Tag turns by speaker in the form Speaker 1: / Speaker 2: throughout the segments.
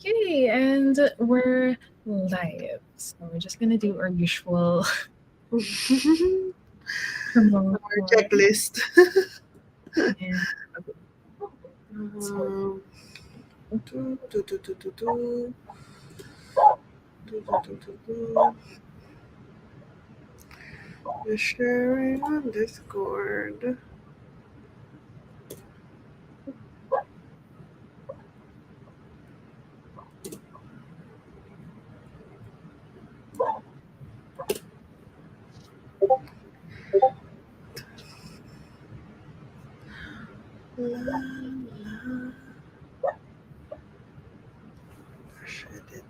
Speaker 1: Yay! And we're live. So we're just gonna do our usual promote
Speaker 2: Our checklist.
Speaker 1: and
Speaker 2: Um, do, do, do, do, do, do. Do, do, do, do, do. We're sharing on Discord. La, la. Shred it.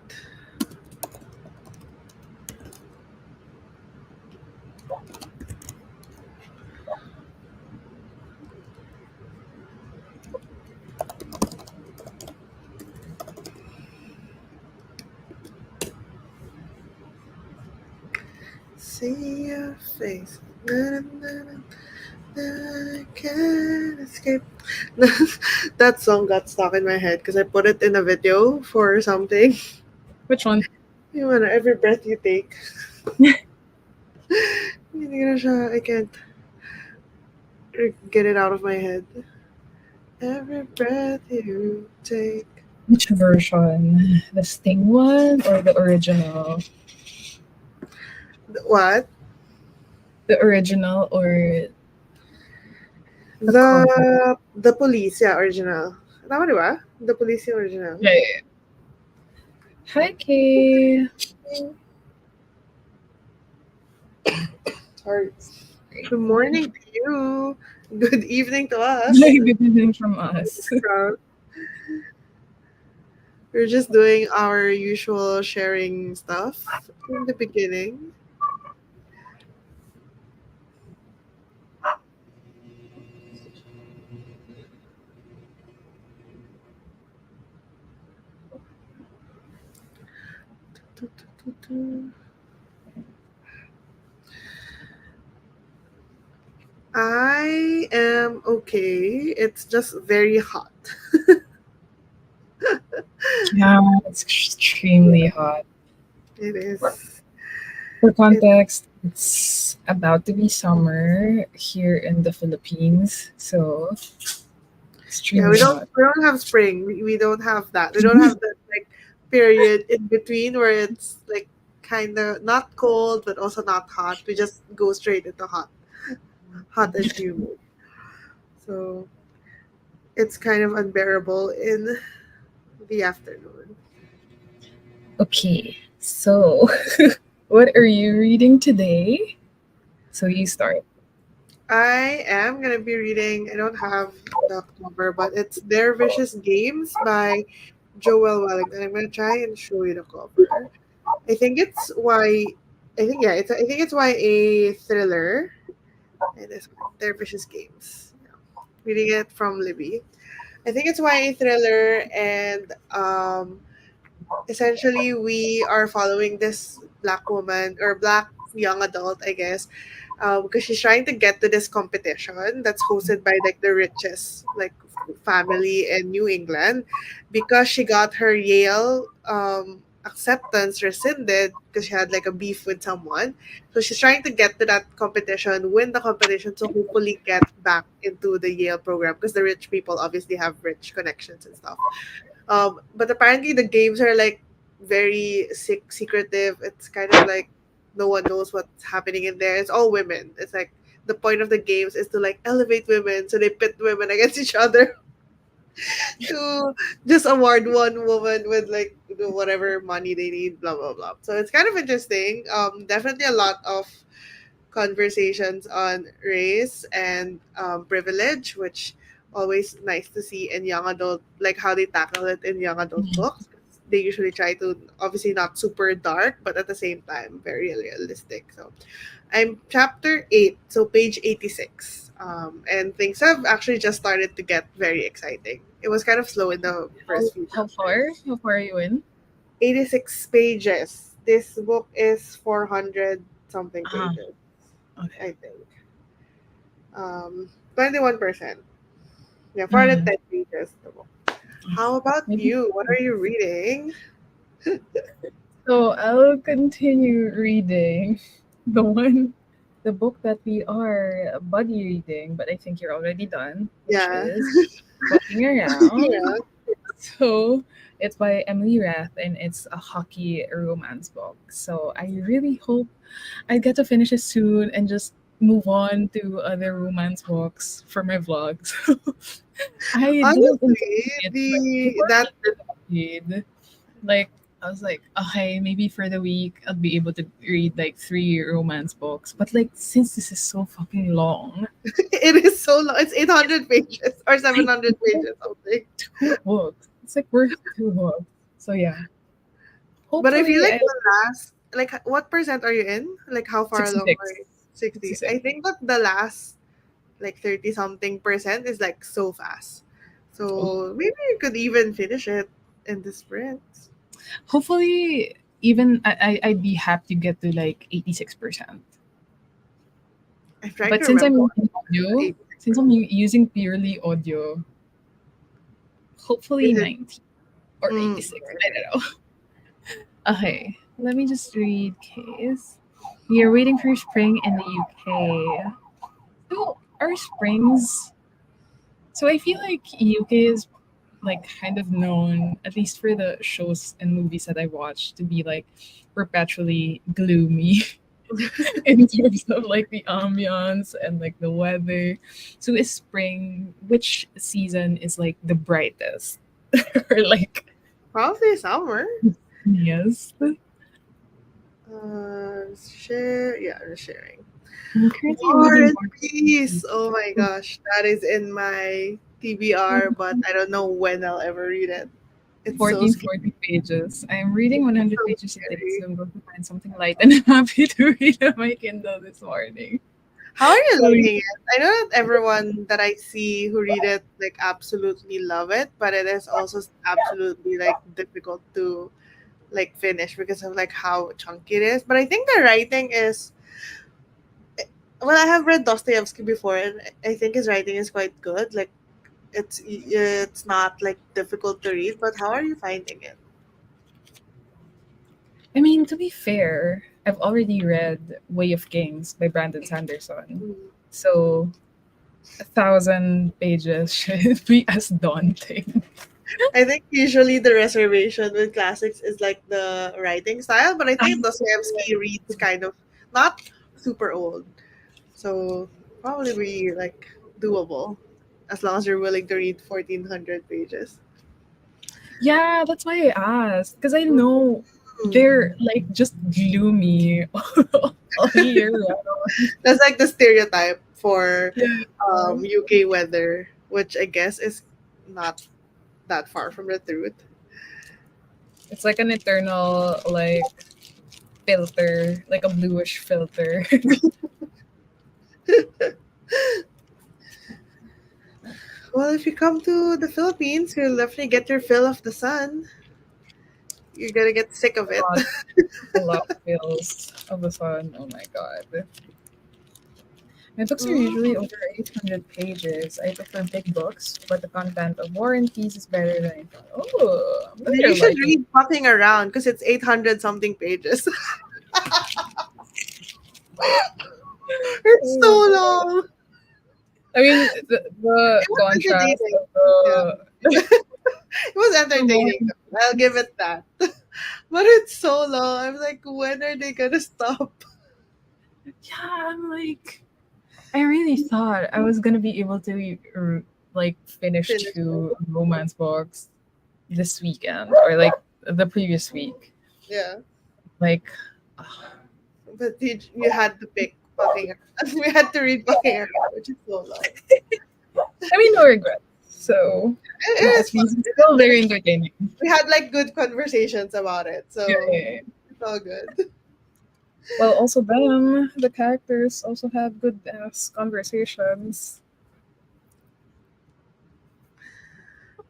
Speaker 2: See your face. Na, na, na, I can't escape. That song got stuck in my head because I put it in a video for something.
Speaker 1: which one?
Speaker 2: Yung ano, every breath you take. Hindi ko na siya, I can't get it out of my head. Every breath you take.
Speaker 1: Which version? The Sting one or the original?
Speaker 2: What?
Speaker 1: The original or the cover?
Speaker 2: The police, yeah, original. Tama di ba? The police yung original.
Speaker 1: Yeah. Hi, Kay.
Speaker 2: Sorry. Good morning to you. Good evening to us.
Speaker 1: Good evening from us.
Speaker 2: We're just doing our usual sharing stuff in the beginning. I am okay. It's just very hot.
Speaker 1: Yeah, it's extremely hot.
Speaker 2: It is.
Speaker 1: For context, it's about to be summer here in the Philippines, so
Speaker 2: Yeah,
Speaker 1: extremely hot.
Speaker 2: we don't have spring. We don't have that. We don't have that like period in between where it's like kind of not cold but also not hot. We just go straight into hot and humid. So it's kind of unbearable in the afternoon.
Speaker 1: Okay, so what are you reading today? So you start.
Speaker 2: I am gonna be reading. I don't have the cover, but it's Their Vicious Games by Joel Wellington. I'm gonna try and show you the cover. I think it's why. I think yeah. I think it's why a thriller. And this one, Their Vicious Games. Yeah. Reading it from Libby. I think it's YA thriller, and essentially we are following this black woman or black young adult, I guess, because she's trying to get to this competition that's hosted by like the richest like family in New England, because she got her Yale acceptance rescinded because she had like a beef with someone. So she's trying to get to that competition, win the competition, so hopefully get back into the Yale program because the rich people obviously have rich connections and stuff. But apparently the games are like very secretive. It's kind of like no one knows what's happening in there. It's all women. It's like the point of the games is to like elevate women, so they pit women against each other to just award one woman with like whatever money they need, blah blah blah. So it's kind of interesting. Definitely a lot of conversations on race and privilege, which always nice to see in young adult, like how they tackle it in young adult books. They usually try to obviously not super dark, but at the same time very realistic. So I'm chapter 8, so page 86. And things have actually just started to get very exciting. It was kind of slow in the
Speaker 1: How,
Speaker 2: first few
Speaker 1: how far?
Speaker 2: chapters.
Speaker 1: How far are you in?
Speaker 2: 86 pages. This book is 400 something
Speaker 1: Ah,
Speaker 2: pages,
Speaker 1: okay.
Speaker 2: I think. 21%. Yeah,
Speaker 1: Mm.
Speaker 2: 410 pages. The book. How about
Speaker 1: Maybe.
Speaker 2: you? What are you reading?
Speaker 1: So I'll continue reading the one, the book that we are buddy reading, but I think you're already done, which
Speaker 2: Yeah.
Speaker 1: is Walking Around.
Speaker 2: Yeah.
Speaker 1: So it's by Emily Rath and it's a hockey romance book. So I really hope I get to finish it soon and just move on to other romance books for my vlogs. I didn't
Speaker 2: Honestly,
Speaker 1: anticipate it like
Speaker 2: the
Speaker 1: before we
Speaker 2: that
Speaker 1: ended the decade. Like I was like, okay, maybe for the week I'll be able to read like three romance books. But like since this is so fucking long,
Speaker 2: it is so long. It's 800 pages or
Speaker 1: I
Speaker 2: 700
Speaker 1: think
Speaker 2: pages something.
Speaker 1: two books. It's like worth two books. So yeah.
Speaker 2: But I feel
Speaker 1: Hopefully
Speaker 2: like
Speaker 1: I
Speaker 2: the last, like, what percent are you in? Like, how far along are
Speaker 1: 66.
Speaker 2: you? 60.
Speaker 1: 66.
Speaker 2: I think that the last, like, 30 something percent is like so fast.
Speaker 1: Oh.
Speaker 2: So maybe you could even finish it in the sprint.
Speaker 1: Hopefully even I'd be happy to get to like 86%.
Speaker 2: I'm trying
Speaker 1: But
Speaker 2: to
Speaker 1: since
Speaker 2: remember
Speaker 1: I'm
Speaker 2: what
Speaker 1: using audio, since
Speaker 2: 86%.
Speaker 1: I'm using purely audio, hopefully
Speaker 2: Is it?
Speaker 1: 90 or
Speaker 2: Mm,
Speaker 1: 86.
Speaker 2: right,
Speaker 1: I
Speaker 2: right.
Speaker 1: don't know. Okay, let me just read case. We are waiting for spring in the UK. So our springs. So I feel like UK is like kind of known, at least for the shows and movies that I watch, to be like perpetually gloomy in terms of like the ambiance and like the weather. So is spring, which season is like the brightest or like
Speaker 2: Probably summer.
Speaker 1: yes?
Speaker 2: Share. Yeah, I'm sharing.
Speaker 1: I'm currently
Speaker 2: War
Speaker 1: reading
Speaker 2: and
Speaker 1: War and
Speaker 2: Peace. Oh my
Speaker 1: Peace.
Speaker 2: gosh, that is in my TBR, but I don't know when I'll ever read it. It's so scary.
Speaker 1: 1440 pages. I'm reading 100
Speaker 2: So
Speaker 1: pages a day,
Speaker 2: scary.
Speaker 1: so I'm going to find something light and happy to read on my Kindle this morning.
Speaker 2: How are you
Speaker 1: So
Speaker 2: liking it? I know that everyone that I see who read it like absolutely love it, but it is also absolutely like difficult to like finish because of like how chunky it is. But I think the writing is well, I have read Dostoevsky before, and I think his writing is quite good. Like it's not like difficult to read. But how are you finding it?
Speaker 1: I mean, to be fair, I've already read Way of Kings by Brandon Sanderson.
Speaker 2: Mm.
Speaker 1: So 1,000 pages should be as daunting.
Speaker 2: I think usually the reservation with classics is like the writing style, but I think Dostoevsky reads kind of not super old, so probably be like doable as long as you're willing to read 1,400 pages.
Speaker 1: Yeah, that's why I asked. Because I know
Speaker 2: Mm.
Speaker 1: they're like just gloomy all year round.
Speaker 2: That's like the stereotype for
Speaker 1: Yeah.
Speaker 2: UK weather, which I guess is not that far from the truth.
Speaker 1: It's like an eternal like filter, like a bluish filter.
Speaker 2: Well, if you come to the Philippines, you'll definitely get your fill of the sun. You're gonna get sick of
Speaker 1: a
Speaker 2: it.
Speaker 1: lot, a lot feels of the sun. Oh my god. My books are usually
Speaker 2: Mm.
Speaker 1: over 800 pages. I prefer big books, but the content of War and Peace is better than I thought. Oh, I'm glad
Speaker 2: Then you
Speaker 1: you're
Speaker 2: should
Speaker 1: liking it.
Speaker 2: read Fucking Around because it's 800 something pages. It's so
Speaker 1: Oh.
Speaker 2: long.
Speaker 1: I mean, the
Speaker 2: It was
Speaker 1: contrast
Speaker 2: entertaining.
Speaker 1: of
Speaker 2: Yeah.
Speaker 1: the
Speaker 2: It was entertaining.
Speaker 1: War.
Speaker 2: I'll give it that. But it's so long. I'm like, when are they gonna stop?
Speaker 1: Yeah, I'm like, I really thought I was gonna be able to like finish
Speaker 2: Finish it.
Speaker 1: two romance books this weekend or like the previous week.
Speaker 2: Yeah.
Speaker 1: Like,
Speaker 2: But you had to pick Fucking Around. We had to read Fucking Around, which is so long.
Speaker 1: I mean, no regrets. So
Speaker 2: It
Speaker 1: yeah,
Speaker 2: is
Speaker 1: at
Speaker 2: fun.
Speaker 1: least it's still very entertaining.
Speaker 2: We had like good conversations about it.
Speaker 1: Yeah,
Speaker 2: So
Speaker 1: yeah, yeah.
Speaker 2: it's all good.
Speaker 1: Well, also them, the characters also have good ass conversations.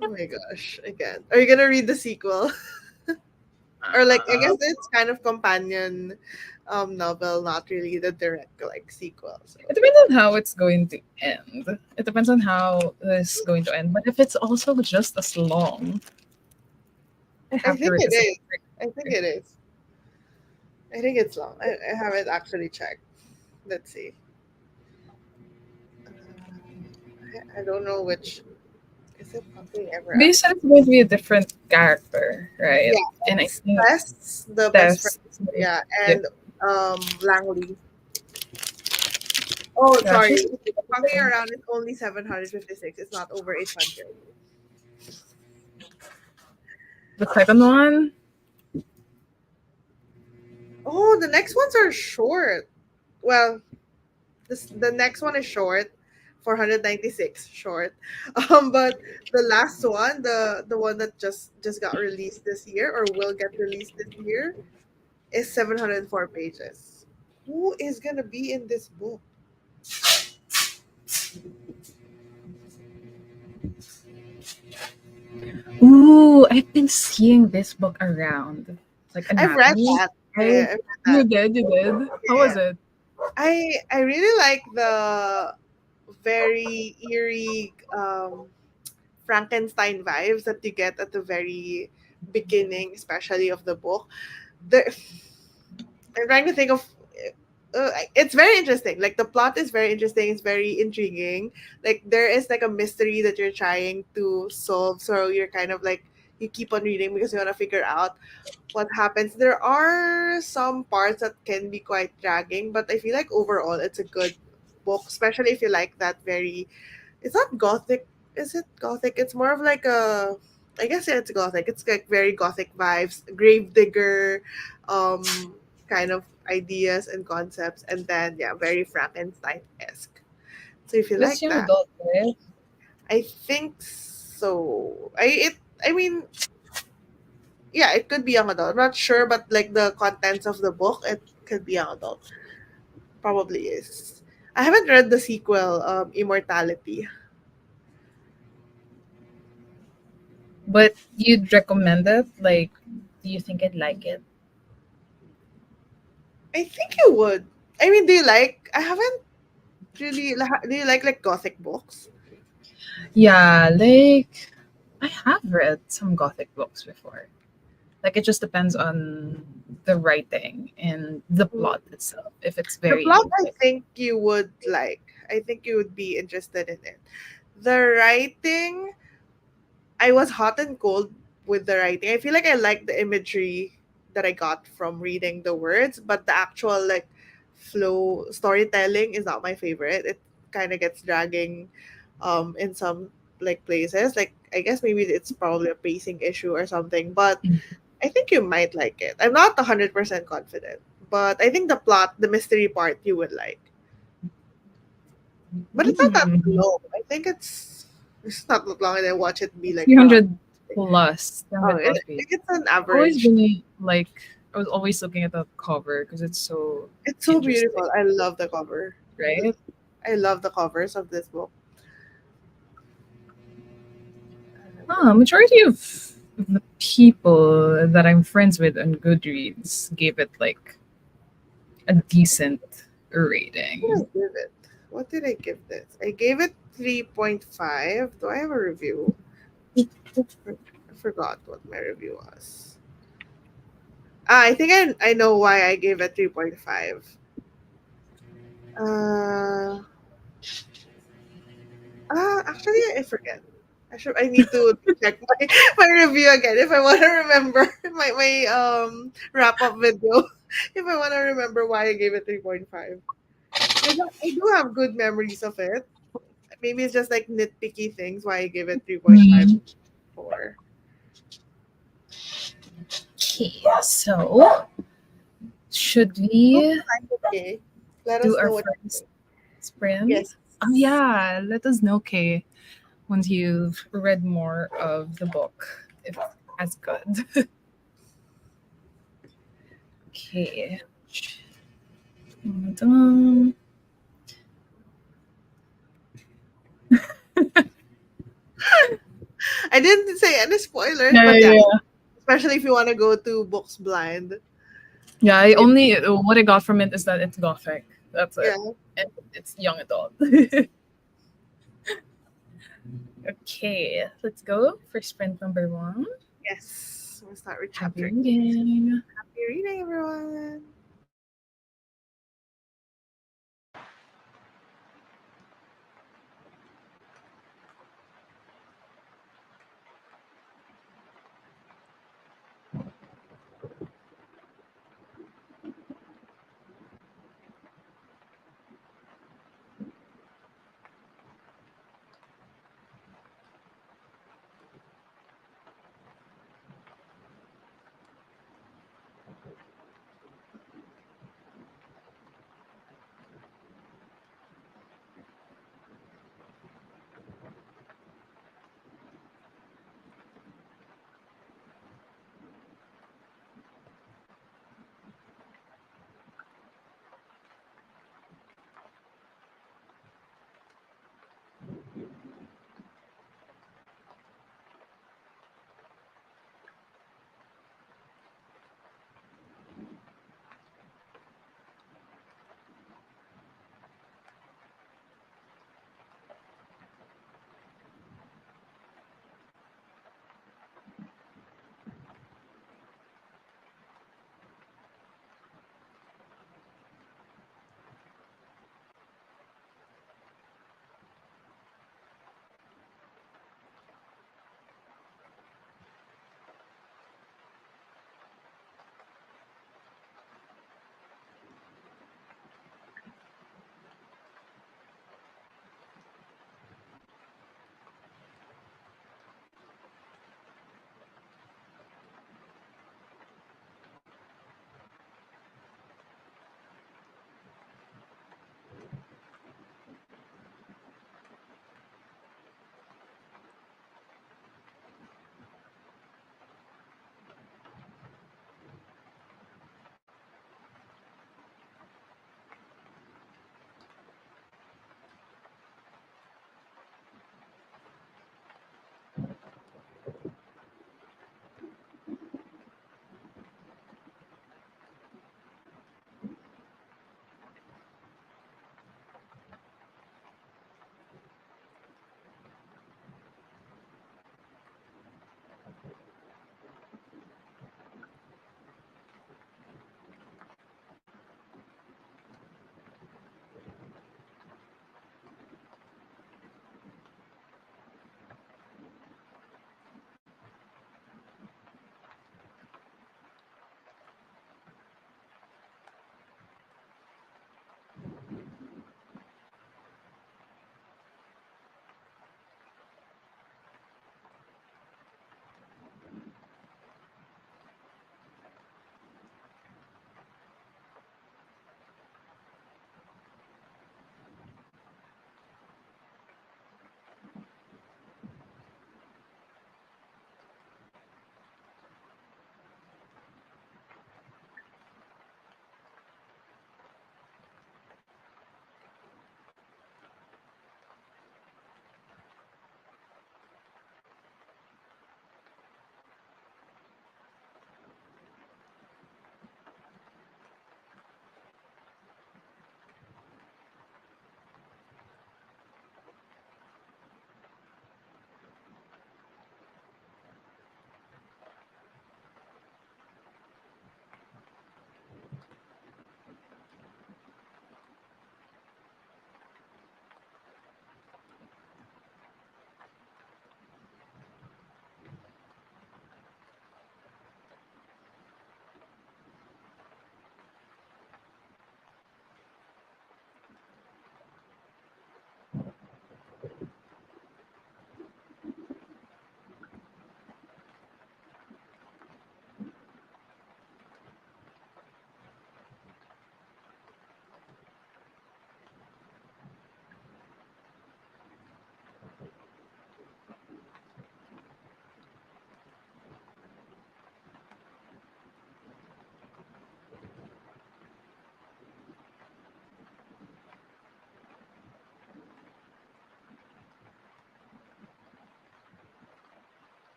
Speaker 2: Oh my gosh. Again. Are you gonna read the sequel? Or like I guess
Speaker 1: Uh,
Speaker 2: it's kind of companion novel, not really the direct like sequel. So
Speaker 1: It depends on how it's going to end. It depends on how this is going to end. But if it's also just as long, I
Speaker 2: I
Speaker 1: have to
Speaker 2: think
Speaker 1: rate
Speaker 2: it
Speaker 1: this a
Speaker 2: is. I think it is. I think it's long. I haven't actually checked. Let's see. I don't know which. Is it something ever
Speaker 1: They
Speaker 2: after?
Speaker 1: said it's going to be a different character, right?
Speaker 2: Yeah,
Speaker 1: And I
Speaker 2: it's
Speaker 1: think
Speaker 2: Tess, the best friend.
Speaker 1: Tess.
Speaker 2: Yeah,
Speaker 1: Yep.
Speaker 2: and Langley. Oh,
Speaker 1: Yeah,
Speaker 2: sorry.
Speaker 1: she's
Speaker 2: Fucking around is only 756. It's not over 800.
Speaker 1: the second one.
Speaker 2: Oh, the next ones are short. Well, the next one is short, 496 short. But the last one, the one that just got released this year or will get released this year, is 704 pages. Who is gonna be in this book?
Speaker 1: Ooh, I've been seeing this book around. Like
Speaker 2: I've read
Speaker 1: anatomy.
Speaker 2: that.
Speaker 1: I
Speaker 2: I've read
Speaker 1: You
Speaker 2: that.
Speaker 1: did, you did. How
Speaker 2: Yeah.
Speaker 1: was it?
Speaker 2: I really like the very eerie Frankenstein vibes that you get at the very beginning, especially of the book. The, I'm trying to think of. It's very interesting. Like the plot is very interesting. It's very intriguing. Like there is like a mystery that you're trying to solve. So you're kind of like you keep on reading because you want to figure out what happens. There are some parts that can be quite dragging, but I feel like overall it's a good book, especially if you like that very. It's not gothic. Is it gothic? It's more of like a. I guess yeah, it's gothic. It's like very gothic vibes, gravedigger, kind of ideas and concepts, and then yeah, very Frankenstein esque. So if you
Speaker 1: This
Speaker 2: like
Speaker 1: young
Speaker 2: that,
Speaker 1: adult, right?
Speaker 2: I think so. I mean, yeah, it could be young adult. I'm not sure, but like the contents of the book, it could be young adult. Probably is. I haven't read the sequel, Immortality.
Speaker 1: But you'd recommend it? Like, do you think I'd like it?
Speaker 2: I think you would. I mean, do you like? I haven't really. Do you like gothic books?
Speaker 1: Yeah, like I have read some gothic books before. Like it just depends on the writing and the
Speaker 2: Mm.
Speaker 1: plot itself. If it's
Speaker 2: The
Speaker 1: very
Speaker 2: plot, I
Speaker 1: interesting.
Speaker 2: think you would like. I think you would be interested in it. The writing, I was hot and cold with the writing. I feel like I like the imagery that I got from reading the words, but the actual like flow storytelling is not my favorite. It kind of gets dragging in some like places. Like I guess maybe it's probably a pacing issue or something, but I think you might like it. I'm not 100% confident, but I think the plot, the mystery part you would like. But it's not that
Speaker 1: Mm,
Speaker 2: long. I think it's not that long and I watch it be like
Speaker 1: 300 plus,
Speaker 2: oh,
Speaker 1: 300
Speaker 2: I
Speaker 1: plus pages.
Speaker 2: think it's an
Speaker 1: Always
Speaker 2: average.
Speaker 1: been like, I was always looking at the cover because it's so
Speaker 2: It's so
Speaker 1: interesting,
Speaker 2: beautiful. I love the cover.
Speaker 1: right?
Speaker 2: I love the covers of this book.
Speaker 1: Majority of the people that I'm friends with on Goodreads gave it like a decent
Speaker 2: What did
Speaker 1: rating.
Speaker 2: I give it? What did I give this? I gave it 3.5. Do I have a review? I forgot what my review was. I think I know why I gave it 3.5. Uh, actually, I forget. I need to check my, my review again if I want to remember my wrap up video. If I want to remember why I gave it 3.5. Because I do have good memories of it. Maybe it's just like nitpicky things why I give it 3.5
Speaker 1: Hmm.
Speaker 2: for.
Speaker 1: Okay, so should we
Speaker 2: Okay. Let
Speaker 1: do
Speaker 2: us
Speaker 1: our
Speaker 2: know what.
Speaker 1: first sprint?
Speaker 2: Yes.
Speaker 1: Oh yeah, let us know, Kay, once you've read more of the book, if as good. Okay. Dun.
Speaker 2: I didn't say any spoilers,
Speaker 1: Yeah,
Speaker 2: but yeah,
Speaker 1: yeah.
Speaker 2: especially if you want to go to books blind.
Speaker 1: Yeah, I only what I got from it is that it's gothic. That's it.
Speaker 2: Yeah.
Speaker 1: And it's young adult. Okay, let's go for sprint number 1.
Speaker 2: Yes. We'll start with
Speaker 1: Happy
Speaker 2: chapter 8.
Speaker 1: reading.
Speaker 2: Happy reading, everyone.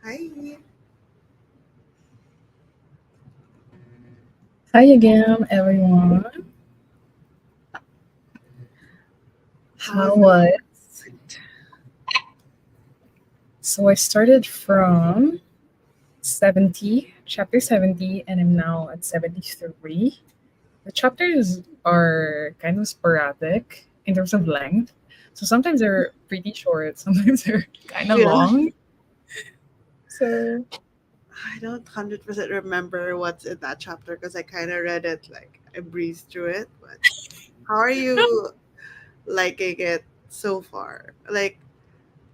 Speaker 2: Hi.
Speaker 1: Hi again, everyone. How
Speaker 2: How's it?
Speaker 1: was? So I started from 70, chapter 70, and I'm now at 73. The chapters are kind of sporadic in terms of length. So sometimes they're pretty short, sometimes they're kind of
Speaker 2: Yeah.
Speaker 1: long. So
Speaker 2: I don't 100% remember what's in that chapter because I kind of read it, like, I breezed through it. But how are you liking it so far? Like,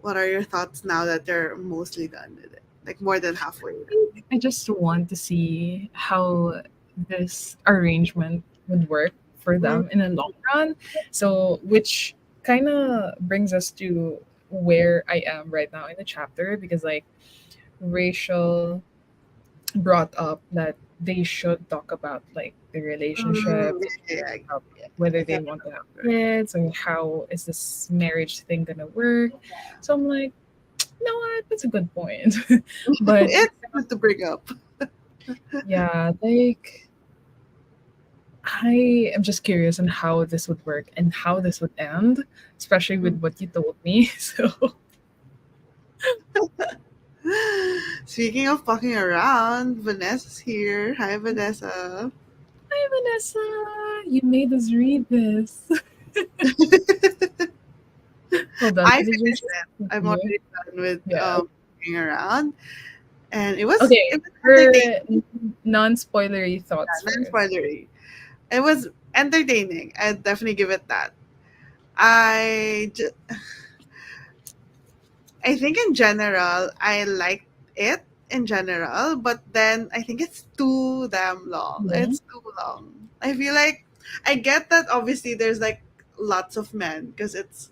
Speaker 2: what are your thoughts now that they're mostly done with it? Like, more than halfway done.
Speaker 1: I just want to see how this arrangement would work for
Speaker 2: Mm,
Speaker 1: them in the long run. So, which kind of brings us to where I am right now in the chapter because, like, Rachel brought up that they should talk about like the relationship,
Speaker 2: yeah, yeah,
Speaker 1: about
Speaker 2: yeah.
Speaker 1: whether
Speaker 2: I
Speaker 1: they
Speaker 2: can
Speaker 1: want to have
Speaker 2: remember.
Speaker 1: kids or how is this marriage thing gonna work. So I'm like, you know what? That's a good point. But
Speaker 2: It's good to bring up.
Speaker 1: yeah, like I am just curious on how this would work and how this would end, especially with what you told me. So,
Speaker 2: Speaking of fucking around, Vanessa's here. Hi, Vanessa.
Speaker 1: hi, Vanessa. You made us read this. Hold on.
Speaker 2: I
Speaker 1: Let me
Speaker 2: finished
Speaker 1: just
Speaker 2: it. I'm
Speaker 1: continue.
Speaker 2: already done with
Speaker 1: Yeah.
Speaker 2: fucking around, and it
Speaker 1: Okay.
Speaker 2: was
Speaker 1: For
Speaker 2: entertaining.
Speaker 1: non spoilery thoughts
Speaker 2: Non
Speaker 1: first.
Speaker 2: spoilery. It was entertaining. I'd definitely give it that. I ju- I think in general I liked it in general, but then I think it's too damn long.
Speaker 1: Mhm.
Speaker 2: It's too long. I feel like I get that obviously there's like lots of men because it's,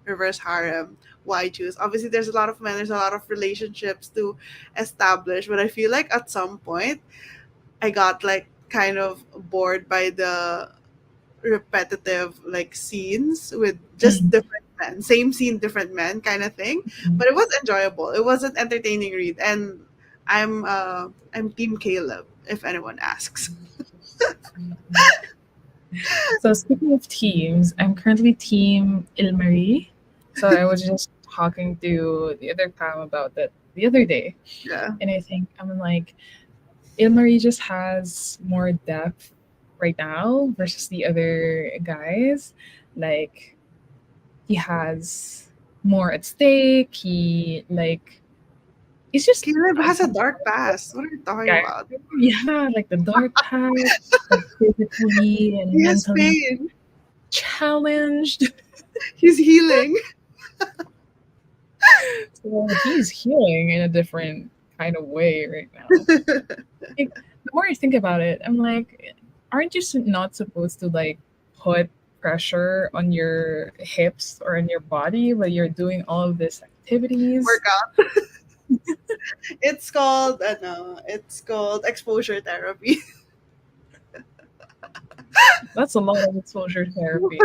Speaker 2: reverse harem. Why choose? Obviously there's a lot of men, there's a lot of relationships to establish, but I feel like at some point I got like kind of bored by the repetitive like scenes with just
Speaker 1: Mhm.
Speaker 2: different men, same scene, different men kind of thing. But it was enjoyable. It was an entertaining read, and I'm Team Caleb if anyone asks.
Speaker 1: So, speaking of teams, I'm currently Team Ilmarie. So, I was just talking to the other Pam about that the other day.
Speaker 2: Yeah,
Speaker 1: And I think I'm like, Ilmarie just has more depth right now versus the other guys. Like he has more at stake. He like it's just
Speaker 2: Caleb
Speaker 1: a
Speaker 2: has a
Speaker 1: bunch
Speaker 2: dark
Speaker 1: of
Speaker 2: past. What are you talking
Speaker 1: guys.
Speaker 2: about?
Speaker 1: Yeah, like the dark past, like physically and
Speaker 2: He has
Speaker 1: mentally
Speaker 2: pain.
Speaker 1: challenged.
Speaker 2: He's healing.
Speaker 1: So he's healing in a different kind of way right now. Like, the more I think about it, I'm like, aren't you not supposed to like put pressure on your hips or on your body while you're doing all of these activities?
Speaker 2: Workout. It's called exposure therapy.
Speaker 1: That's a lot of exposure therapy.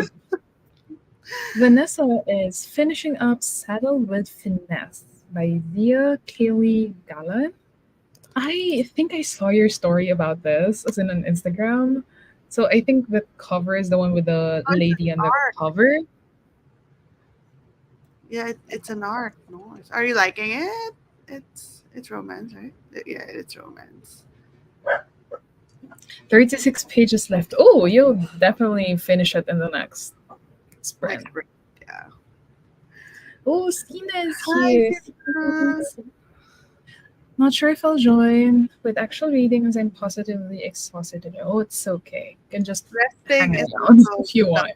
Speaker 1: Vanessa is finishing up Saddle with Finesse by Zia Kaylee Gallan. I think I saw your story about this as in on Instagram. So I think the cover is the one with the
Speaker 2: Oh, it's
Speaker 1: lady
Speaker 2: an
Speaker 1: on the
Speaker 2: art.
Speaker 1: cover.
Speaker 2: Yeah, it's an art. No, are you liking it? It's romance, right? Yeah, it's romance.
Speaker 1: 36 pages left. Oh, you'll definitely finish it in the next
Speaker 2: Next
Speaker 1: sprint.
Speaker 2: break. Yeah.
Speaker 1: Oh, Stina is
Speaker 2: Hi,
Speaker 1: here.
Speaker 2: Sina.
Speaker 1: Not sure if I'll join with actual reading as I'm positively exhausted. Oh, it's okay. You can just
Speaker 2: Resting
Speaker 1: hang
Speaker 2: is
Speaker 1: around
Speaker 2: also
Speaker 1: if you want.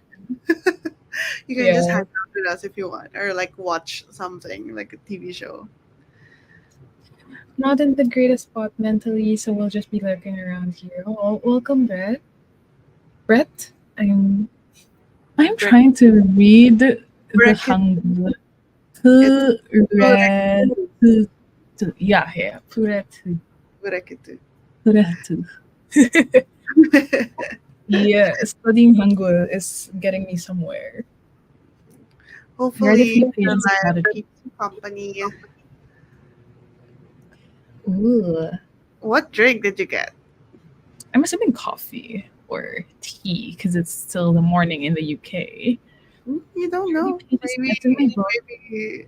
Speaker 2: you can just hang
Speaker 1: Yeah.
Speaker 2: out with us if you want, or like watch something like a TV show.
Speaker 1: Not in the greatest spot mentally, so we'll just be lurking around here. Oh, welcome, Brett. Brett, I'm
Speaker 2: Break,
Speaker 1: trying to read the
Speaker 2: break it.
Speaker 1: Hangul.
Speaker 2: It's correct.
Speaker 1: Puretu. Yeah, yeah. Puretu.
Speaker 2: Break it.
Speaker 1: Puretu. Yeah, studying Hangul is getting me somewhere. I read a
Speaker 2: Hopefully,
Speaker 1: few
Speaker 2: your
Speaker 1: pages of how
Speaker 2: life
Speaker 1: to.
Speaker 2: keeps you company.
Speaker 1: Ooh.
Speaker 2: What drink did you get?
Speaker 1: I must have been coffee or tea because it's still the morning in the UK.
Speaker 2: You don't
Speaker 1: Charlie
Speaker 2: know.
Speaker 1: Pages left in my book.
Speaker 2: Maybe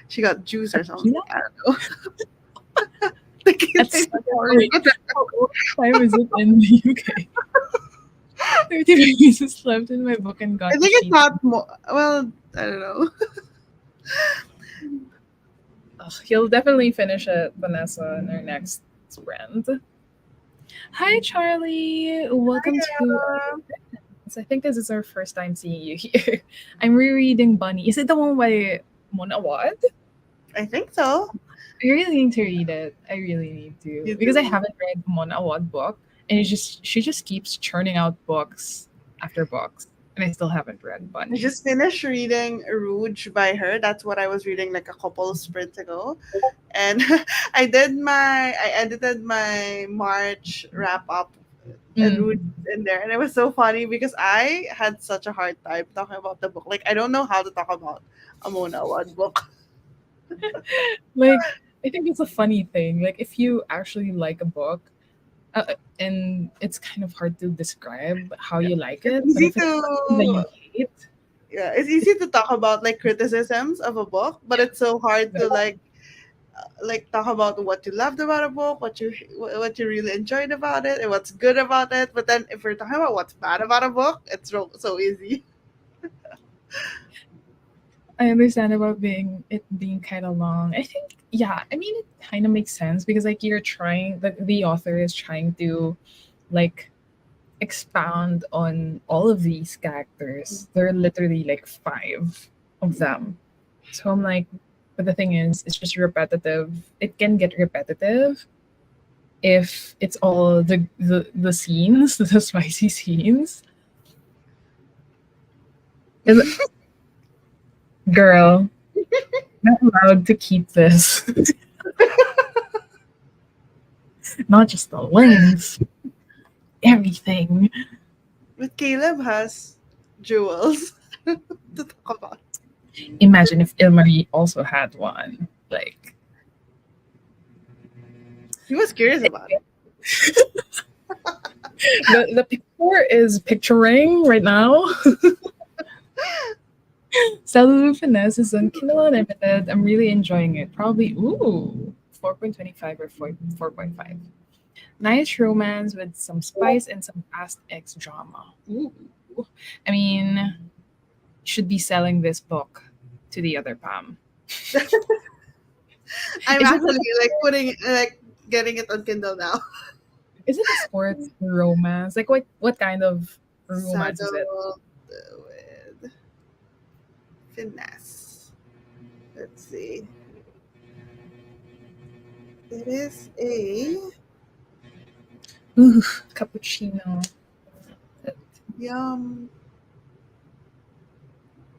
Speaker 2: she got juice or something.
Speaker 1: Tequila?
Speaker 2: I don't know. Tequila
Speaker 1: That's
Speaker 2: in the morning.
Speaker 1: what time is it in the UK? 30 pages left in my book and
Speaker 2: I
Speaker 1: got the
Speaker 2: think it's
Speaker 1: sheet.
Speaker 2: not more. Well, I don't know.
Speaker 1: Ugh, he'll definitely finish it, Vanessa, in our next sprint. Hi, Charlie. Welcome to our
Speaker 2: Yeah,
Speaker 1: so I think this is our first time seeing you here. I'm rereading Bunny. Is it the one by Mona What?
Speaker 2: I think so.
Speaker 1: I really need to read it. I really need to
Speaker 2: You
Speaker 1: because I
Speaker 2: do.
Speaker 1: haven't read Mona Awad book, and she just keeps churning out books after books, and I still haven't read
Speaker 2: I
Speaker 1: Bunny.
Speaker 2: just finished reading Rouge by her. That's what I was reading like a couple of sprints ago. And I edited my March wrap up and Rouge
Speaker 1: Mm.
Speaker 2: is in there. And it was so funny because I had such a hard time talking about the book. Like I don't know how to talk about a Mona Awad book.
Speaker 1: Like I think it's a funny thing. Like if you actually like a book, and it's kind of hard to describe how
Speaker 2: Yeah.
Speaker 1: you like
Speaker 2: It's
Speaker 1: it, but
Speaker 2: easy
Speaker 1: if it's something that you
Speaker 2: to
Speaker 1: hate,
Speaker 2: it's easy to talk about like criticisms of a book, but it's so hard to
Speaker 1: yeah.
Speaker 2: like talk about what you loved about a book, what you really enjoyed about it, and what's good about it. But then if we're talking about what's bad about a book, it's so easy.
Speaker 1: I understand about being kind of long. I think yeah, I mean it kind of makes sense because like you're trying the author is trying to like expound on all of these characters. There are literally like five of them. So I'm like, but the thing is, it's just repetitive. It can get repetitive if it's all the scenes, the spicy scenes. And girl, not allowed to keep this. Not just the length, everything.
Speaker 2: But Caleb has jewels to talk about.
Speaker 1: Imagine if Ilmarie also had one. Like
Speaker 2: He was curious about it.
Speaker 1: the picture is picturing right now. Cellular Finesse is on Kindle Unlimited. I'm really enjoying it. Probably 4.25 or 4.5. Nice romance with some spice and some past ex drama. Ooh. I mean, should be selling this book to the other Pam.
Speaker 2: I'm
Speaker 1: Is it
Speaker 2: actually like putting like getting it on Kindle now.
Speaker 1: is it a sports romance? Like what kind of romance is it?
Speaker 2: Saddled with finesse. Let's see. It is a
Speaker 1: Ooh, cappuccino.
Speaker 2: yum.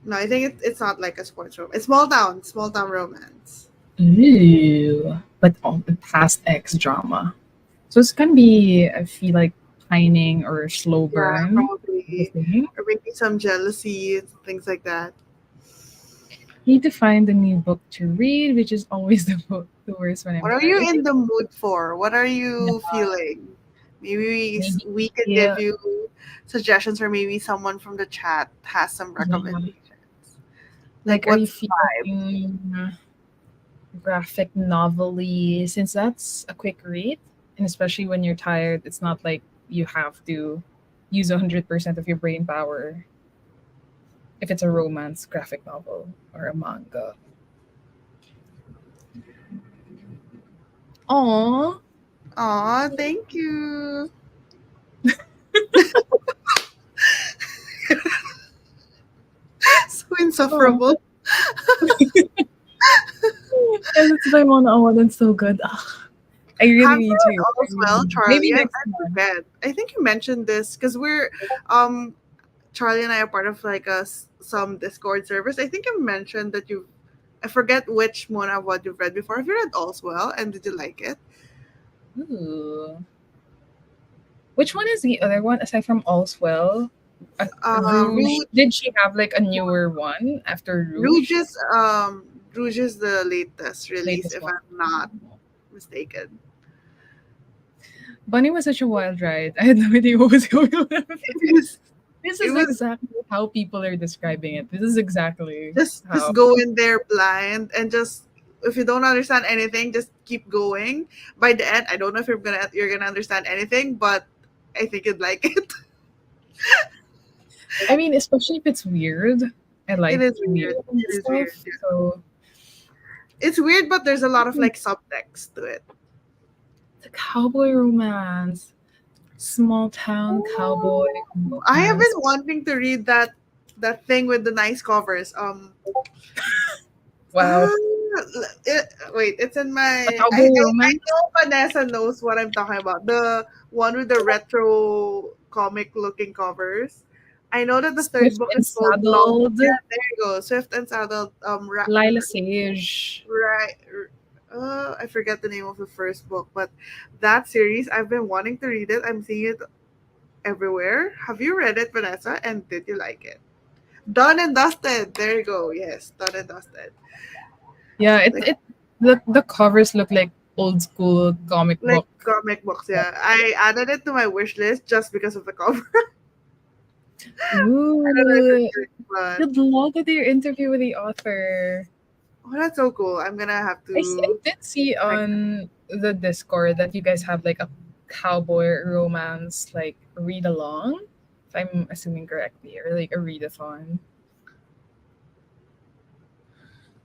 Speaker 2: No, I think it's not like a sports romance. It's small town romance.
Speaker 1: Ooh, but all the past ex drama. So it's gonna be, I feel like, pining or slow
Speaker 2: Yeah,
Speaker 1: burn. The
Speaker 2: probably.
Speaker 1: thing.
Speaker 2: Or maybe some jealousy, things like that.
Speaker 1: Need to find a new book to read, which is always the worst when I'm
Speaker 2: What are
Speaker 1: tired.
Speaker 2: you
Speaker 1: I
Speaker 2: in
Speaker 1: think
Speaker 2: the mood for? What are you
Speaker 1: uh,
Speaker 2: feeling? Maybe
Speaker 1: maybe
Speaker 2: we could
Speaker 1: yeah,
Speaker 2: give you suggestions, or maybe someone from the chat has some
Speaker 1: yeah.
Speaker 2: recommendations. Like
Speaker 1: Like, are you
Speaker 2: what's the vibe?
Speaker 1: feeling graphic novelty? Since that's a quick read, and especially when you're tired, it's not like you have to use 100% of your brain power if it's a romance graphic novel or a manga. Aww.
Speaker 2: Aw, thank you. So
Speaker 1: Oh,
Speaker 2: insufferable.
Speaker 1: and it's by Mona Awad and so good. Ugh, I really
Speaker 2: Have you
Speaker 1: need to.
Speaker 2: read
Speaker 1: I
Speaker 2: All's
Speaker 1: really
Speaker 2: Well,
Speaker 1: need. Maybe
Speaker 2: Charlie?
Speaker 1: next
Speaker 2: I
Speaker 1: month.
Speaker 2: forget. I think you mentioned this because we're um Charlie and I are part of like some Discord servers. I think you mentioned that you I forget which one of what you've read before. Have you read All's Well and did you like it?
Speaker 1: Ooh. Which one is the other one aside from All's Well? Rouge.
Speaker 2: Rouge,
Speaker 1: Did she have like a newer one after
Speaker 2: Rouge
Speaker 1: Rouge?
Speaker 2: is Rouge is the latest release
Speaker 1: Latest
Speaker 2: if
Speaker 1: one.
Speaker 2: I'm not mistaken.
Speaker 1: Bunny was such a wild ride. I had no idea what was going on.
Speaker 2: It was,
Speaker 1: This
Speaker 2: it
Speaker 1: is
Speaker 2: was
Speaker 1: exactly how people are describing it. This is exactly
Speaker 2: just
Speaker 1: how.
Speaker 2: go in there blind and just if you don't understand anything, just keep going. By the end, I don't know if you're gonna understand anything, but I think you'd like it.
Speaker 1: I mean, especially if it's weird. I
Speaker 2: It
Speaker 1: like
Speaker 2: is
Speaker 1: weird
Speaker 2: weird. It is
Speaker 1: stuff.
Speaker 2: weird. Yeah.
Speaker 1: So
Speaker 2: It's weird, but there's a lot of like subtext to it.
Speaker 1: the cowboy romance, small town cowboy
Speaker 2: Oh, I have
Speaker 1: romance.
Speaker 2: been wanting to read that thing with the nice covers.
Speaker 1: Wow,
Speaker 2: Wait, it's in
Speaker 1: a
Speaker 2: my.
Speaker 1: cowboy
Speaker 2: I
Speaker 1: romance.
Speaker 2: know Vanessa knows what I'm talking about. The one with the retro comic looking covers. I know that the third
Speaker 1: Swift
Speaker 2: book
Speaker 1: and
Speaker 2: is called Long.
Speaker 1: saddled.
Speaker 2: Yeah, there you go. Swift and Saddled.
Speaker 1: Lila Sage.
Speaker 2: Right. I forget the name of the first book, but that series I've been wanting to read it. I'm seeing it everywhere. Have you read it, Vanessa? And did you like it? Done and dusted. There you go. Yes, done and dusted.
Speaker 1: Yeah,
Speaker 2: Like
Speaker 1: the covers look like old school comic
Speaker 2: like
Speaker 1: book.
Speaker 2: comic books. Yeah, I added it to my wish list just because of the cover. I don't know if
Speaker 1: Ooh,
Speaker 2: it's good, but
Speaker 1: good luck with your interview with the author.
Speaker 2: oh, that's so cool. I'm gonna have
Speaker 1: I
Speaker 2: to
Speaker 1: did see
Speaker 2: check.
Speaker 1: on the Discord that you guys have like a cowboy romance like read along, if I'm assuming correctly, or like a readathon.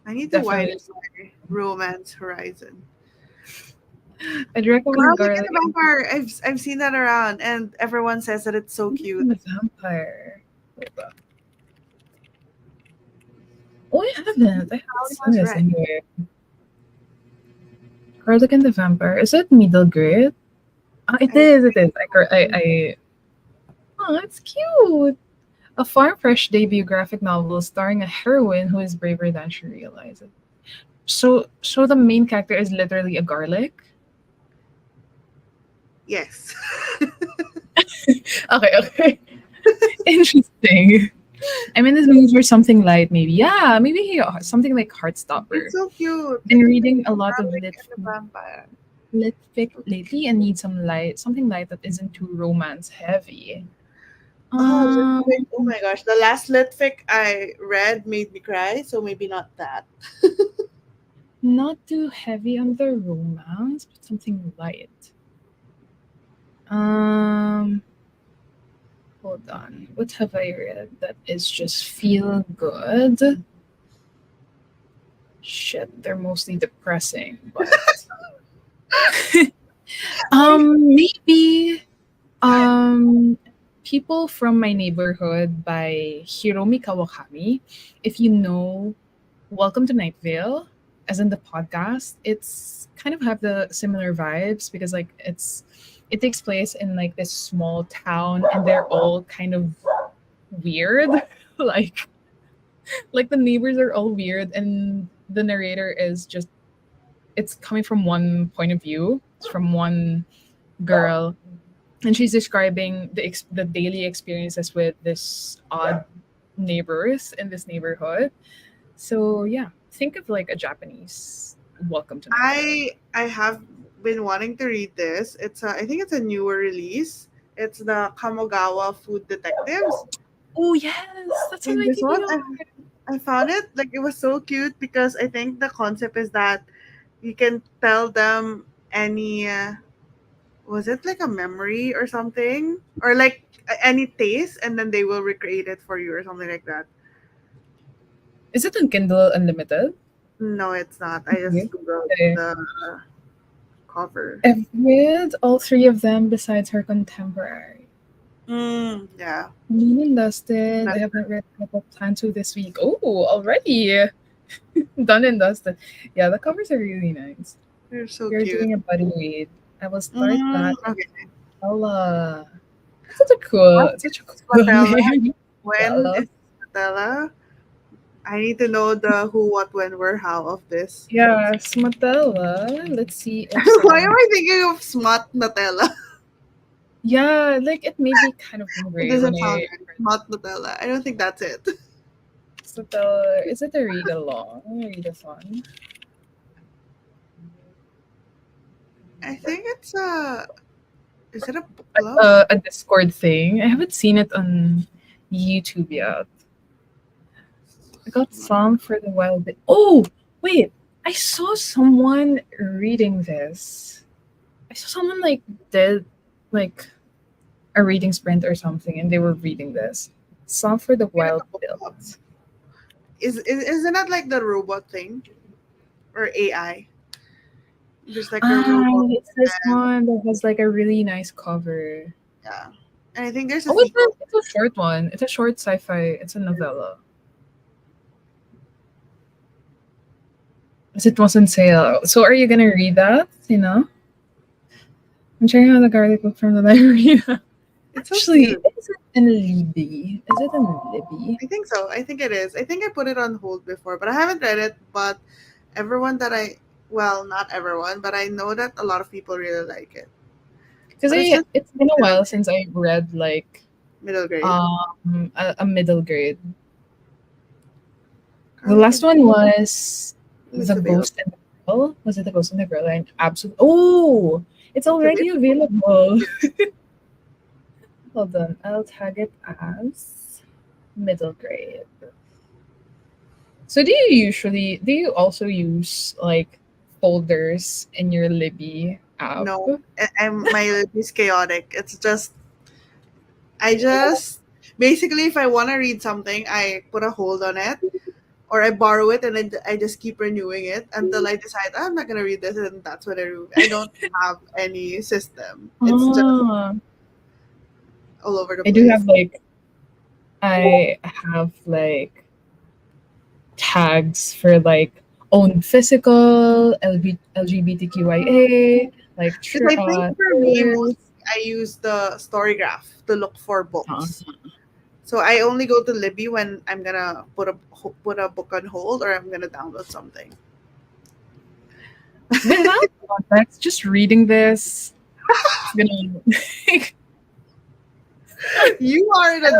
Speaker 2: I need to
Speaker 1: Definitely,
Speaker 2: widen my romance horizon.
Speaker 1: I'd recommend
Speaker 2: Garlic and
Speaker 1: Garlic
Speaker 2: the Vampire. I've seen that around, and everyone says that it's so cute.
Speaker 1: and the Vampire. Hold up. Oh, I haven't. I haven't
Speaker 2: Pauli
Speaker 1: seen
Speaker 2: was
Speaker 1: this
Speaker 2: right.
Speaker 1: anywhere. Garlic and the Vampire. Is it middle grade? Ah, it
Speaker 2: I
Speaker 1: is. It is.
Speaker 2: think
Speaker 1: Oh, it's cute. A farm fresh debut graphic novel starring a heroine who is braver than she realizes. So the main character is literally a garlic.
Speaker 2: yes.
Speaker 1: Okay, okay. Interesting. I mean, this mood for something light, maybe. Yeah, maybe something like
Speaker 2: It's
Speaker 1: Heartstopper.
Speaker 2: so cute.
Speaker 1: Been
Speaker 2: It's
Speaker 1: reading a lot of
Speaker 2: Garlic and the Vampire.
Speaker 1: lit fic lately and need something light that isn't too romance heavy.
Speaker 2: Oh,
Speaker 1: Um,
Speaker 2: Litfic. Oh my gosh. The last Litfic I read made me cry, so maybe not that.
Speaker 1: not too heavy on the romance, but something light. Um, Hold on. What have I read that is just feel good? Shit, they're mostly depressing, but
Speaker 2: I
Speaker 1: maybe um People from My Neighborhood by Hiromi Kawakami. If you know Welcome to Night Vale, as in the podcast, it's kind of have the similar vibes because like it takes place in like this small town and they're all kind of weird. like like the neighbors are all weird and the narrator is just it's coming from one point of view. It's from one girl and she's describing the daily experiences with this odd neighbors in this neighborhood. So yeah, think of like a Japanese Welcome to Night Vale.
Speaker 2: I have been wanting to read this. I think it's a newer release. It's the Kamogawa Food Detectives.
Speaker 1: Oh yes, that's on
Speaker 2: And
Speaker 1: my
Speaker 2: this one
Speaker 1: TBR.
Speaker 2: I found it like it was so cute because I think the concept is that you can tell them any was it like a memory or something or like any taste and then they will recreate it for you or something like that.
Speaker 1: Is it on Kindle Unlimited?
Speaker 2: No, it's not. I just googled
Speaker 1: Okay.
Speaker 2: the cover.
Speaker 1: I've read all three of them besides her contemporary.
Speaker 2: Yeah.
Speaker 1: Clean and Dusted. I
Speaker 2: That's
Speaker 1: haven't read a couple plan to this week. Oh, already done and dusted. Yeah, the covers are really nice.
Speaker 2: they're so
Speaker 1: You're
Speaker 2: cute.
Speaker 1: doing a buddy read. I will start that.
Speaker 2: Okay.
Speaker 1: Ella.
Speaker 2: What
Speaker 1: Such a
Speaker 2: is
Speaker 1: cool
Speaker 2: Matella?
Speaker 1: name.
Speaker 2: When
Speaker 1: Ella.
Speaker 2: is Matella? I need to know the who, what, when, where, how of this.
Speaker 1: Yeah, Smatella. Let's see if
Speaker 2: Why am
Speaker 1: someone.
Speaker 2: I thinking of Smart Nutella?
Speaker 1: Yeah, like it made me kind of
Speaker 2: It
Speaker 1: hungry when
Speaker 2: doesn't sound
Speaker 1: I
Speaker 2: right. Smart Nutella. I don't think that's it.
Speaker 1: Smatella. Is it a read along? Read a fun.
Speaker 2: I think it's a. Is it a book club?
Speaker 1: A Discord thing. I haven't seen it on YouTube yet. I got Song for the Wild. Oh, wait. I saw someone reading this. I saw someone like did like a reading sprint or something, and they were reading this. Song for the
Speaker 2: Maybe like
Speaker 1: Wild
Speaker 2: a book club.
Speaker 1: Built.
Speaker 2: Isn't that like the robot thing or AI? There's like a
Speaker 1: Ah,
Speaker 2: robot.
Speaker 1: it's this
Speaker 2: And,
Speaker 1: one that has like a really nice cover.
Speaker 2: yeah, and I think there's a
Speaker 1: Oh, it's
Speaker 2: sequel.
Speaker 1: it's a short one. It's a short sci-fi. It's a novella. As it was on sale. So are you gonna read that? I'm checking out the garlic book from the library.
Speaker 2: It's so
Speaker 1: Actually,
Speaker 2: cute.
Speaker 1: is it in Libby? Is it in Libby?
Speaker 2: I think so. I think it is. I think I put it on hold before, but I haven't read it. But everyone that I, well, not everyone, but I know that a lot of people really like it.
Speaker 1: Because
Speaker 2: But it's just
Speaker 1: it's been a
Speaker 2: middle
Speaker 1: while since I read like
Speaker 2: middle grade.
Speaker 1: a middle grade. The
Speaker 2: Garlic
Speaker 1: last
Speaker 2: and
Speaker 1: one was
Speaker 2: it's
Speaker 1: The
Speaker 2: available.
Speaker 1: Ghost and the Girl. Was it The Ghost and the Girl? And absolutely. Oh, it's
Speaker 2: It's
Speaker 1: already
Speaker 2: available.
Speaker 1: available. Hold on, I'll tag it as middle grade. So do you also use like folders in your Libby app?
Speaker 2: No, my life is chaotic. It's just I just basically if I want to read something, I put a hold on it or I borrow it and then I just keep renewing it until I decide I'm not gonna read this and that's what I do. I don't have any system. It's just
Speaker 1: Ah,
Speaker 2: all over the
Speaker 1: I do
Speaker 2: place.
Speaker 1: have like I have like tags for like own physical, LGBTQIA, like
Speaker 2: Because I think for me,
Speaker 1: thrillers.
Speaker 2: mostly I use the story graph to look for
Speaker 1: Uh,
Speaker 2: books. So I only go to Libby when I'm gonna put a book on hold or I'm gonna download something.
Speaker 1: Without context, just reading this, it's gonna
Speaker 2: You are in a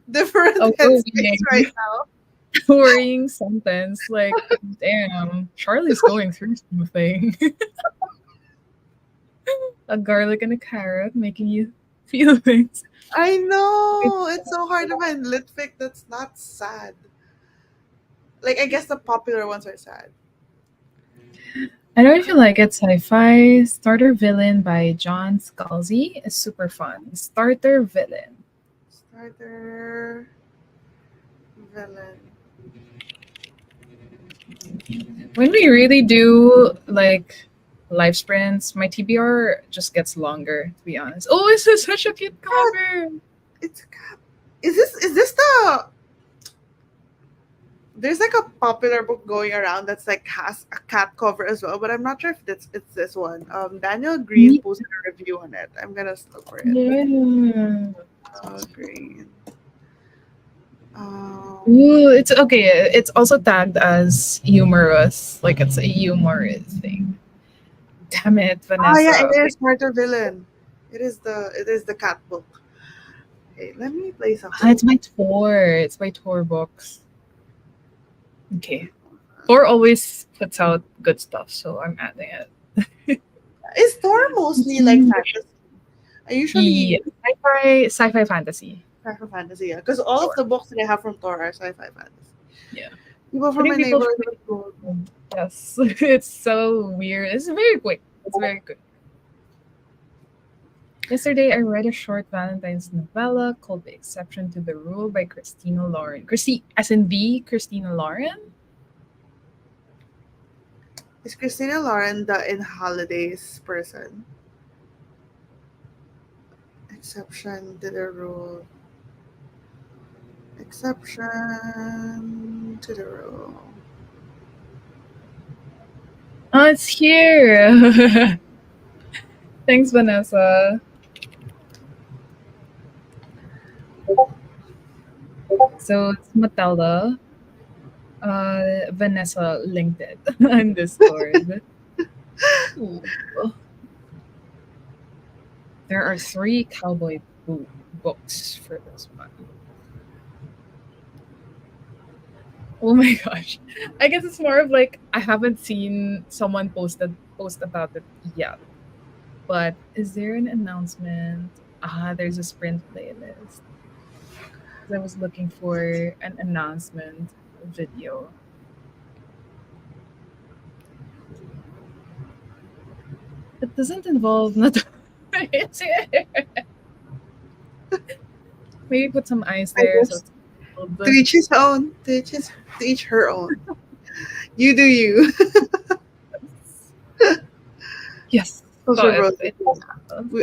Speaker 2: different
Speaker 1: a
Speaker 2: headspace right
Speaker 1: worrying,
Speaker 2: now.
Speaker 1: worrying sentence. Like, damn, Charlie's going through something. A garlic and a carrot making you feel things.
Speaker 2: I know it's so hard to find litfic that's not sad. Like I guess the popular ones are sad.
Speaker 1: I don't know if you like it. Sci-fi Starter Villain by John Scalzi is super fun. Starter Villain.
Speaker 2: Starter villain.
Speaker 1: When we really do like live sprints, my TBR just gets longer. To be honest. Oh, this is such a cute
Speaker 2: What?
Speaker 1: cover.
Speaker 2: It's a cat. Is this the there's like a popular book going around that's like has a cat cover as well, but I'm not sure if it's this one. Daniel Green
Speaker 1: Yeah.
Speaker 2: posted a review on it. I'm gonna look for it. Green. Um,
Speaker 1: Ooh, it's okay. It's also tagged as humorous. Like it's a humorous thing. Damn it,
Speaker 2: yeah, it
Speaker 1: Vanessa.
Speaker 2: is Starter Villain. It is the cat book. Okay, let me place a
Speaker 1: It's
Speaker 2: hold.
Speaker 1: by Tor. It's by Tor Books. Okay. Tor always puts out good stuff, so I'm adding it.
Speaker 2: Is Thor mostly like fantasy? I usually
Speaker 1: Yeah, sci-fi fantasy.
Speaker 2: prefer fantasy, yeah, because all of
Speaker 1: Tor.
Speaker 2: the books that I have from Thor are sci-fi fantasy.
Speaker 1: Yeah.
Speaker 2: People from
Speaker 1: Putting
Speaker 2: my
Speaker 1: people
Speaker 2: neighborhood.
Speaker 1: through. Yes, it's so weird. It's very quick. It's very quick. Yesterday, I read a short Valentine's novella called The Exception to the Rule by Christina Lauren. As in the Christina Lauren?
Speaker 2: Is Christina Lauren the in holidays person? Exception to the rule. Exception to the rule.
Speaker 1: Oh, it's here. Thanks, Vanessa. So it's Matilda. Vanessa linked it on Discord. Ooh. There are three books for this one. Oh my gosh. I guess it's more of like I haven't seen someone post about it yet. But is there an announcement? There's a sprint playlist. 'Cause I was looking for an announcement video. It doesn't involve not. Maybe put some ice
Speaker 2: I
Speaker 1: there so
Speaker 2: guess
Speaker 1: it's
Speaker 2: to
Speaker 1: cold.
Speaker 2: each his own. To each her own. You do you.
Speaker 1: Yes,
Speaker 2: Those
Speaker 1: saw
Speaker 2: are
Speaker 1: it.
Speaker 2: both.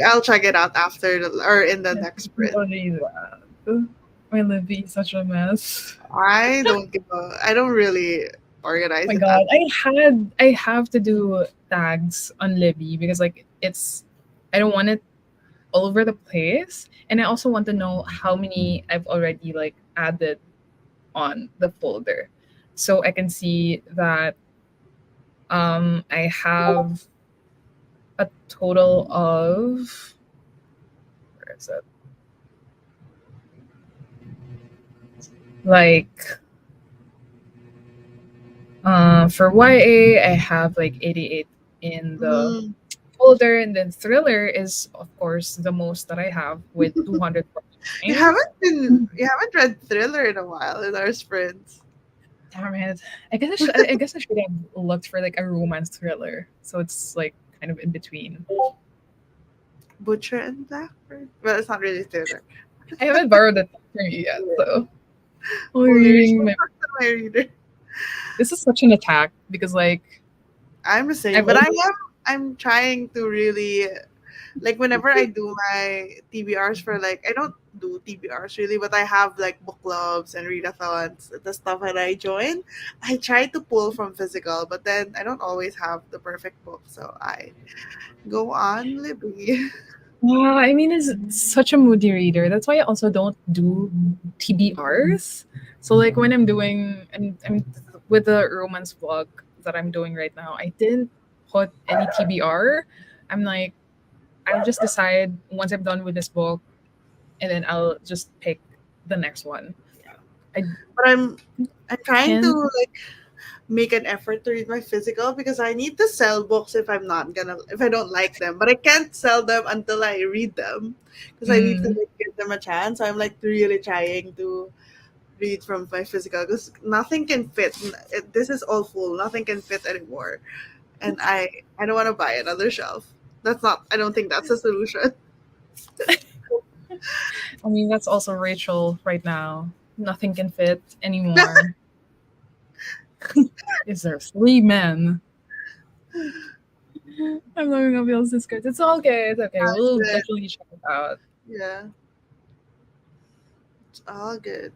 Speaker 2: I'll check it out after or in the
Speaker 1: Yes,
Speaker 2: next
Speaker 1: you
Speaker 2: sprint.
Speaker 1: don't need that. My Libby is such a mess.
Speaker 2: I don't really organize
Speaker 1: My
Speaker 2: it that
Speaker 1: God,
Speaker 2: way.
Speaker 1: I have to do tags on Libby because like it's I don't want it all over the place, and I also want to know how many I've already like added on the folder, so I can see that I have a total of where is it like for YA I have like 88 in the
Speaker 2: Mm.
Speaker 1: folder, and then thriller is of course the most that I have with 249.
Speaker 2: You haven't read thriller in a while in our sprints.
Speaker 1: Damn it. I guess I should have looked for like a romance thriller. So it's like kind of in between.
Speaker 2: Butcher and Blackbird. Well, it's not really thriller.
Speaker 1: I haven't borrowed it from you yet, so only
Speaker 2: Holy
Speaker 1: reading my
Speaker 2: respect to my reader.
Speaker 1: this is such an attack because like
Speaker 2: I'm the same,
Speaker 1: I've
Speaker 2: but
Speaker 1: only
Speaker 2: I'm trying to really like whenever I do my TBRs for like I don't do TBRs really, but I have like book clubs and readathons, the stuff that I join. I try to pull from physical, but then I don't always have the perfect book, so I go on Libby.
Speaker 1: yeah, I mean it's such a moody reader. That's why I also don't do TBRs. So like when I'm with the romance vlog that I'm doing right now, I didn't put any TBR. I'm like I'll just decide once I'm done with this book, and then I'll just pick the next one. I
Speaker 2: But I'm trying to
Speaker 1: can't.
Speaker 2: like make an effort to read my physical because I need to sell books if I don't like them. But I can't sell them until I read them because I need to
Speaker 1: Mm,
Speaker 2: like, give them a chance. So I'm like really trying to read from my physical because nothing can fit. This is all full. Nothing can fit anymore, and I don't want to buy another shelf. That's not. I don't think that's a solution.
Speaker 1: I mean, that's also Rachel right now. Nothing can fit anymore. Is there three men? I'm loving Abiel's Discord. It's all okay. It's okay. We'll
Speaker 2: Good.
Speaker 1: definitely check it out.
Speaker 2: Yeah, it's all good.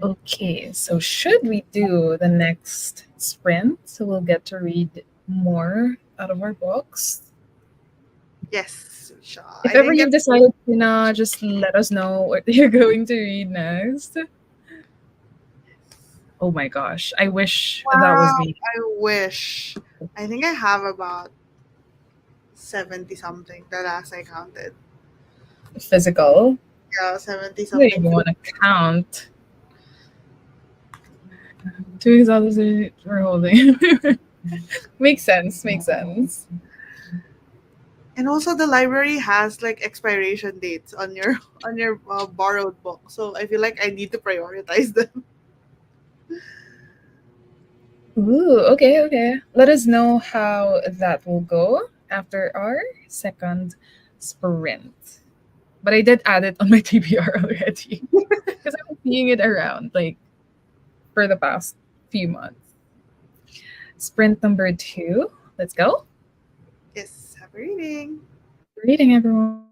Speaker 1: Okay, so should we do the next sprint so we'll get to read more out of our books?
Speaker 2: Yes, we shall.
Speaker 1: If
Speaker 2: I
Speaker 1: ever
Speaker 2: didn't get.
Speaker 1: you've decided to just let us know what you're going to read next. Oh my gosh. I wish that was
Speaker 2: Wow,
Speaker 1: me.
Speaker 2: I wish. I think I have about 70 something the last I counted.
Speaker 1: Physical.
Speaker 2: Yeah, 70
Speaker 1: I don't
Speaker 2: something.
Speaker 1: even want to count. 2 weeks out of the we're holding. Makes sense. Makes sense.
Speaker 2: And also the library has like expiration dates on your borrowed book. So I feel like I need to prioritize them.
Speaker 1: Ooh, okay, okay. Let us know how that will go after our second sprint. But I did add it on my TBR already because I'm seeing it around like for the past few months. Sprint number 2. Let's go.
Speaker 2: Yes, happy reading.
Speaker 1: Happy reading, everyone.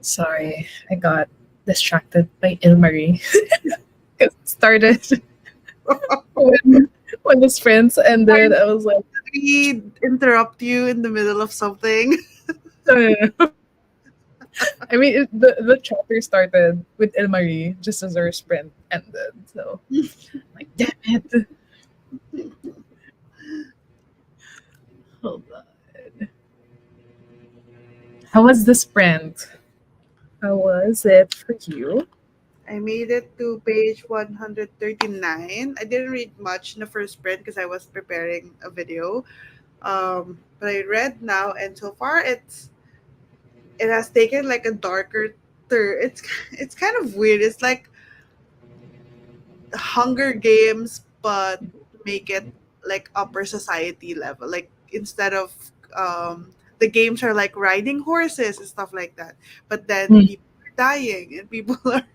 Speaker 1: Sorry, I got distracted by Ilmarie. It started when his friends ended. I was like,
Speaker 2: We interrupt you in the middle of something.
Speaker 1: no, no, no. I mean, the chapter started with Ilmarie just as our sprint ended. So, like, damn it. Hold on. How was the sprint? How was it for you?
Speaker 2: I made it to page 139. I didn't read much in the first sprint because I was preparing a video. But I read now, and so far it has taken like a darker turn. It's kind of weird. It's like Hunger Games, but make it like upper society level. Like instead of the games are like riding horses and stuff like that, but then
Speaker 1: Mm.
Speaker 2: people are dying and people are.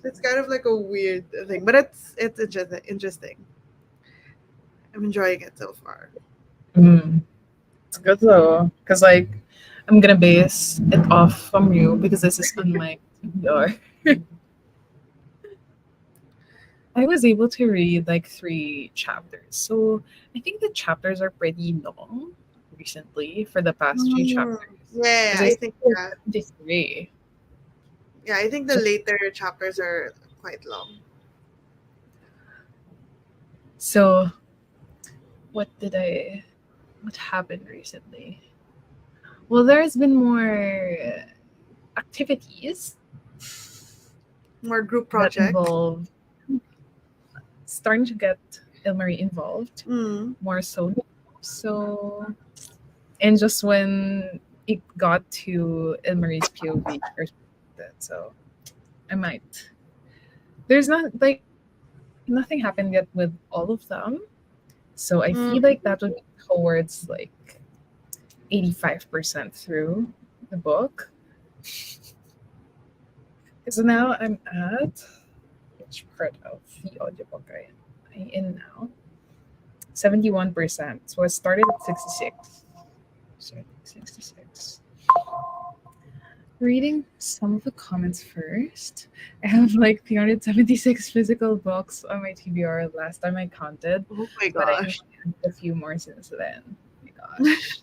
Speaker 2: It's kind of like a weird thing, but it's interesting. I'm enjoying it so far.
Speaker 1: Mm. It's good though, because like I'm gonna base it off from you because this is on my TBR. I was able to read like 3 chapters, so I think the chapters are pretty long recently for the past 3 chapters.
Speaker 2: Yeah,
Speaker 1: Because I
Speaker 2: I think
Speaker 1: started
Speaker 2: that.
Speaker 1: 23.
Speaker 2: Yeah, I think the
Speaker 1: So,
Speaker 2: later chapters are quite long.
Speaker 1: so what did I? What happened recently? Well, there's been more activities
Speaker 2: More group
Speaker 1: that
Speaker 2: projects.
Speaker 1: involve starting to get Ilmarie involved
Speaker 2: Mm.
Speaker 1: more so. So, and just when it got to Ilmarie's POV or something, so I might. There's not like nothing happened yet with all of them. So I feel
Speaker 2: Mm.
Speaker 1: like that would be towards like 85% through the book. Because now I'm at which part of the audiobook I in now? 71%. So I started at 66. So 66. Reading some of the comments first. I have like 376 physical books on my TBR last time I counted,
Speaker 2: Oh my
Speaker 1: but I know
Speaker 2: gosh.
Speaker 1: I have a few more since then. Oh my gosh.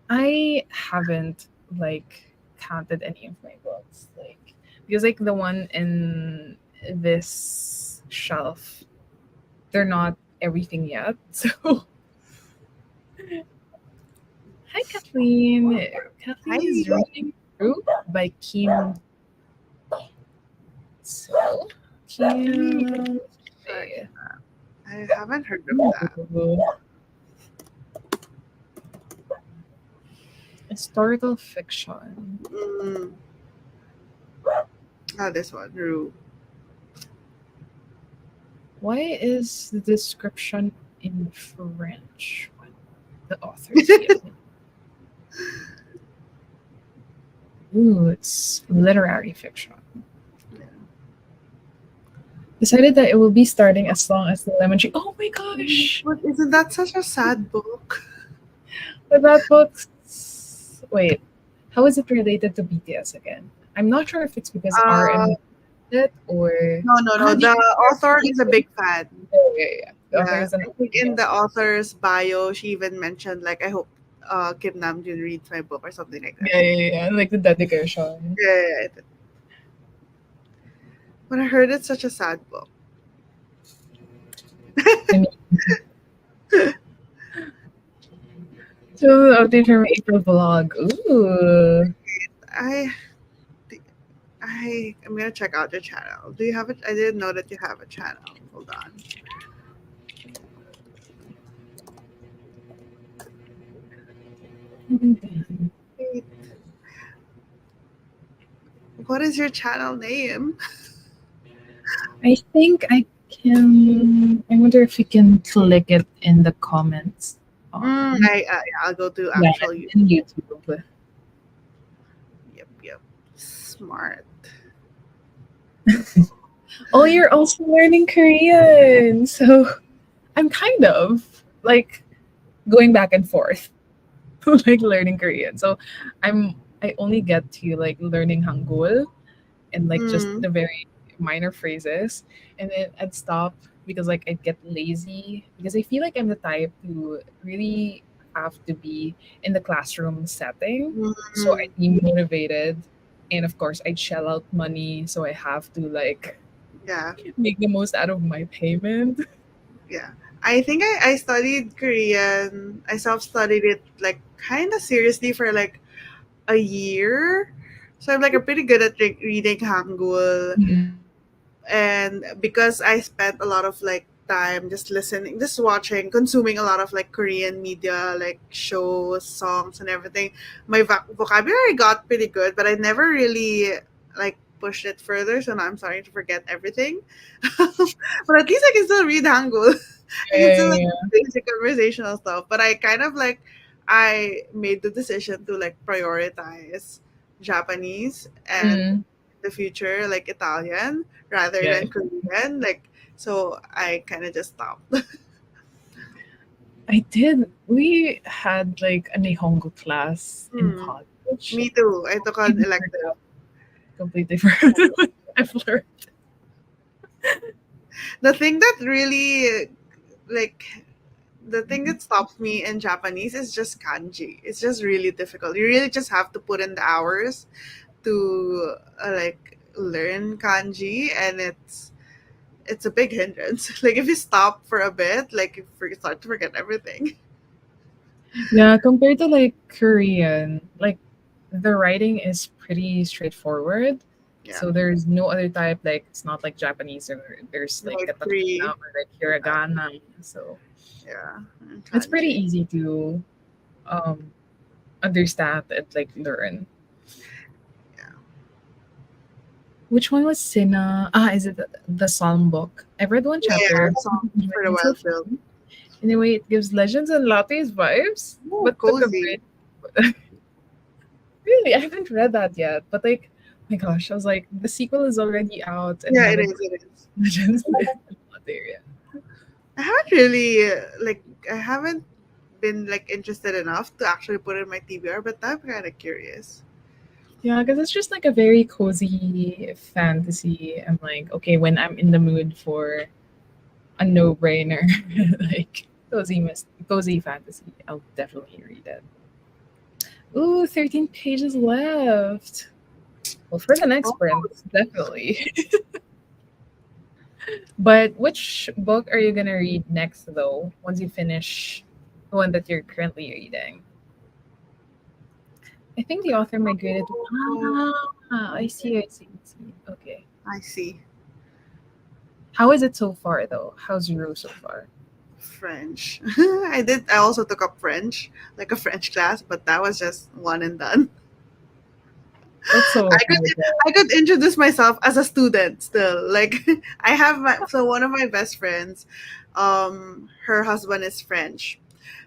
Speaker 1: I haven't like counted any of my books, like because like the one in this shelf, they're not everything yet. So hi Kathleen. Kathleen is
Speaker 2: Hi.
Speaker 1: reading through by Kim. So
Speaker 2: Mm,
Speaker 1: Kim
Speaker 2: sorry.
Speaker 1: Faye.
Speaker 2: I haven't heard of that.
Speaker 1: Ooh. Historical fiction.
Speaker 2: Mm. Ah, this one, Rue.
Speaker 1: Why is the description in French? The author's feeling. Ooh, it's literary fiction. Decided that it will be starting as long as the lemon tree. Oh my gosh!
Speaker 2: But isn't that such a sad book?
Speaker 1: But that book's wait, how is it related to BTS again? I'm not sure if it's because
Speaker 2: Uh,
Speaker 1: RM it or
Speaker 2: no.
Speaker 1: the
Speaker 2: The author is a
Speaker 1: author.
Speaker 2: big fan.
Speaker 1: Yeah. The author
Speaker 2: Yeah,
Speaker 1: is an
Speaker 2: I think in the
Speaker 1: BTS.
Speaker 2: author's bio, she even mentioned like, I hope Kim Namjoon reads my book or something like that.
Speaker 1: Yeah. Like the dedication.
Speaker 2: Yeah. When I heard it's such a sad book.
Speaker 1: I mean, so update from April vlog. Ooh.
Speaker 2: I am gonna check out your channel. Do you have it? I didn't know that you have a channel. Hold on. Wait, what is your channel name?
Speaker 1: I think I can. I wonder if you can click it in the comments.
Speaker 2: Yeah, I'll go to
Speaker 1: Yeah,
Speaker 2: actual YouTube.
Speaker 1: in YouTube.
Speaker 2: Yep. Smart.
Speaker 1: Oh, you're also learning Korean. So I'm kind of like going back and forth, like learning Korean. So I'm I only get to like learning Hangul and like just
Speaker 2: Mm,
Speaker 1: the very minor phrases, and then I'd stop because like I'd get lazy because I feel like I'm the type to really have to be in the classroom setting, so
Speaker 2: mm,
Speaker 1: I'd be motivated, and of course I'd shell out money, so I have to like
Speaker 2: yeah,
Speaker 1: make the most out of my payment.
Speaker 2: yeah. I think I studied Korean. I self-studied it like kind of seriously for like a year. So I'm like a pretty good at like, reading Hangul,
Speaker 1: Mhm.
Speaker 2: and because I spent a lot of like time just listening, just watching, consuming a lot of like Korean media, like shows, songs, and everything, my vocabulary got pretty good, but I never really like pushed it further. So now I'm starting to forget everything. But at least I can still read Hangul. I can still like
Speaker 1: Yeah.
Speaker 2: basic conversational stuff. But I kind of like I made the decision to like prioritize Japanese and
Speaker 1: Mm,
Speaker 2: the future like Italian rather
Speaker 1: yeah.
Speaker 2: than Korean. Like so I kind of just stopped.
Speaker 1: I did. We had like a Nihongo class in
Speaker 2: Hmm.
Speaker 1: college.
Speaker 2: Me too. I took an
Speaker 1: Even
Speaker 2: elective.
Speaker 1: completely different. I've learned.
Speaker 2: The thing that really like the thing that stops me in Japanese is just kanji. It's just really difficult. You really just have to put in the hours to like learn kanji, and it's a big hindrance. Like if you stop for a bit, like you start to forget everything.
Speaker 1: Yeah, compared to like Korean, like the writing is pretty straightforward.
Speaker 2: Yeah,
Speaker 1: So there's no other type, like it's not like Japanese or there's like
Speaker 2: like
Speaker 1: katakana
Speaker 2: three.
Speaker 1: or like hiragana. So
Speaker 2: Yeah, and
Speaker 1: it's pretty
Speaker 2: kanji.
Speaker 1: easy to um understand and like learn.
Speaker 2: Yeah,
Speaker 1: Which one was Sina? Ah, is it the Psalm book? I've read one
Speaker 2: yeah.
Speaker 1: chapter.
Speaker 2: Songs for the
Speaker 1: It's so
Speaker 2: well built.
Speaker 1: fun. Anyway, it gives Legends and Lattes vibes,
Speaker 2: Oh,
Speaker 1: but took a
Speaker 2: cozy.
Speaker 1: break. Really, I haven't read that yet. But like, my gosh, I was like, the sequel is already out, and I
Speaker 2: Yeah, it
Speaker 1: haven't
Speaker 2: is. It
Speaker 1: read
Speaker 2: is.
Speaker 1: Legends and Latte yet.
Speaker 2: I haven't really like I haven't been like interested enough to actually put in my TBR, but I'm kind of curious.
Speaker 1: Yeah, because it's just like a very cozy fantasy. I'm like, okay, when I'm in the mood for a no-brainer, like cozy fantasy, I'll definitely read it. Ooh, 13 pages left. Well, for the next sprint,
Speaker 2: Almost.
Speaker 1: definitely. But which book are you gonna read next, though? Once you finish the one that you're currently reading, I think the author migrated.
Speaker 2: Oh,
Speaker 1: Ah, I see, I see, I see. Okay,
Speaker 2: I see.
Speaker 1: how is it so far, though? How's Euro so far?
Speaker 2: French. I did. I also took up French, like a French class, but that was just one and done.
Speaker 1: That's so
Speaker 2: I could
Speaker 1: okay.
Speaker 2: I could introduce myself as a student still. Like I have one of my best friends, her husband is French.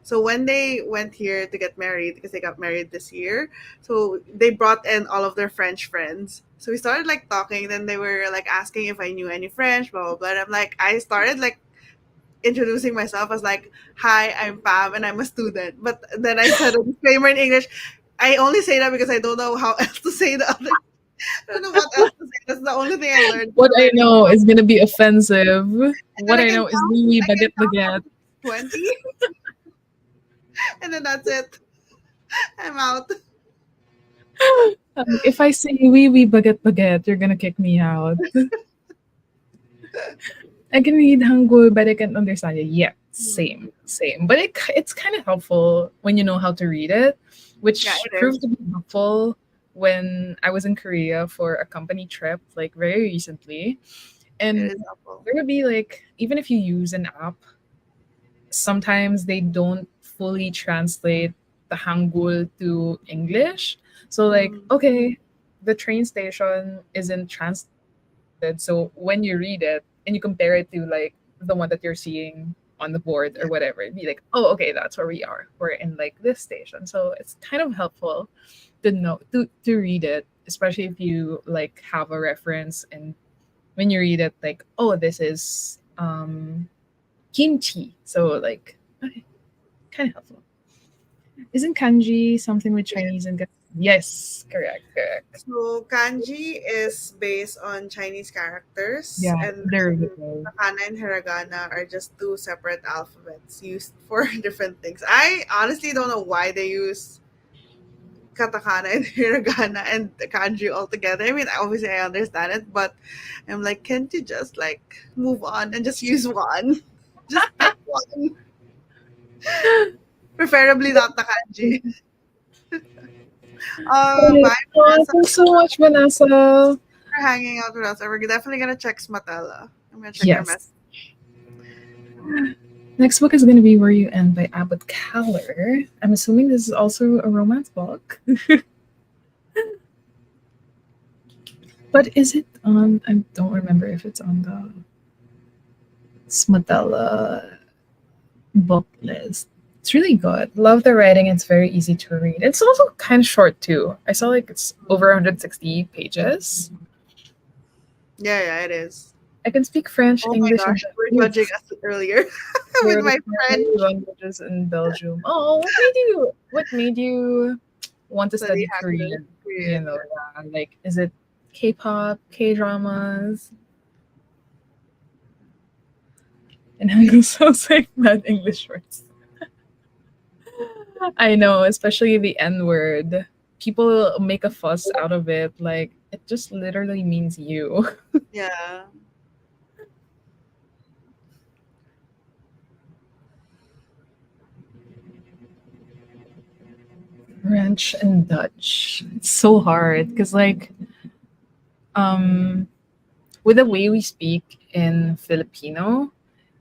Speaker 2: So when they went here to get married, because they got married this year, so they brought in all of their French friends. So we started like talking, then they were like asking if I knew any French, blah blah blah. And I'm like I started like introducing myself as like, "Hi, I'm Pam and I'm a student." But then I said a disclaimer in English. I only say that because I don't know how else to say the other. I don't know what else to say. That's the only thing I learned
Speaker 1: What
Speaker 2: for
Speaker 1: I
Speaker 2: my
Speaker 1: know is gonna be offensive.
Speaker 2: and then
Speaker 1: What I know is oui,
Speaker 2: I can
Speaker 1: baguette,
Speaker 2: count up
Speaker 1: baguette.
Speaker 2: to 20, and then that's it. I'm out.
Speaker 1: If I say oui, baguette, baguette, you're gonna kick me out. I can read Hangul, but I can't understand it. Yeah,
Speaker 2: Hmm.
Speaker 1: same, same. But it's kind of helpful when you know how to read it,
Speaker 2: Yeah,
Speaker 1: which
Speaker 2: it is.
Speaker 1: proved to be helpful when I was in Korea for a company trip, like very recently.
Speaker 2: It
Speaker 1: And
Speaker 2: is helpful.
Speaker 1: there would be like, even if you use an app, sometimes they don't fully translate the Hangul to English. So like,
Speaker 2: Mm,
Speaker 1: okay, the train station isn't translated. So when you read it and you compare it to like the one that you're seeing on the board
Speaker 2: yeah,
Speaker 1: or whatever, it'd be like, oh, okay, that's where we are. We're in like this station. So it's kind of helpful to know to read it, especially if you like have a reference and when you read it, like, oh, this is kimchi. So like, okay, kind of helpful. Isn't kanji something with
Speaker 2: it is.
Speaker 1: Chinese and Cantonese? Yes, correct, correct.
Speaker 2: So kanji is based on Chinese characters,
Speaker 1: Yeah,
Speaker 2: and then
Speaker 1: derivative.
Speaker 2: katakana and hiragana are just two separate alphabets used for different things. I honestly don't know why they use katakana and hiragana and kanji all together. I mean, obviously I understand it, but I'm like, can't you just like move on and just use one? Just pick one. Preferably not the kanji.
Speaker 1: Right.
Speaker 2: Bye,
Speaker 1: Oh,
Speaker 2: Vanessa.
Speaker 1: thanks so much, Vanessa.
Speaker 2: For hanging out with us. We're definitely gonna check Smatella. I'm gonna check your message.
Speaker 1: Yes. Next book is going to be Where You End by Abbott Keller. I'm assuming this is also a romance book. But is it on? I don't remember if it's on the Smatella book list. It's really good. Love the writing. It's very easy to read. It's also kind of short too. I saw like it's over 160 pages.
Speaker 2: Yeah, yeah, it is.
Speaker 1: I can speak French,
Speaker 2: Oh my
Speaker 1: English, and
Speaker 2: gosh, you were judging
Speaker 1: Japanese.
Speaker 2: us earlier with
Speaker 1: Fluent
Speaker 2: my
Speaker 1: in
Speaker 2: French
Speaker 1: languages in Belgium. Oh, what made you want to
Speaker 2: study
Speaker 1: study
Speaker 2: Hangul
Speaker 1: Korean? You
Speaker 2: Korean.
Speaker 1: know, like is it K-pop, K-dramas? And Hangul sounds like bad English words. I know, especially the N word. People make a fuss out of it. Like it just literally means you.
Speaker 2: Yeah.
Speaker 1: French and Dutch. It's so hard because um with the way we speak in Filipino,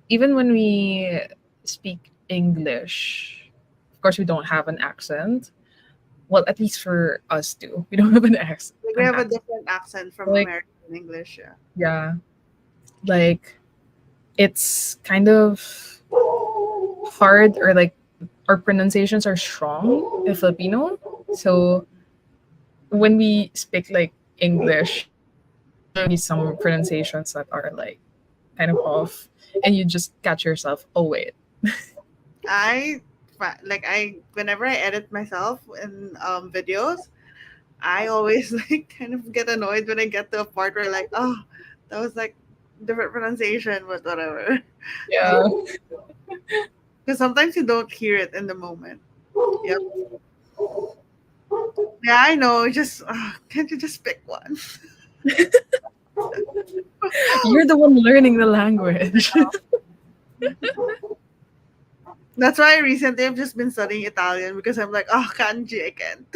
Speaker 1: even when we speak English, of course we don't have an accent. Well, at least for us too, we don't have an accent.
Speaker 2: Like we
Speaker 1: An
Speaker 2: have a
Speaker 1: accent.
Speaker 2: different accent from
Speaker 1: Like
Speaker 2: American English, yeah.
Speaker 1: yeah, like it's kind of hard or like our pronunciations are strong in Filipino. So when we speak like English, there'll be some pronunciations that are like kind of off, and you just catch yourself. Oh wait,
Speaker 2: I like I whenever I edit myself in videos, I always like kind of get annoyed when I get to a part where like, oh, that was like different pronunciation, but whatever. Like,
Speaker 1: yeah.
Speaker 2: because sometimes you don't hear it in the moment. Yep. Yeah, I know. Just can't you just pick one?
Speaker 1: You're the one learning the language.
Speaker 2: That's why recently I've just been studying Italian because I'm like, oh, kanji, I can't.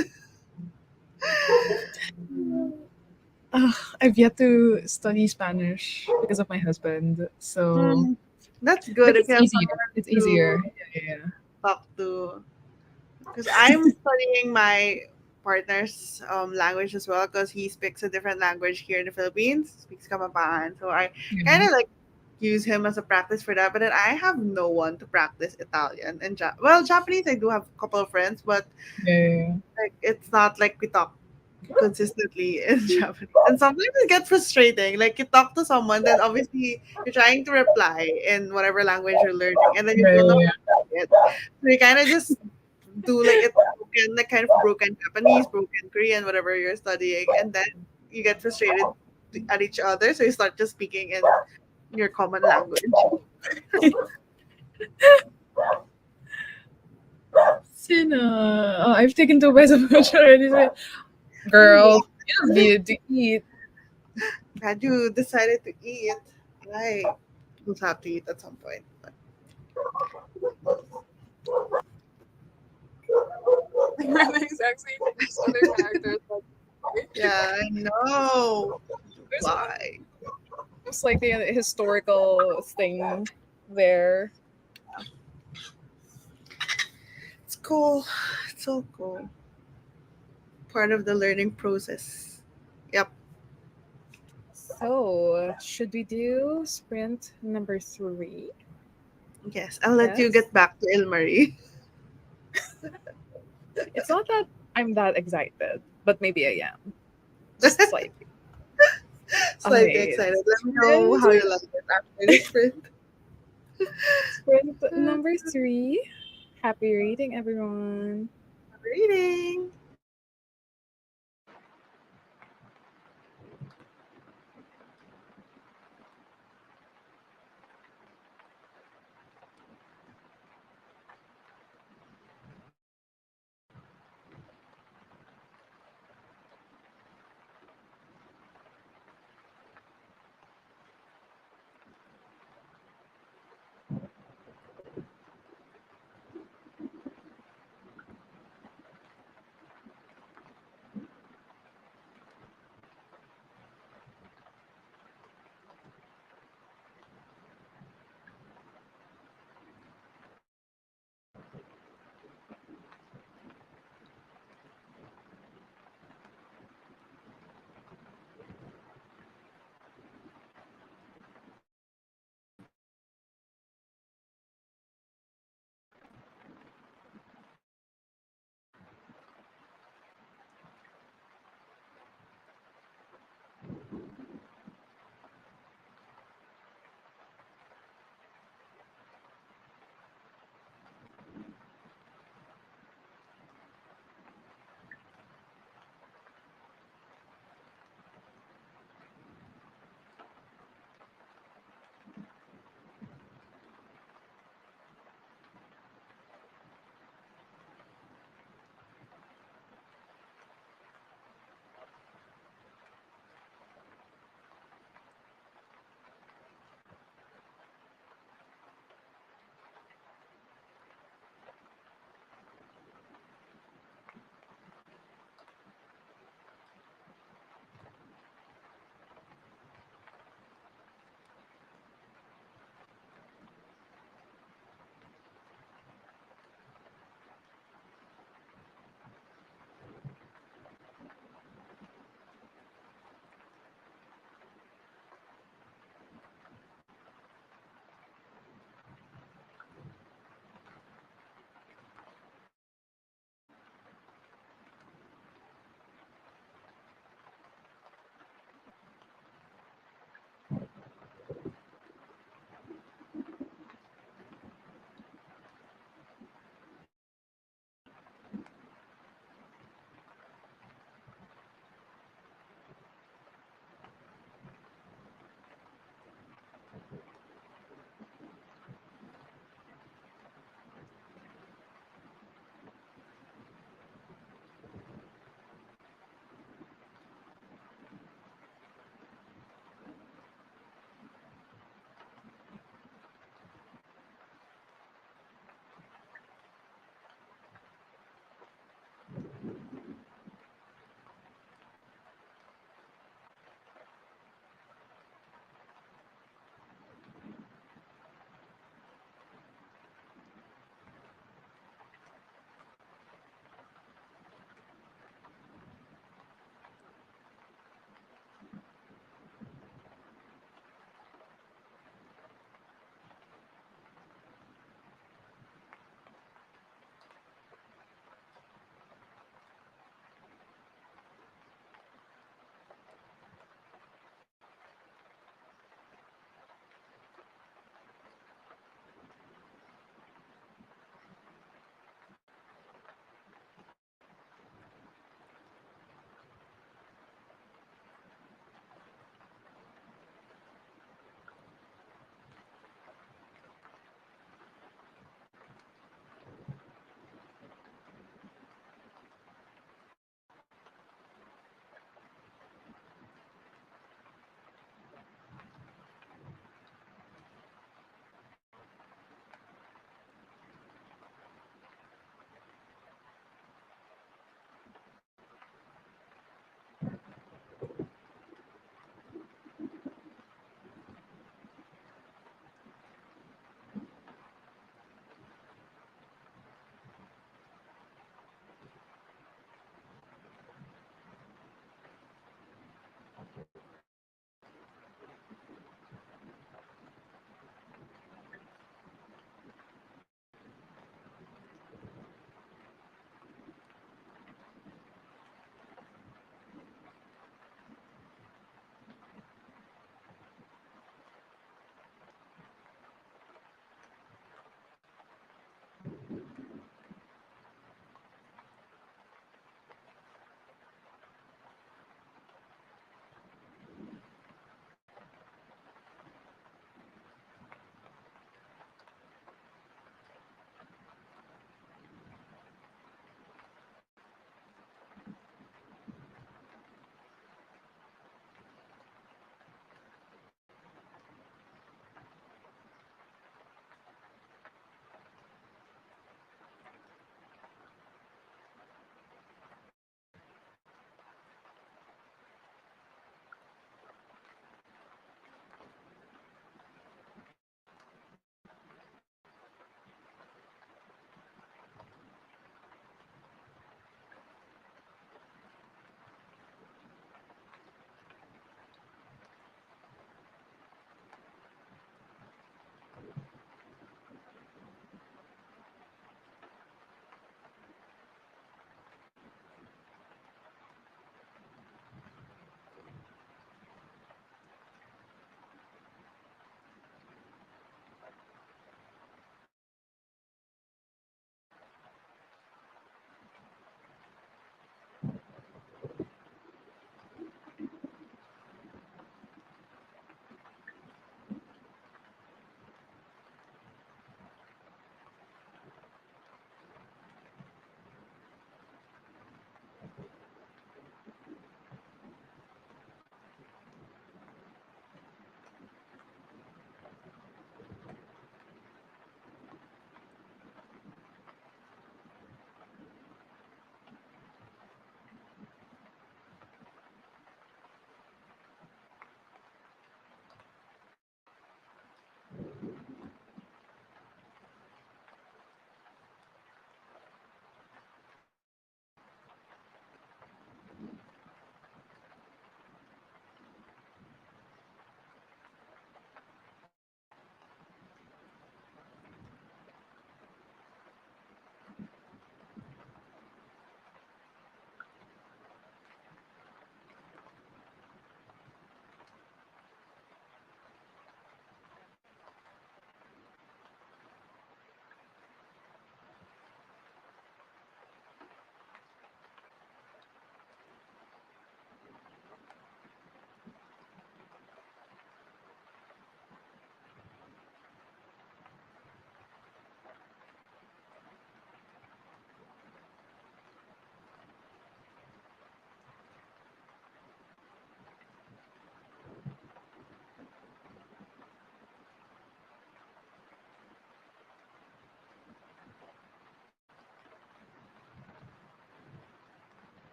Speaker 1: Ugh, I've yet to study Spanish because of my husband. So,
Speaker 2: Mm, that's
Speaker 1: but
Speaker 2: good if
Speaker 1: it's
Speaker 2: you have
Speaker 1: easier.
Speaker 2: someone
Speaker 1: It's
Speaker 2: to
Speaker 1: easier. Yeah, yeah,
Speaker 2: talk to. Because I'm studying my partner's language as well because he speaks a different language here in the Philippines, speaks Kapampangan. So I kind
Speaker 1: yeah.
Speaker 2: of like use him as a practice for that. But then I have no one to practice Italian and well, Japanese I do have a couple of friends, but
Speaker 1: Yeah, yeah, yeah.
Speaker 2: like it's not like we talk consistently in Japanese. And sometimes it gets frustrating. Like you talk to someone, then obviously you're trying to reply in whatever language you're learning, and then you
Speaker 1: Yeah,
Speaker 2: don't know
Speaker 1: yeah,
Speaker 2: how
Speaker 1: yeah.
Speaker 2: to say it. So you kind of just do like it's broken, like kind of broken Japanese, broken Korean, whatever you're studying, and then you get frustrated at each other, so you start just speaking in your common language.
Speaker 1: Sina. Oh, I've taken two bites of lunch already. So,
Speaker 2: I'm
Speaker 1: girl,
Speaker 2: glad
Speaker 1: you just needed to eat.
Speaker 2: that you decided to eat. I will have to eat at some point. But
Speaker 1: We're the exact same just other characters.
Speaker 2: yeah, I know.
Speaker 1: There's
Speaker 2: Why?
Speaker 1: just like the historical thing there.
Speaker 2: It's cool. It's so cool. Part of the learning process. Yep.
Speaker 1: So, should we do sprint number 3?
Speaker 2: Yes. I'll let you
Speaker 1: Yes.
Speaker 2: get back to Il Marie.
Speaker 1: It's not that I'm that excited, but maybe I am. Just slightly.
Speaker 2: Slightly
Speaker 1: Okay.
Speaker 2: excited. Let me know
Speaker 1: Sprint,
Speaker 2: how you like it after the sprint.
Speaker 1: sprint number 3. Happy reading, everyone.
Speaker 2: Reading.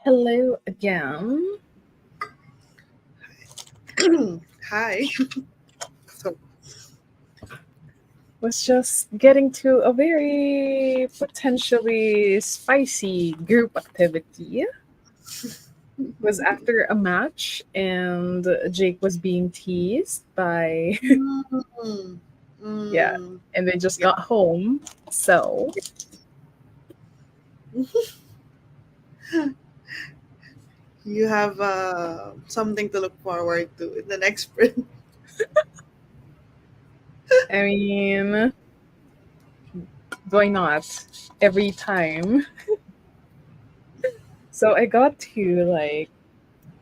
Speaker 1: Hello again.
Speaker 2: Hi. So,
Speaker 1: Was just getting to a very potentially spicy group activity. Was after a match and Jake was being teased by
Speaker 2: mm,
Speaker 1: yeah,
Speaker 2: mm,
Speaker 1: and they just
Speaker 2: yeah.
Speaker 1: got home. So
Speaker 2: You have something to look forward to in the next sprint.
Speaker 1: I mean, why not? Every time. So I got to like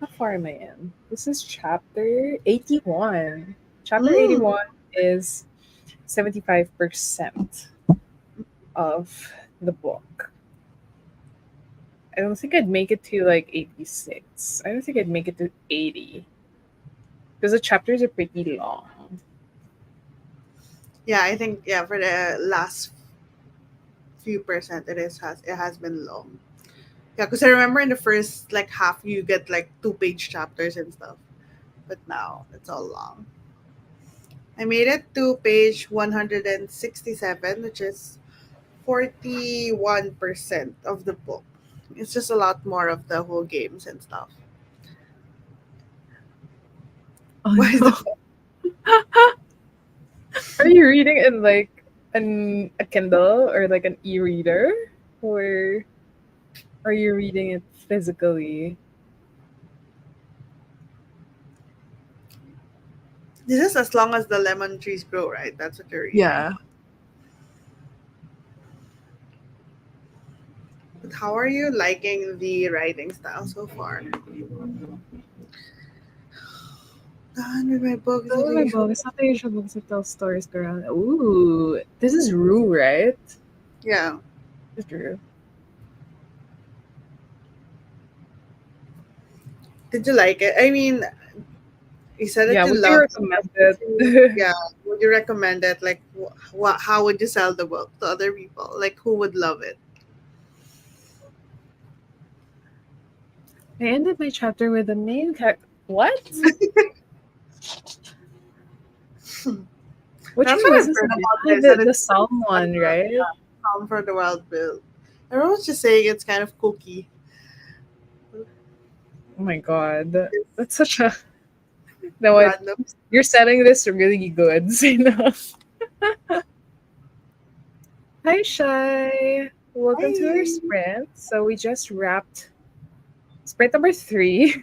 Speaker 1: how far am I in? This is chapter 81. Chapter
Speaker 2: Mm,
Speaker 1: 81 is 75% of the book. I don't think I'd make it to like 86. I don't think I'd make it to 80 because the chapters are pretty long.
Speaker 2: yeah, I think for the last few percent it has been long. Yeah, because I remember in the first like half you get like 2-page chapters and stuff, but now it's all long. I made it to page 167, which is 41% of the book. It's just a lot more of the whole games and stuff.
Speaker 1: Oh
Speaker 2: Why is
Speaker 1: no.
Speaker 2: the
Speaker 1: Are you reading in like a Kindle or like an e-reader? Or are you reading it physically?
Speaker 2: This is as long as the lemon trees grow, right? That's what you're reading.
Speaker 1: Yeah.
Speaker 2: But how are you liking the writing style so far? Done with my book. Is
Speaker 1: Oh
Speaker 2: not the
Speaker 1: my
Speaker 2: usual.
Speaker 1: book. It's not the usual books that tell stories around. Ooh, this is Rue, right?
Speaker 2: Yeah.
Speaker 1: It's Rue.
Speaker 2: Did you like it? I mean, you said that
Speaker 1: Yeah,
Speaker 2: you
Speaker 1: would you
Speaker 2: loved it.
Speaker 1: recommend
Speaker 2: Would you,
Speaker 1: it?
Speaker 2: yeah. Would you recommend it? Like, what? How would you sell the book to other people? Like, who would love it?
Speaker 1: I ended my chapter with the main character. What? Which
Speaker 2: That's
Speaker 1: one
Speaker 2: what
Speaker 1: was
Speaker 2: I've
Speaker 1: this
Speaker 2: heard
Speaker 1: again?
Speaker 2: about
Speaker 1: Oh,
Speaker 2: this,
Speaker 1: the
Speaker 2: and
Speaker 1: the
Speaker 2: it's
Speaker 1: Psalm
Speaker 2: on
Speaker 1: one,
Speaker 2: the
Speaker 1: right?
Speaker 2: Calm for the Wild Bill. Everyone's just saying it's kind of kooky.
Speaker 1: Oh my god,
Speaker 2: It's
Speaker 1: that's such a no. What
Speaker 2: random.
Speaker 1: you're setting this really good, Zena. Hi, Shy. Welcome to our
Speaker 2: Hi.
Speaker 1: sprint. So we just wrapped sprint number three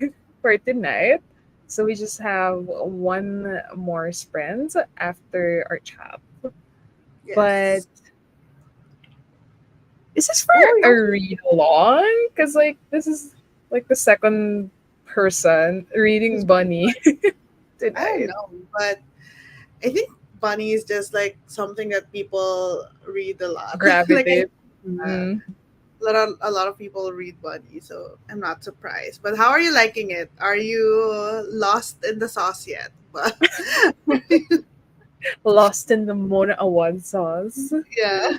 Speaker 1: for tonight. So we just have one more sprint after our chat. But
Speaker 2: Yes.
Speaker 1: is this
Speaker 2: Oh,
Speaker 1: for
Speaker 2: yeah.
Speaker 1: a read along? Because like this is like the second person reading Bunny
Speaker 2: I don't
Speaker 1: tonight.
Speaker 2: know, but I think Bunny is just like something that people read a lot. like
Speaker 1: Gravitate.
Speaker 2: uh,
Speaker 1: Mm.
Speaker 2: a lot of people read Bunny, so I'm not surprised. But how are you liking it? Are you lost in the sauce yet? But
Speaker 1: Lost in the Mona Awad sauce.
Speaker 2: yeah.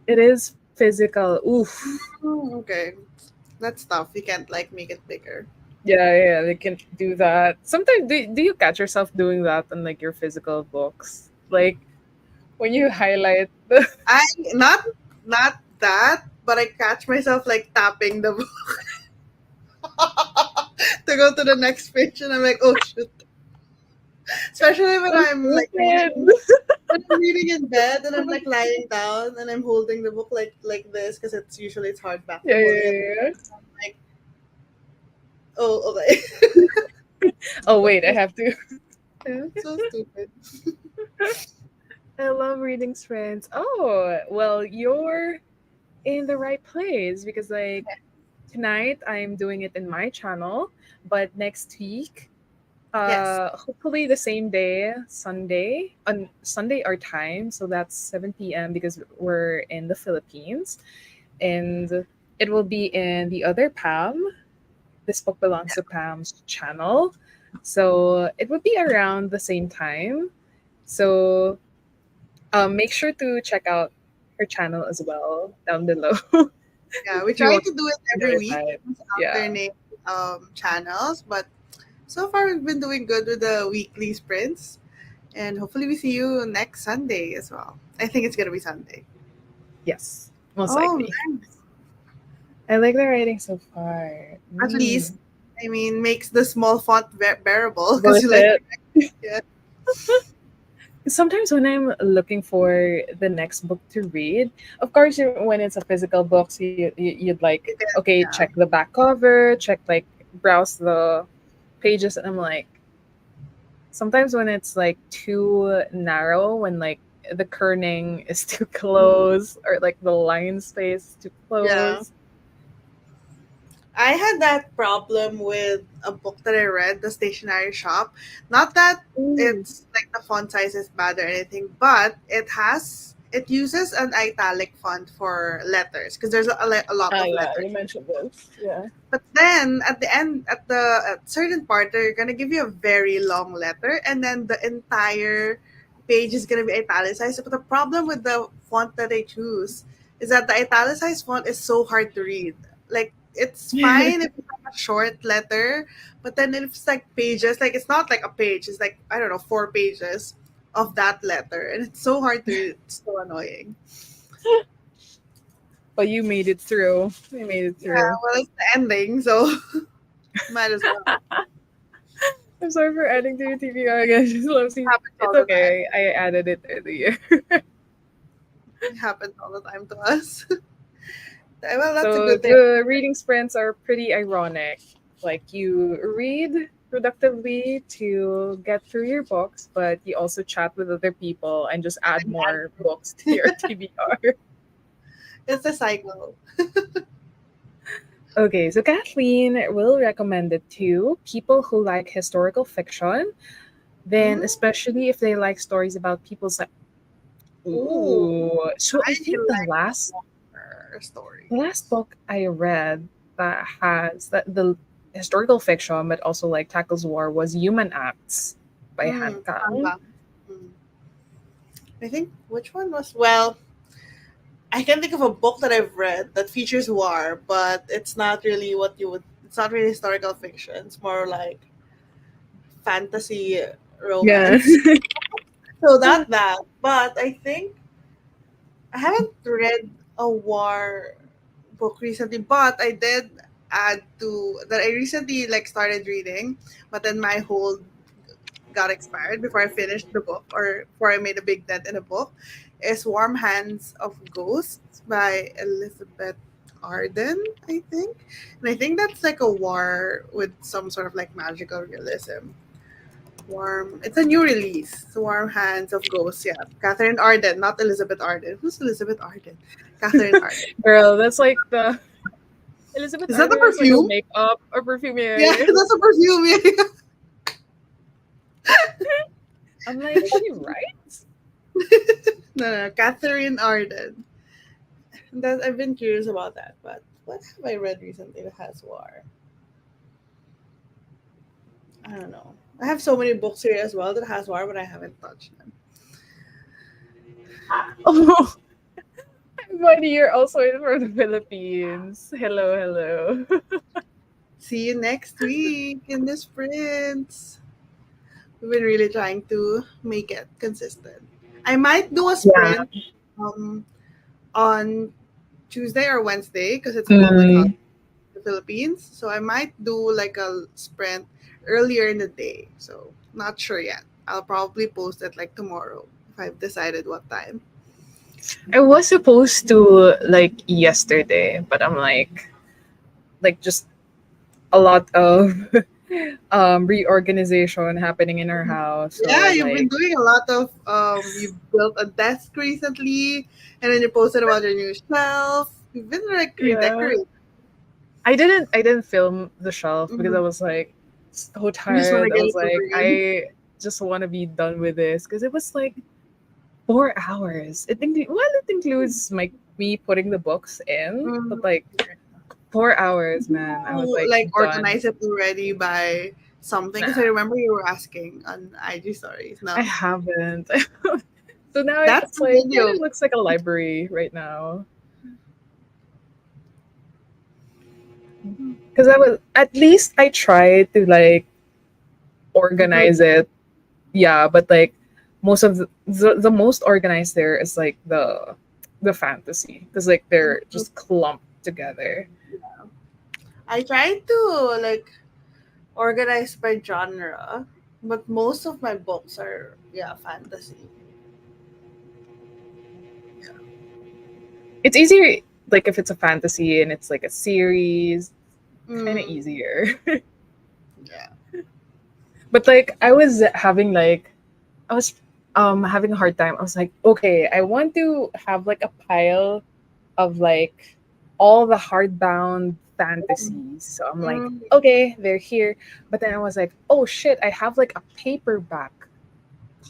Speaker 1: It is physical. Oof.
Speaker 2: Okay. That's tough. You can't like make it bigger.
Speaker 1: Yeah, they can do that. Sometimes do you catch yourself doing that on like your physical books? Like when you highlight the
Speaker 2: I not that, but I catch myself like tapping the book to go to the next page, and I'm like, oh shoot. Especially when
Speaker 1: so
Speaker 2: I'm like
Speaker 1: stupid.
Speaker 2: when I'm reading in bed and I'm like lying down and I'm holding the book like this because it's hardback.
Speaker 1: Yeah,
Speaker 2: I'm holding it
Speaker 1: yeah,
Speaker 2: like, oh, okay.
Speaker 1: yeah. Oh wait, I have to.
Speaker 2: Yeah, it's so stupid.
Speaker 1: I love reading friends. Oh, well, you're in the right place because like tonight I'm doing it in my channel, but next week,
Speaker 2: Yes.
Speaker 1: hopefully the same day, Sunday, on Sunday our time, so that's 7 p.m. because we're in the Philippines, and it will be in the other Pam. This book belongs to Pam's channel, so it would be around the same time. So make sure to check out her channel as well down below.
Speaker 2: Yeah, we
Speaker 1: We
Speaker 2: try
Speaker 1: won't
Speaker 2: to do it
Speaker 1: do
Speaker 2: every
Speaker 1: it
Speaker 2: week,
Speaker 1: right. Yeah.
Speaker 2: alternate channels, but so far we've been doing good with the weekly sprints, and hopefully we see you next Sunday as well. I think it's gonna be Sunday.
Speaker 1: Yes. Most
Speaker 2: Oh,
Speaker 1: likely.
Speaker 2: nice.
Speaker 1: I like the writing so far.
Speaker 2: At least, I mean, makes the small font bearable because you
Speaker 1: Worth
Speaker 2: like.
Speaker 1: it.
Speaker 2: Yeah.
Speaker 1: Sometimes when I'm looking for the next book to read, of course, when it's a physical book, so you'd like,
Speaker 2: It is,
Speaker 1: okay,
Speaker 2: yeah.
Speaker 1: check the back cover, check like browse the pages, and I'm like, sometimes when it's like too narrow, when like the kerning is too close or like the line space is too
Speaker 2: Yeah.
Speaker 1: close.
Speaker 2: I had that problem with a book that I read, The Stationery Shop. Not that
Speaker 1: Ooh.
Speaker 2: it's like the font size is bad or anything, but it uses an italic font for letters because there's a lot
Speaker 1: Ah,
Speaker 2: of
Speaker 1: yeah,
Speaker 2: letters.
Speaker 1: you mentioned this. Yeah.
Speaker 2: But then at the end, at certain part, they're gonna give you a very long letter, and then the entire page is gonna be italicized. But the problem with the font that I choose is that the italicized font is so hard to read. Like it's fine if it's like a short letter, but then if it's like pages, like it's not like a page. It's like I don't know, 4 pages of that letter, and it's so hard to read. It's so annoying.
Speaker 1: But you made it through. You made it
Speaker 2: Yeah,
Speaker 1: through.
Speaker 2: well, it's the ending, so might as well.
Speaker 1: I'm sorry for adding to your TBR. I guess just love seeing.
Speaker 2: Happens
Speaker 1: It's
Speaker 2: all the time.
Speaker 1: okay. I added it earlier.
Speaker 2: It happens all the time to us. Well, that's a
Speaker 1: So
Speaker 2: good thing.
Speaker 1: the reading sprints are pretty ironic. Like you read productively to get through your books, but you also chat with other people and just add
Speaker 2: And
Speaker 1: more books to your TBR.
Speaker 2: it's a cycle.
Speaker 1: Okay, so Kathleen will recommend it to people who like historical fiction, then
Speaker 2: Mm,
Speaker 1: especially if they like stories about people's like
Speaker 2: ooh,
Speaker 1: ooh. So I
Speaker 2: I
Speaker 1: think
Speaker 2: like horror
Speaker 1: the last
Speaker 2: stories.
Speaker 1: book I read that has that the historical fiction but also like tackles war was Human Acts by Han Kang.
Speaker 2: Canva. Mm. I think which one was well. I can think of a book that I've read that features war, but it's not really what you would. It's not really historical fiction. It's more like fantasy
Speaker 1: Yeah.
Speaker 2: romance. So not that, but I think I haven't read a war book recently, but I did add to that I recently like started reading, but then my hold got expired before I finished the book or before I made a big dent in a book. Is Warm Hands of Ghosts by Elizabeth Arden, I think. And I think that's like a war with some sort of like magical realism. Warm. It's a new release. Warm Hands of Ghosts. Yeah, Catherine Arden, not Elizabeth Arden. Who's Elizabeth Arden? Catherine Arden.
Speaker 1: Girl, that's like the Elizabeth
Speaker 2: Is that the
Speaker 1: Arden is like a
Speaker 2: perfume?
Speaker 1: makeup or perfume. Yeah,
Speaker 2: Yeah,
Speaker 1: yeah.
Speaker 2: that's a perfume. Yeah.
Speaker 1: I'm like, she writes?
Speaker 2: No, Catherine Arden. That I've been curious about that. But what have I read recently that has war? I don't know. I have so many books here as well that has war, but I haven't touched them.
Speaker 1: Oh, buddy, you're also in from the Philippines. Hello, hello.
Speaker 2: See you next week in the sprints. We've been really trying to make it consistent. I might do a
Speaker 1: Yeah.
Speaker 2: sprint um, on Tuesday or Wednesday because it's a public holiday
Speaker 1: Mm.
Speaker 2: in the Philippines. So I might do like a sprint earlier in the day. So not sure yet. I'll probably post it like tomorrow if I've decided what time.
Speaker 1: I was supposed to like yesterday, but I'm like just a lot of reorganization happening in our house. So
Speaker 2: Yeah, you've been
Speaker 1: like
Speaker 2: doing a lot of you built a desk recently and then you posted about your new shelf. You've been like
Speaker 1: yeah.
Speaker 2: redecorating.
Speaker 1: I didn't film the shelf because I
Speaker 2: Mhm.
Speaker 1: was like so
Speaker 2: You just want to
Speaker 1: tired. I
Speaker 2: get
Speaker 1: was
Speaker 2: it over
Speaker 1: like,
Speaker 2: with.
Speaker 1: I just want to be done with this because it was like 4 hours. Well, it includes my me putting the books in,
Speaker 2: Mm.
Speaker 1: but like 4 hours, man. I was
Speaker 2: You
Speaker 1: like
Speaker 2: like
Speaker 1: done.
Speaker 2: organize it already by something because I
Speaker 1: Nah,
Speaker 2: remember you were asking on IG stories.
Speaker 1: I
Speaker 2: No,
Speaker 1: haven't. So now
Speaker 2: that's
Speaker 1: it's
Speaker 2: the
Speaker 1: like kind
Speaker 2: video.
Speaker 1: of looks like a library right now. Because I was at least I tried to like organize it. Yeah, but like most of the most organized there is like the fantasy because like they're
Speaker 2: Mhm.
Speaker 1: just clumped together.
Speaker 2: I tried to like organize by genre, but most of my books are fantasy.
Speaker 1: It's easier like if it's a fantasy and it's like a series, kind of
Speaker 2: Mm,
Speaker 1: easier.
Speaker 2: yeah.
Speaker 1: But like I was having like I was having a hard time. I was like, okay, I want to have like a pile of like all the hardbound fantasies. So I'm like,
Speaker 2: Mm,
Speaker 1: okay, they're here. But then I was like, oh shit, I have like a paperback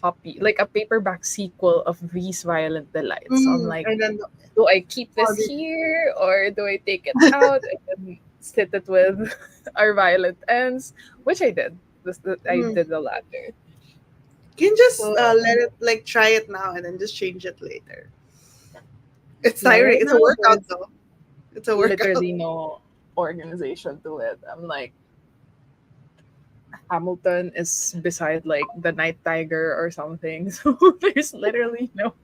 Speaker 1: copy, like a paperback sequel of These Violent Delights. So I'm like,
Speaker 2: and then
Speaker 1: do I keep
Speaker 2: all
Speaker 1: this
Speaker 2: the
Speaker 1: here or do I take it out and then sit it with Our Violent Ends? Which I did. I
Speaker 2: mm,
Speaker 1: did the latter.
Speaker 2: you can just
Speaker 1: So
Speaker 2: let it like try it now and then just change it later. It's
Speaker 1: yeah,
Speaker 2: tiring.
Speaker 1: right
Speaker 2: It's a
Speaker 1: now
Speaker 2: workout
Speaker 1: there's
Speaker 2: though. It's a workout.
Speaker 1: literally no organization to it. I'm like, Hamilton is beside like the Night Tiger or something. So there's literally no.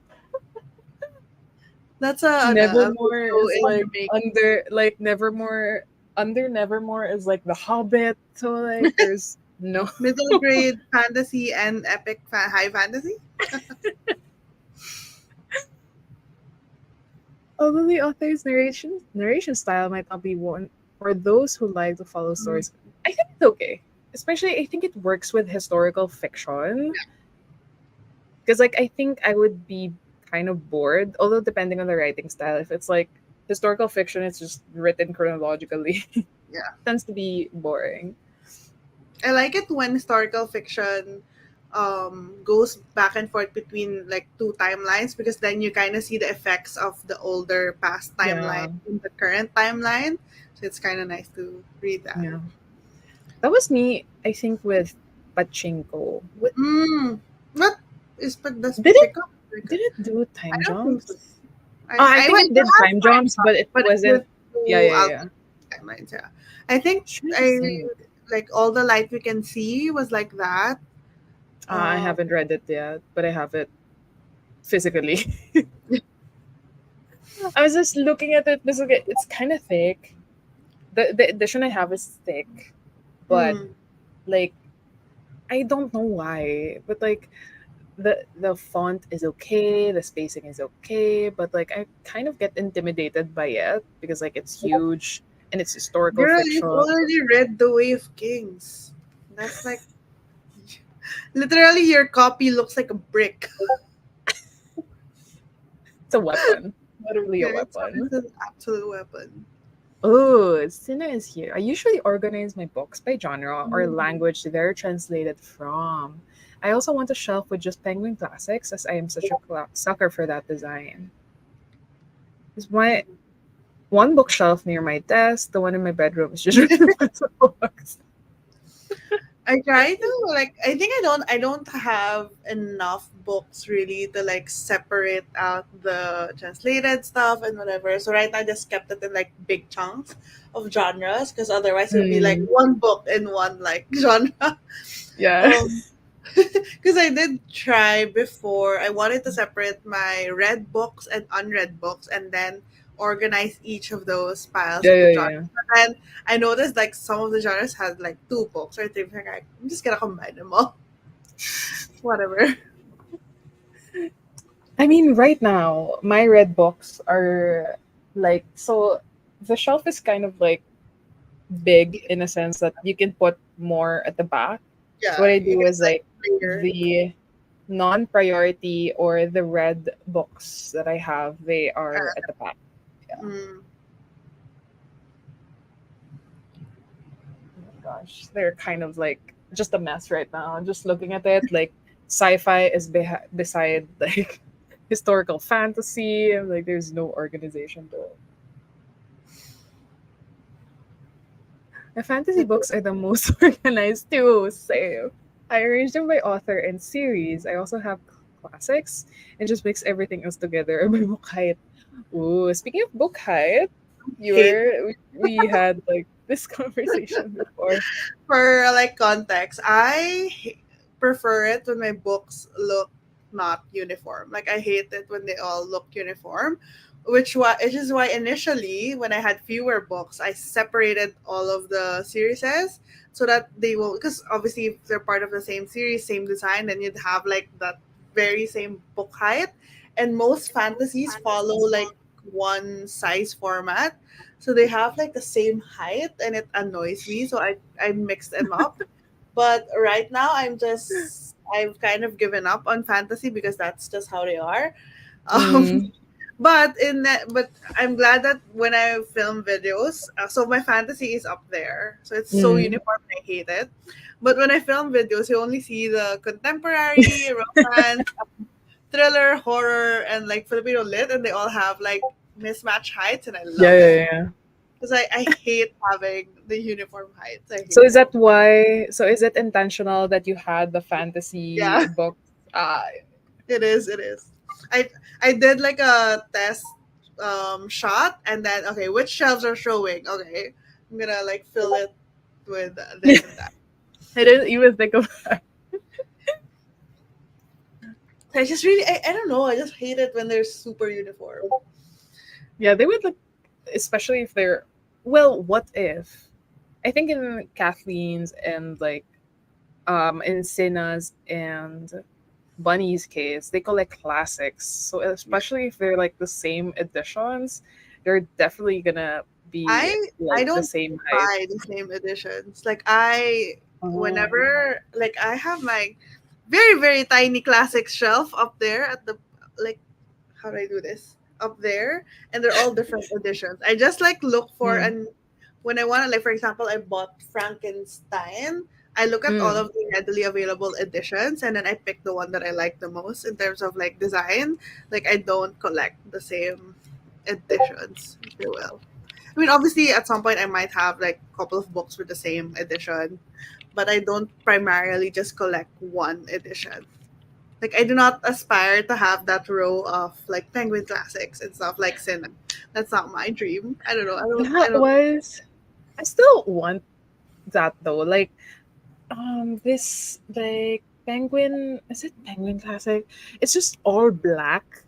Speaker 2: That's a good
Speaker 1: Nevermore
Speaker 2: show
Speaker 1: is
Speaker 2: in
Speaker 1: like
Speaker 2: Jamaica.
Speaker 1: under like Nevermore under Nevermore is like the Hobbit. So like there's no.
Speaker 2: Middle grade fantasy and epic high fantasy.
Speaker 1: Although the author's narration style might not be one for those who like to follow
Speaker 2: Mm,
Speaker 1: stories, I think it's okay. Especially I think it works with historical fiction. Because like I think I would be kind of bored, although depending on the writing style. If it's like historical fiction, it's just written chronologically.
Speaker 2: yeah.
Speaker 1: Tends to be boring.
Speaker 2: I like it when historical fiction goes back and forth between like two timelines because then you kind of see the effects of the older past timeline
Speaker 1: Yeah,
Speaker 2: in the current timeline. So it's kind of nice to read that.
Speaker 1: yeah. That was me. I think with Pachinko.
Speaker 2: What is does
Speaker 1: Did it
Speaker 2: Pacheco?
Speaker 1: did it do
Speaker 2: I
Speaker 1: time
Speaker 2: don't think so.
Speaker 1: jumps? I
Speaker 2: I
Speaker 1: think
Speaker 2: went
Speaker 1: it
Speaker 2: to
Speaker 1: did
Speaker 2: have
Speaker 1: time
Speaker 2: time
Speaker 1: jumps, but
Speaker 2: jump,
Speaker 1: it
Speaker 2: but it
Speaker 1: wasn't.
Speaker 2: was
Speaker 1: Yeah,
Speaker 2: two
Speaker 1: yeah, yeah.
Speaker 2: alternate timelines. Yeah, I think
Speaker 1: Trying to
Speaker 2: I
Speaker 1: think.
Speaker 2: like all the light we can see was like that.
Speaker 1: I
Speaker 2: Um,
Speaker 1: haven't read it yet, but I have it physically. I was just looking at it. This it's kind of thick. The edition I have is thick, but
Speaker 2: mm,
Speaker 1: like I don't know why, but like the font is okay, the spacing is okay, but like I kind of get intimidated by it because like it's huge and it's historical
Speaker 2: girl, you've
Speaker 1: fiction.
Speaker 2: already read The Way of Kings. That's like literally your copy looks like a brick.
Speaker 1: It's a weapon, literally a
Speaker 2: Yeah,
Speaker 1: weapon.
Speaker 2: it's an absolute weapon.
Speaker 1: Oh, Sina is here. I usually organize my books by genre or
Speaker 2: Mm.
Speaker 1: language they're translated from. I also want a shelf with just Penguin classics, as I am such a sucker for that design. Is my one bookshelf near my desk, the one in my bedroom is just with books.
Speaker 2: I try to like I don't have enough books really to like separate out the translated stuff and whatever. So right now I just kept it in like big chunks of genres because otherwise it would be like
Speaker 1: Mm,
Speaker 2: one book in one like genre.
Speaker 1: yeah.
Speaker 2: Um because I did try before. I wanted to separate my read books and unread books and then organize each of those piles
Speaker 1: Yeah,
Speaker 2: into
Speaker 1: yeah,
Speaker 2: genres.
Speaker 1: yeah.
Speaker 2: But then I noticed like some of the genres had like two books or three. Like, I'm just gonna combine them all. Whatever.
Speaker 1: I mean, right now, my red books are like so the shelf is kind of like big in a sense that you can put more at the back. So
Speaker 2: Yeah,
Speaker 1: what I
Speaker 2: you
Speaker 1: do
Speaker 2: can
Speaker 1: is
Speaker 2: like
Speaker 1: like
Speaker 2: layer.
Speaker 1: the non-priority or the red books that I have, they are at the back. Yeah.
Speaker 2: Mm.
Speaker 1: Oh my gosh, they're kind of like just a mess right now. Just looking at it, like sci-fi is beside like historical fantasy. And, like there's no organization to it. The fantasy books are the most organized too. So I arranged them by author and series. I also have classics and just mix everything else together by book height. Ooh, speaking of book height,
Speaker 2: Hate.
Speaker 1: we had like this conversation before.
Speaker 2: For like context, prefer it when my books look not uniform. Like I hate it when they all look uniform, which is why initially when I had fewer books, I separated all of the series so that they will, because obviously if they're part of the same series, same design, then you'd have like that very same book height. And most fantasies follow like one size format, so they have like the same height, and it annoys me. So I mixed them up. But right now, I've kind of given up on fantasy because that's just how they are. Um,
Speaker 1: Mm,
Speaker 2: but I'm glad that when I film videos, so my fantasy is up there. So it's so
Speaker 1: mm.
Speaker 2: uniform, I hate it. But when I film videos, you only see the contemporary, romance, thriller, horror, and like Filipino lit, and they all have like mismatched heights, and I
Speaker 1: Yeah,
Speaker 2: love
Speaker 1: yeah,
Speaker 2: it
Speaker 1: yeah.
Speaker 2: because I hate having the uniform heights. I
Speaker 1: So
Speaker 2: hate
Speaker 1: is
Speaker 2: it.
Speaker 1: that why? So is it intentional that you had the fantasy
Speaker 2: Yeah,
Speaker 1: book? Uh,
Speaker 2: it is. It is. I I did like a test shot, and then okay, which shelves are showing? Okay, I'm gonna like fill it with this and that.
Speaker 1: I didn't even think of that.
Speaker 2: I just really I don't know. I just hate it when they're super uniform.
Speaker 1: Yeah, they would look, especially if they're. Well, what if? I think in Kathleen's and like in Sina's and Bunny's case, they collect classics. So especially if they're like the same editions, they're definitely gonna be
Speaker 2: I
Speaker 1: like the
Speaker 2: don't
Speaker 1: same height.
Speaker 2: buy the same editions. Like
Speaker 1: Oh.
Speaker 2: whenever like I have my very tiny classics shelf up there at the like how do I do this up there, and they're all different editions. I just like look for,
Speaker 1: Mm.
Speaker 2: and when I want to, like for example, I bought Frankenstein. I look at all
Speaker 1: Mm.
Speaker 2: of the readily available editions, and then I pick the one that I like the most in terms of like design. Like I don't collect the same editions, if you will. I mean, obviously, at some point, I might have like a couple of books with the same edition, but I don't primarily just collect one edition. Like, I do not aspire to have that row of like Penguin classics and stuff like Sin. That's not my dream. I don't know. I
Speaker 1: That
Speaker 2: don't.
Speaker 1: was. I still want that though. Like this like penguin, is it penguin classic? It's just all black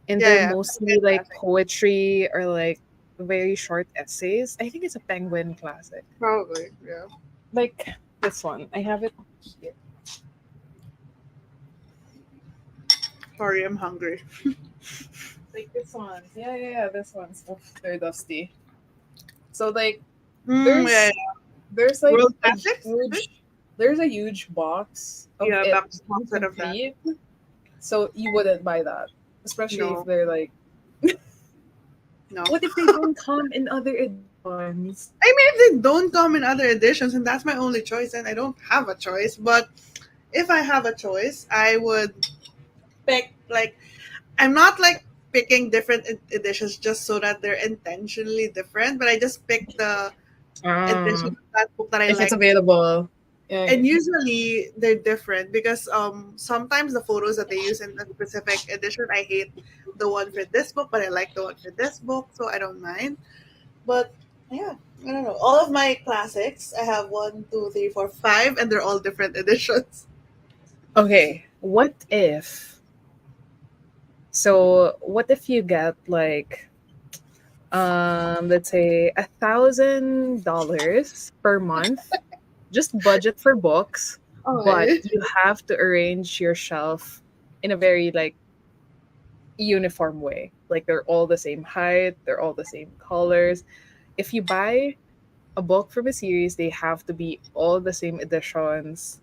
Speaker 1: and
Speaker 2: Yeah,
Speaker 1: they're
Speaker 2: yeah.
Speaker 1: mostly
Speaker 2: Penguin
Speaker 1: like
Speaker 2: classic.
Speaker 1: poetry or like very short essays. I think it's a penguin classic.
Speaker 2: Probably. Yeah.
Speaker 1: Like this one. I have it here.
Speaker 2: Sorry, I'm hungry.
Speaker 1: Like this one. Yeah, yeah, yeah. This one's they're dusty. So like
Speaker 2: Yeah,
Speaker 1: there's
Speaker 2: yeah.
Speaker 1: there's like
Speaker 2: World
Speaker 1: a
Speaker 2: classics. Is it?
Speaker 1: huge box of
Speaker 2: Yeah,
Speaker 1: it
Speaker 2: back
Speaker 1: being
Speaker 2: set of that.
Speaker 1: complete. So you wouldn't buy that. Especially if
Speaker 2: No,
Speaker 1: they're like,
Speaker 2: no.
Speaker 1: what if they don't come in other editions?
Speaker 2: I mean, if they don't come in other editions, and that's my only choice, and I don't have a choice. But if I have a choice, I would pick like I'm not like picking different editions just so that they're intentionally different, but I just pick the edition
Speaker 1: Ah,
Speaker 2: of that book that I
Speaker 1: if it's
Speaker 2: like.
Speaker 1: available. Yeah.
Speaker 2: And usually they're different because sometimes the photos that they use in a specific edition, I hate the one for this book, but I like the one for this book, so I don't mind. But yeah, I don't know. All of my classics, I have one, two, three, four, five, and they're all different editions.
Speaker 1: Okay. What if you get like let's say $1,000 per month, just budget for books, but
Speaker 2: Okay.
Speaker 1: you have to arrange your shelf in a very like uniform way. Like they're all the same height, they're all the same colors. If you buy a book from a series, they have to be all the same editions.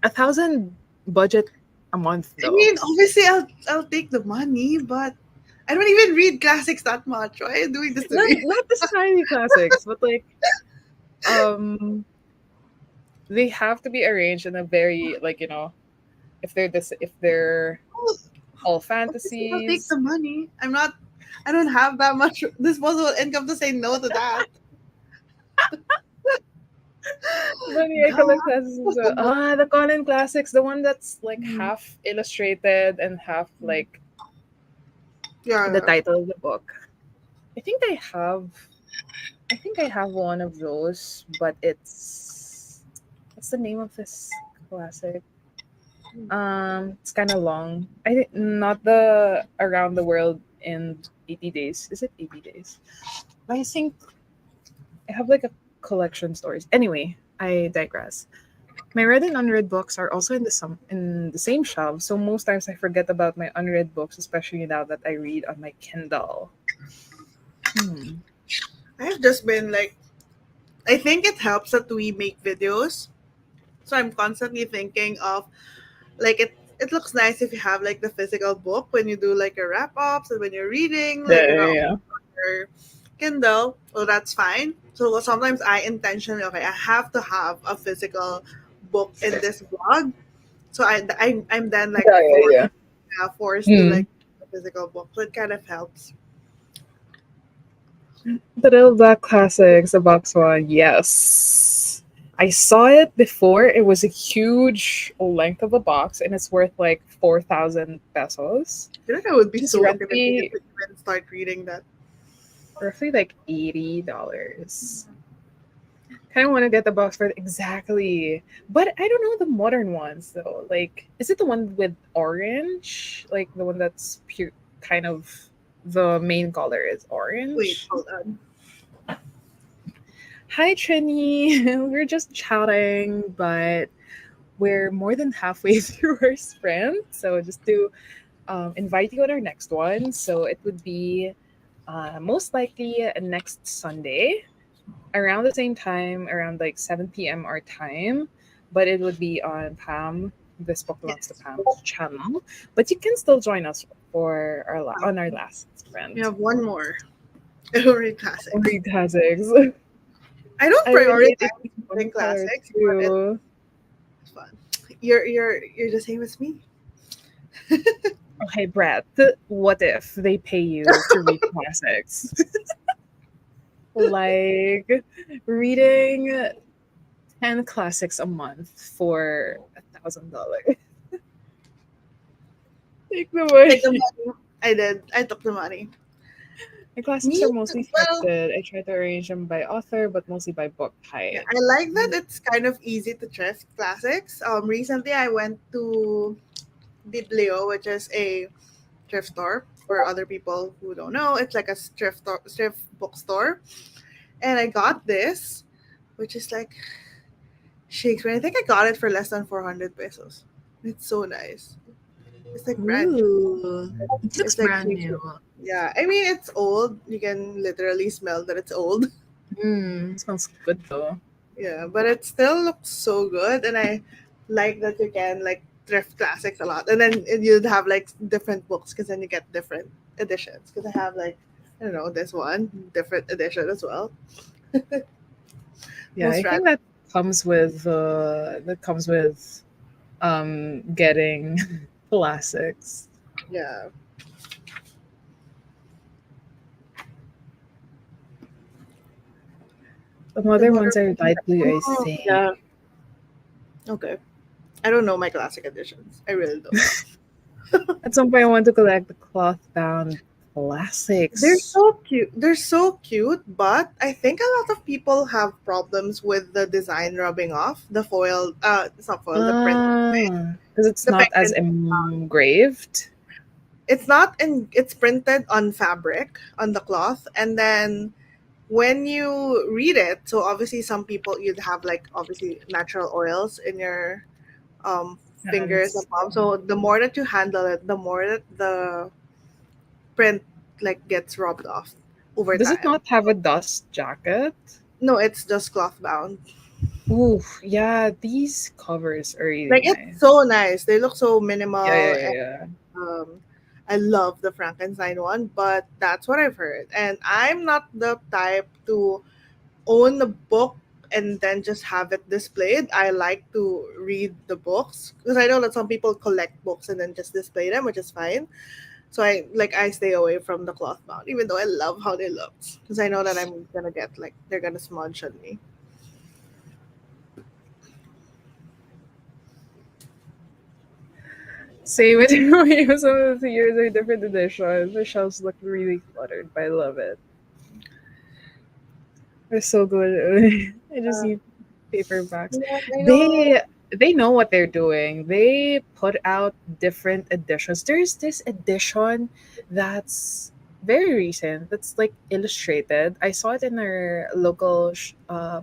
Speaker 1: 1,000 budget a month
Speaker 2: I
Speaker 1: though.
Speaker 2: mean, obviously, I'll take the money, but I don't even read classics that much. Why are you doing this to me?
Speaker 1: Not necessarily classics, but like um they have to be arranged in a very like if they're all
Speaker 2: Obviously, I'll take
Speaker 1: fantasies.
Speaker 2: the money. I'm not. I don't have that much disposable income to say no to that.
Speaker 1: Many I collect
Speaker 2: God.
Speaker 1: classics. The Conan classics, the one that's like
Speaker 2: Mhm.
Speaker 1: half illustrated and half like
Speaker 2: Yeah,
Speaker 1: the
Speaker 2: yeah.
Speaker 1: title of the book. I think I have. I think I have one of those, but it's what's the name of this classic? It's kind of long. I think not the Around the World in 80 days. Is it 80 days? But I think I have like a collection stories. Anyway, I digress. My read and unread books are also in the same shelf, so most times I forget about my unread books, especially now that I read on my Kindle. Hmm.
Speaker 2: I've just been like, I think it helps that we make videos. So I'm constantly thinking of like it looks nice if you have like the physical book when you do like your wrap ups and when you're reading
Speaker 1: Yeah,
Speaker 2: like
Speaker 1: yeah,
Speaker 2: on
Speaker 1: yeah.
Speaker 2: your Kindle. Well, that's fine. So sometimes I intentionally okay, I have to have a physical book in this blog. So I'm then like
Speaker 1: Yeah, yeah, yeah.
Speaker 2: forced to
Speaker 1: Hmm.
Speaker 2: like a physical book. So it kind of helps.
Speaker 1: The Little Black Classics, the box one, yes. I saw it before. It was a huge length of a box, and it's worth like 4,000 pesos.
Speaker 2: I feel like I would be
Speaker 1: Just
Speaker 2: so intimidated
Speaker 1: roughly,
Speaker 2: to even start reading that.
Speaker 1: roughly like $80. Kind of want to get the box for it exactly, but I don't know the modern ones though. Like, is it the one with orange? Like the one that's pure, kind of the main color is
Speaker 2: Wait,
Speaker 1: orange.
Speaker 2: hold on.
Speaker 1: Hi, Trini. We're just chatting, but we're more than halfway through our sprint. So just to invite you on our next one. So it would be most likely next Sunday around the same time, around like 7 p.m. our time. But it would be on Pam. This book belongs to
Speaker 2: Yes.
Speaker 1: Pam's channel. But you can still join us for on our last
Speaker 2: We
Speaker 1: sprint.
Speaker 2: have one more. Read classics.
Speaker 1: Read classics.
Speaker 2: I don't
Speaker 1: I relate it
Speaker 2: prioritize
Speaker 1: to
Speaker 2: reading
Speaker 1: color
Speaker 2: classics, but it's
Speaker 1: too.
Speaker 2: fun. You're the same as me.
Speaker 1: Okay, Brett, what if they pay you to read classics? Like reading 10 classics a month for $1,000. Take the
Speaker 2: Take the
Speaker 1: money.
Speaker 2: money. I did. I took the money.
Speaker 1: My classics
Speaker 2: Me?
Speaker 1: are mostly
Speaker 2: Well,
Speaker 1: thrifted. I try to arrange them by author, but mostly by book
Speaker 2: yeah,
Speaker 1: type.
Speaker 2: I like that it's kind of easy to thrift classics. Recently I went to Biblio, which is a thrift store for other people who don't know. It's like a thrift bookstore, and I got this, which is like Shakespeare. I think I got it for less than 400 pesos. It's so nice. It's like brand new.
Speaker 1: Ooh, it looks
Speaker 2: It's like
Speaker 1: brand
Speaker 2: Shakespeare.
Speaker 1: new.
Speaker 2: Yeah, I mean it's old. You can literally smell that it's old.
Speaker 1: Smells good though.
Speaker 2: Yeah, but it still looks so good, and I like that you can like thrift classics a lot, and then you'd have like different books because then you get different editions. Because I have like I don't know this one different edition as well.
Speaker 1: Yeah,
Speaker 2: Most
Speaker 1: I
Speaker 2: random.
Speaker 1: think that comes with getting classics.
Speaker 2: Yeah.
Speaker 1: The
Speaker 2: The
Speaker 1: modern
Speaker 2: modern.
Speaker 1: ones are light blue, I
Speaker 2: Oh,
Speaker 1: think.
Speaker 2: yeah. Okay. I don't know my classic editions. I really don't.
Speaker 1: At some point, I want to collect the cloth bound
Speaker 2: They're
Speaker 1: classics.
Speaker 2: so cute. They're so cute, but I think a lot of people have problems with the design rubbing off. The foil, it's not foil, the print,
Speaker 1: Because it's
Speaker 2: the
Speaker 1: not as
Speaker 2: penguin.
Speaker 1: engraved.
Speaker 2: It's not in. It's printed on fabric on the cloth, and then when you read it, so obviously some people you'd have like obviously natural oils in your um fingers and
Speaker 1: Hands.
Speaker 2: palms. So the more that you handle it, the more that the print like gets rubbed off over
Speaker 1: Does it
Speaker 2: time.
Speaker 1: not have a dust jacket?
Speaker 2: No, it's just cloth bound.
Speaker 1: Ooh, yeah, these covers are really
Speaker 2: Like it's
Speaker 1: nice.
Speaker 2: so nice. They look so
Speaker 1: Yeah,
Speaker 2: minimal,
Speaker 1: yeah,
Speaker 2: and
Speaker 1: yeah,
Speaker 2: I love the Frankenstein one. But that's what I've heard, and I'm not the type to own the book and then just have it displayed. I like to read the books because I know that some people collect books and then just display them, which is fine. So I stay away from the cloth bound, even though I love how they look because I know that I'm gonna get like they're gonna smudge on me.
Speaker 1: Same with you. Some of the years are different editions. The shelves look really cluttered, but I love it. They're so good. I just
Speaker 2: Uh,
Speaker 1: need paperbacks.
Speaker 2: yeah, I know.
Speaker 1: They know what they're doing. They put out different editions. There's this edition that's very recent. That's like illustrated. I saw it in our local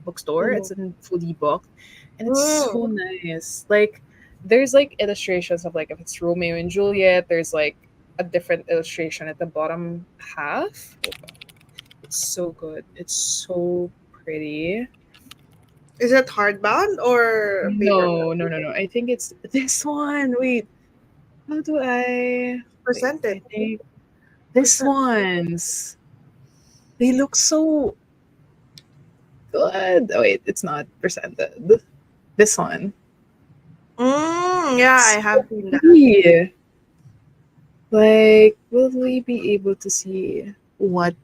Speaker 1: bookstore.
Speaker 2: Mhm.
Speaker 1: It's in Fully Booked, and it's
Speaker 2: Mm.
Speaker 1: so nice. Like there's like illustrations of like if it's Romeo and Juliet. There's like a different illustration at the bottom half. Hold on. It's so good. It's so pretty.
Speaker 2: Is it hardbound or paperback?
Speaker 1: No, no, no, no. I think it's this one. Wait, how do I? Wait,
Speaker 2: Presented.
Speaker 1: I think this
Speaker 2: Present.
Speaker 1: one's. They look so good. Oh wait, it's not presented. This one.
Speaker 2: Yeah, I
Speaker 1: It's
Speaker 2: have
Speaker 1: so
Speaker 2: seen that.
Speaker 1: pretty. Like, will we be able to see what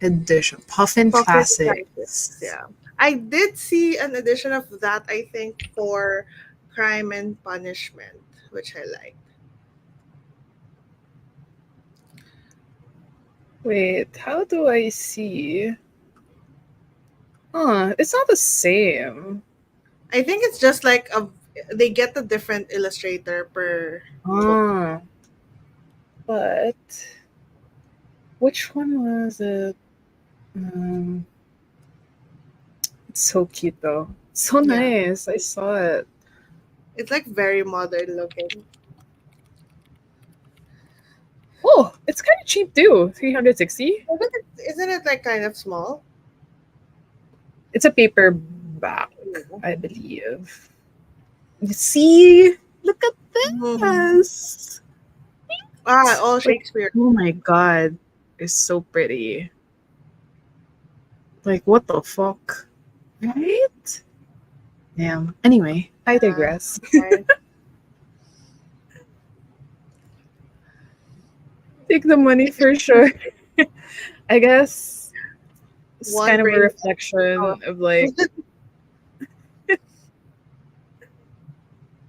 Speaker 1: edition? Puffin
Speaker 2: Pocket Crisis.
Speaker 1: Classics.
Speaker 2: Yeah. I did see an edition of that, I think, for Crime and Punishment, which I like.
Speaker 1: Wait, how do I see? Huh, it's not the same.
Speaker 2: I think it's just like they get a different illustrator per book.
Speaker 1: Ah, but which one was it? Um, it's so cute though. So
Speaker 2: Yeah.
Speaker 1: nice. I saw it.
Speaker 2: It's like very modern looking.
Speaker 1: Oh, it's kind of cheap too. 360.
Speaker 2: Isn't it like kind of small?
Speaker 1: It's a paperback, I believe. You see? Look at
Speaker 2: Mhm.
Speaker 1: this.
Speaker 2: All
Speaker 1: Like,
Speaker 2: Shakespeare.
Speaker 1: oh my god. It's so pretty. Like, what the fuck? Right? Damn. Anyway, I digress.
Speaker 2: Right.
Speaker 1: Take the money for sure. I guess it's
Speaker 2: One
Speaker 1: kind of a
Speaker 2: brain.
Speaker 1: reflection of like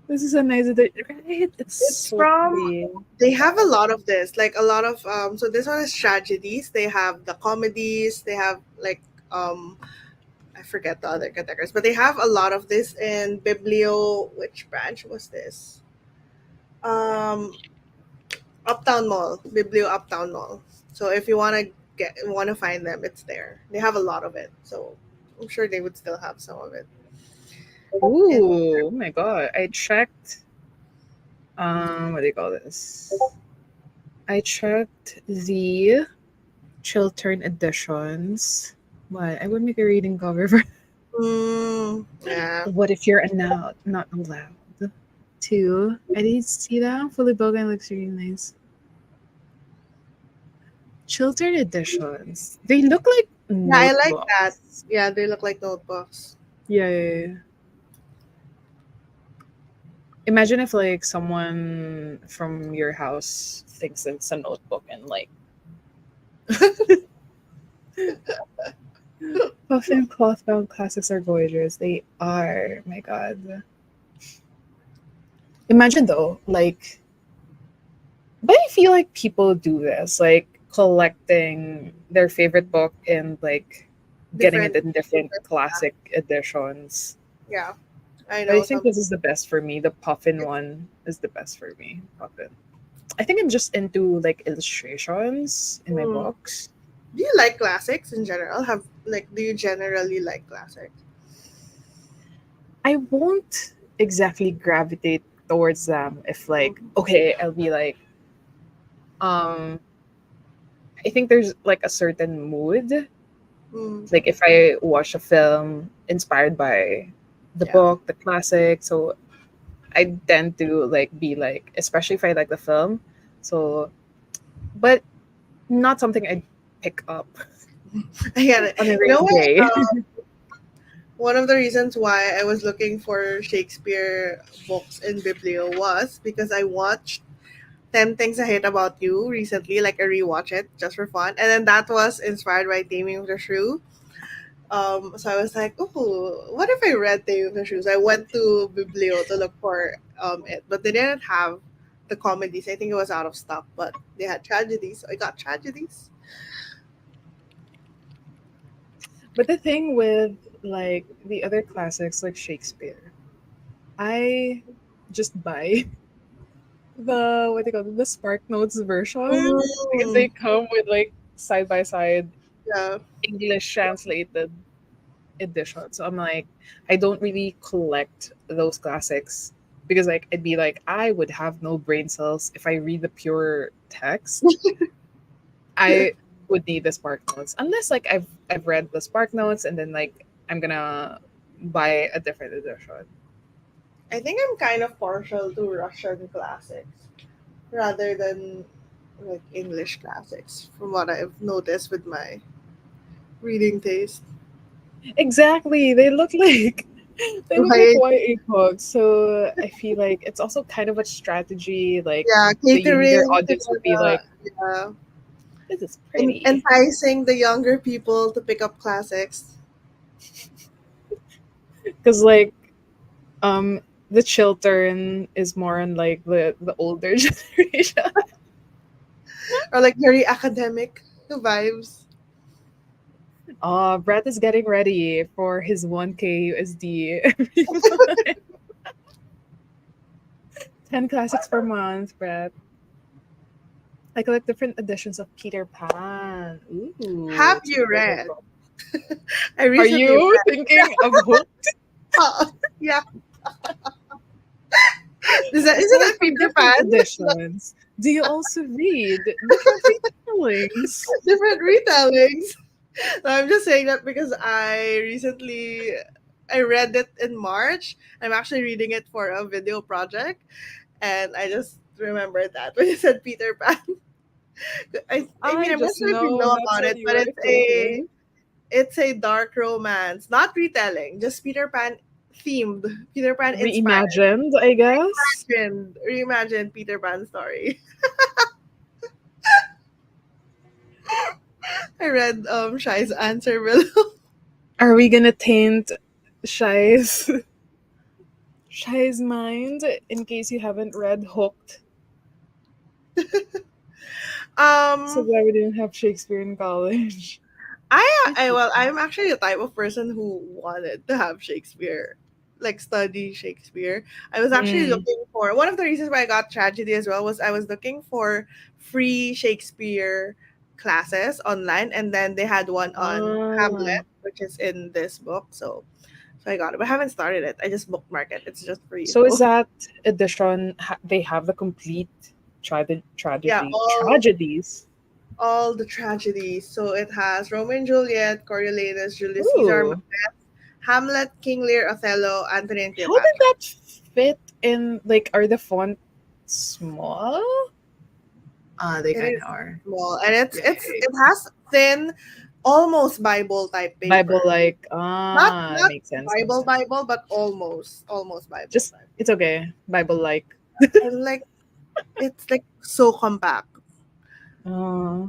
Speaker 1: this is a nice right? It's
Speaker 2: It's
Speaker 1: so
Speaker 2: from
Speaker 1: pretty.
Speaker 2: they have a lot of this, like a lot of so this one is tragedies. They have the comedies, they have like I forget the other categories, but they have a lot of this in Biblio. Which branch was this? Um, Uptown Mall, Biblio Uptown Mall. So if you want to find them, it's there. They have a lot of it, so I'm sure they would still have some of it. And
Speaker 1: Ooh, oh my god. I checked what do you call this? I checked the Chiltern editions. What? I would make a reading cover for
Speaker 2: yeah,
Speaker 1: what if you're not allowed to? I did see that. Fully Bogan looks really nice. Children editions. They look like
Speaker 2: yeah, I like that.
Speaker 1: notebooks.
Speaker 2: Yeah, they look like notebooks.
Speaker 1: Yeah, yeah, yeah. Imagine if like someone from your house thinks it's a notebook and like puffin cloth bound classics are gorgeous. They are. My God. Imagine though, like, but I feel like people do this, like collecting their favorite book and like getting it
Speaker 2: Different,
Speaker 1: in different
Speaker 2: different.
Speaker 1: classic editions.
Speaker 2: Yeah, I
Speaker 1: But I
Speaker 2: know
Speaker 1: think
Speaker 2: some.
Speaker 1: this is the best for me. The puffin one is the best for me. Puffin. I think I'm just into like illustrations in my
Speaker 2: Mm.
Speaker 1: books.
Speaker 2: Do you like classics in general? Do you generally like classics?
Speaker 1: I won't exactly gravitate towards them if like
Speaker 2: Mhm.
Speaker 1: okay, I'll be like um I think there's like a certain mood.
Speaker 2: Mm.
Speaker 1: Like if I watch a film inspired by the
Speaker 2: Yeah.
Speaker 1: book, the classic, so I tend to like be like, especially if I like the film. So, but not something I pick up
Speaker 2: I get it.
Speaker 1: on a
Speaker 2: You know
Speaker 1: rainy
Speaker 2: what?
Speaker 1: day.
Speaker 2: One of the reasons why I was looking for Shakespeare books in Biblio was because I watched 10 Things I Hate About You recently, like I rewatch it just for fun. And then that was inspired by Taming of the Shrew. So I was like, oh, what if I read Taming of the Shrew? So I went to Biblio to look for it, but they didn't have the comedies. I think it was out of stock, but they had tragedies. So I got tragedies.
Speaker 1: But the thing with like the other classics like Shakespeare, I just buy the what they call it, the Spark Notes version because
Speaker 2: Mm,
Speaker 1: they come with like side by side
Speaker 2: yeah.
Speaker 1: English translated edition. So I'm like, I don't really collect those classics because like I'd be like, I would have no brain cells if I read the pure text. I would need the Spark Notes unless like I've read the Spark Notes and then like I'm gonna buy a different edition.
Speaker 2: I think I'm kind of partial to Russian classics rather than like English classics, from what I've noticed with my reading taste.
Speaker 1: Exactly, they look like they look like
Speaker 2: Right?
Speaker 1: YA books. So I feel like it's also kind of a strategy. Like
Speaker 2: Yeah,
Speaker 1: the younger
Speaker 2: catering to
Speaker 1: audience would be like,
Speaker 2: yeah,
Speaker 1: "This is pretty,"
Speaker 2: enticing the younger people to pick up classics.
Speaker 1: because like um the children is more on like the older generation.
Speaker 2: Or like very academic vibes.
Speaker 1: Brett is getting ready for his 1K USD every month. 10 classics per month, Brett. I collect different editions of Peter Pan. Ooh,
Speaker 2: Have
Speaker 1: it's
Speaker 2: you
Speaker 1: my favorite
Speaker 2: read?
Speaker 1: book.
Speaker 2: I
Speaker 1: Are
Speaker 2: recently
Speaker 1: you
Speaker 2: read.
Speaker 1: thinking of Hook?
Speaker 2: Yeah, isn't
Speaker 1: Aside
Speaker 2: that
Speaker 1: from
Speaker 2: Peter
Speaker 1: different
Speaker 2: Pan?
Speaker 1: editions, do you also read different retellings?
Speaker 2: Different retellings. No, I'm just saying that because I read it in March. I'm actually reading it for a video project, and I just remembered that when you said Peter Pan. I mean,
Speaker 1: I
Speaker 2: I'm not
Speaker 1: just
Speaker 2: sure if you
Speaker 1: know
Speaker 2: know
Speaker 1: that's
Speaker 2: about
Speaker 1: what
Speaker 2: it,
Speaker 1: you
Speaker 2: but
Speaker 1: were thinking.
Speaker 2: it's a dark romance, not retelling, just Peter Pan themed, Peter Pan inspired,
Speaker 1: Reimagined, I guess.
Speaker 2: reimagined Peter Pan story. I read Shai's answer below.
Speaker 1: Are we gonna taint Shai's Shai's mind in case you haven't read Hooked? So
Speaker 2: um
Speaker 1: why we didn't have Shakespeare in college?
Speaker 2: I'm actually the type of person who wanted to have Shakespeare, like study Shakespeare. I was actually
Speaker 1: Mm.
Speaker 2: looking for one of the reasons why I got tragedy as well was I was looking for free Shakespeare classes online, and then they had one on
Speaker 1: Ah.
Speaker 2: Hamlet, which is in this book. So I got it, but I haven't started it. I just bookmark it. It's just free.
Speaker 1: So is
Speaker 2: So
Speaker 1: that edition? They have the complete
Speaker 2: yeah,
Speaker 1: tragedies.
Speaker 2: all the tragedies. So it has Romeo and Juliet, Coriolanus, Julius Caesar,
Speaker 1: Ooh,
Speaker 2: Macbeth, Hamlet, King Lear, Othello, Antony, and
Speaker 1: how did
Speaker 2: Cleopatra.
Speaker 1: that fit in? Like, are the font small? They
Speaker 2: It
Speaker 1: kind
Speaker 2: is
Speaker 1: of are.
Speaker 2: small, and
Speaker 1: Right.
Speaker 2: it has thin, almost Bible type
Speaker 1: Bible,
Speaker 2: paper.
Speaker 1: like,
Speaker 2: Not
Speaker 1: makes sense. Makes
Speaker 2: Bible
Speaker 1: sense.
Speaker 2: Bible, but almost Bible
Speaker 1: Just
Speaker 2: type.
Speaker 1: it's okay. Bible, like.
Speaker 2: And like it's like so compact.
Speaker 1: Uh,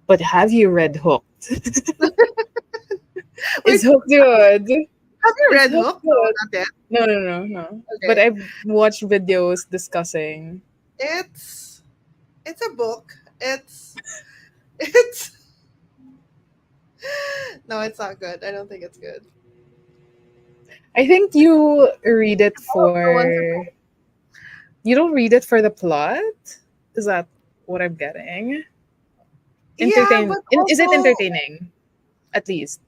Speaker 1: but have you read Hooked? Is
Speaker 2: Wait,
Speaker 1: Hooked good?
Speaker 2: have you
Speaker 1: Is
Speaker 2: read
Speaker 1: Hooked
Speaker 2: Hook? No,
Speaker 1: good?
Speaker 2: not yet.
Speaker 1: No, no, no, no. But
Speaker 2: Okay,
Speaker 1: I've watched videos discussing.
Speaker 2: it's it's a book. It's no, it's not good. I don't think it's good.
Speaker 1: I think you read it
Speaker 2: I want to.
Speaker 1: for. You don't read it for the plot? Is that what I'm getting?
Speaker 2: Yeah, but
Speaker 1: Is it
Speaker 2: also
Speaker 1: entertaining? At least.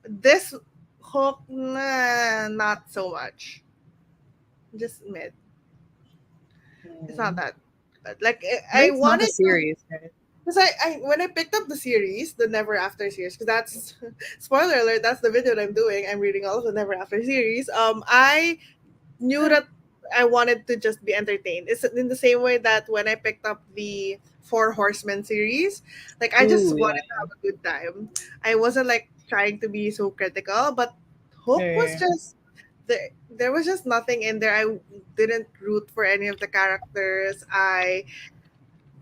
Speaker 2: this Hook, nah, not so much. Just mid. It's not
Speaker 1: Mm.
Speaker 2: that good. Like
Speaker 1: But
Speaker 2: I
Speaker 1: it's not a
Speaker 2: wanted to,
Speaker 1: series, right?
Speaker 2: because I when I picked up the series, the Never After series, because that's spoiler alert, that's the video that I'm doing. I'm reading all of the Never After series. I knew that I wanted to just be entertained. It's in the same way that when I picked up the Four Horsemen series, like I just
Speaker 1: Ooh,
Speaker 2: wanted to
Speaker 1: yeah.
Speaker 2: have a good time. I wasn't like trying to be so critical, but Hook was
Speaker 1: Yeah.
Speaker 2: just there was just nothing in there. I didn't root for any of the characters. I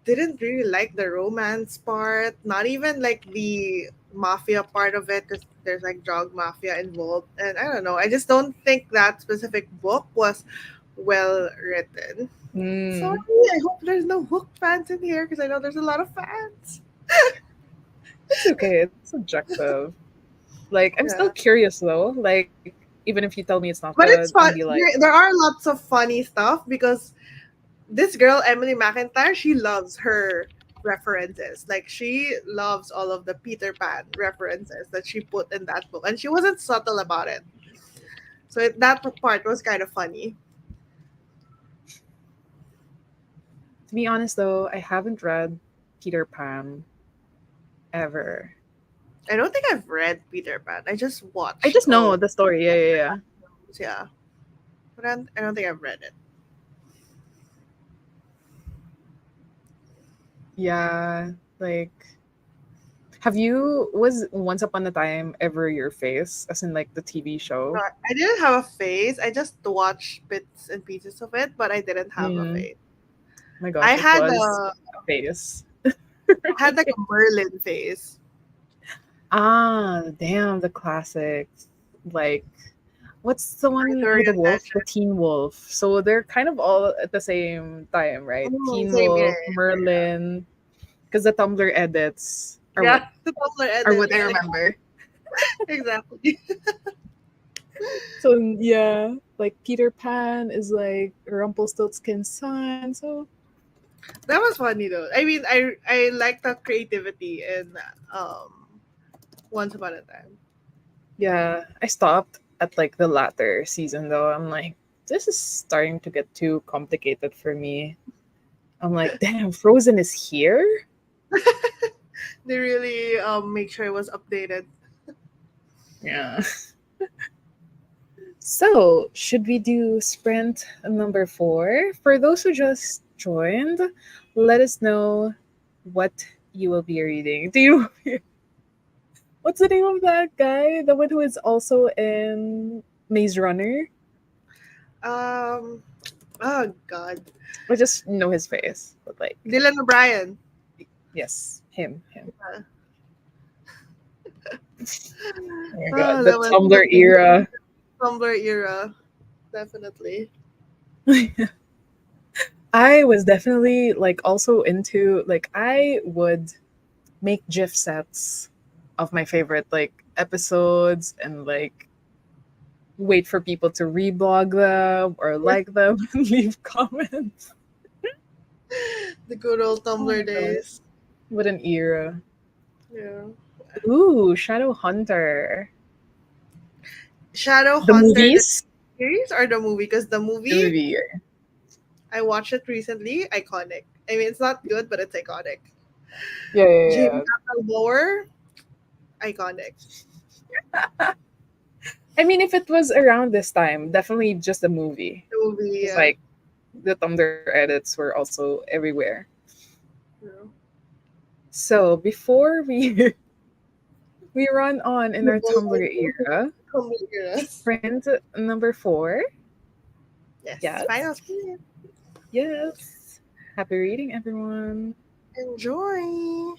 Speaker 2: didn't really like the romance part, not even like the mafia part of it, because there's like drug mafia involved. And I don't know, I just don't think that specific book was well written.
Speaker 1: Mm,
Speaker 2: Sorry, I hope there's no Hook fans in here because I know there's a lot of fans.
Speaker 1: it's okay. It's subjective. Like, I'm still
Speaker 2: Yeah.
Speaker 1: curious though. Like, even if you tell me it's not
Speaker 2: But
Speaker 1: good,
Speaker 2: it's
Speaker 1: I'll
Speaker 2: fun.
Speaker 1: be like,
Speaker 2: There are lots of funny stuff because this girl, Emily McIntyre, she loves her references. Like, she loves all of the Peter Pan references that she put in that book. And she wasn't subtle about it. So that part was kind of funny.
Speaker 1: to be honest though, I haven't read Peter Pan ever.
Speaker 2: I don't think I've read Peter Pan. I just
Speaker 1: I
Speaker 2: watched
Speaker 1: just know
Speaker 2: all.
Speaker 1: the story. Yeah, yeah, yeah.
Speaker 2: Yeah. But I don't think I've read it.
Speaker 1: Yeah, like, have you was Once Upon a Time ever your face, as in like the TV
Speaker 2: No,
Speaker 1: show?
Speaker 2: I didn't have a face. I just watched bits and pieces of it, but I didn't have a
Speaker 1: Mm,
Speaker 2: face.
Speaker 1: my
Speaker 2: I
Speaker 1: gosh, it
Speaker 2: had
Speaker 1: was
Speaker 2: a
Speaker 1: a face.
Speaker 2: I had like a Merlin face.
Speaker 1: Ah, damn, the classics. Like, what's the one with the
Speaker 2: Arthurian
Speaker 1: wolf? The
Speaker 2: legend.
Speaker 1: Teen Wolf. So they're kind of all at the same time, right? Teen
Speaker 2: Same
Speaker 1: Wolf,
Speaker 2: here.
Speaker 1: Merlin, because the Tumblr edits
Speaker 2: Yeah, the Tumblr
Speaker 1: are what
Speaker 2: edits.
Speaker 1: I remember.
Speaker 2: Exactly.
Speaker 1: So yeah, like Peter Pan is like Rumpelstiltskin's son. So
Speaker 2: That was funny though. I mean, I like the creativity in Once Upon a Time.
Speaker 1: yeah, I stopped at like the latter season though. I'm like, this is starting to get too complicated for me. I'm like, damn, Frozen is here?
Speaker 2: They really make sure it was updated.
Speaker 1: Yeah. So, should we do sprint number 4? For those who just joined, let us know what you will be reading. Do you What's the name of that guy? The one who is also in Maze Runner?
Speaker 2: Um, oh God,
Speaker 1: I just know his face, but like,
Speaker 2: Dylan O'Brien.
Speaker 1: yes, him.
Speaker 2: Uh,
Speaker 1: Oh my god,
Speaker 2: oh,
Speaker 1: the
Speaker 2: that was
Speaker 1: Tumblr
Speaker 2: the
Speaker 1: era.
Speaker 2: Tumblr era, definitely.
Speaker 1: I was definitely like also into like I would make GIF sets of my favorite like episodes and like wait for people to reblog them or like them and leave comments.
Speaker 2: The good old
Speaker 1: Oh my
Speaker 2: Tumblr
Speaker 1: god,
Speaker 2: days.
Speaker 1: what an era!
Speaker 2: Yeah.
Speaker 1: Ooh, Shadow Hunter.
Speaker 2: Shadow
Speaker 1: The
Speaker 2: Hunter, the
Speaker 1: movies?
Speaker 2: series or the movie? Because the
Speaker 1: The
Speaker 2: movie,
Speaker 1: movie.
Speaker 2: I watched it recently. Iconic. I mean, it's not good, but it's iconic.
Speaker 1: Yeah,
Speaker 2: Jim
Speaker 1: yeah,
Speaker 2: Applebaur, iconic.
Speaker 1: yeah. I mean, if it was around this time, definitely just a movie.
Speaker 2: The movie,
Speaker 1: Because
Speaker 2: yeah.
Speaker 1: like the Tumblr edits were also everywhere.
Speaker 2: Yeah.
Speaker 1: So before we we run on in our
Speaker 2: Tumblr
Speaker 1: Tumblr era,
Speaker 2: era.
Speaker 1: sprint number 4.
Speaker 2: Yes,
Speaker 1: Yes,
Speaker 2: final screen.
Speaker 1: yes. Happy reading, everyone.
Speaker 2: Enjoy.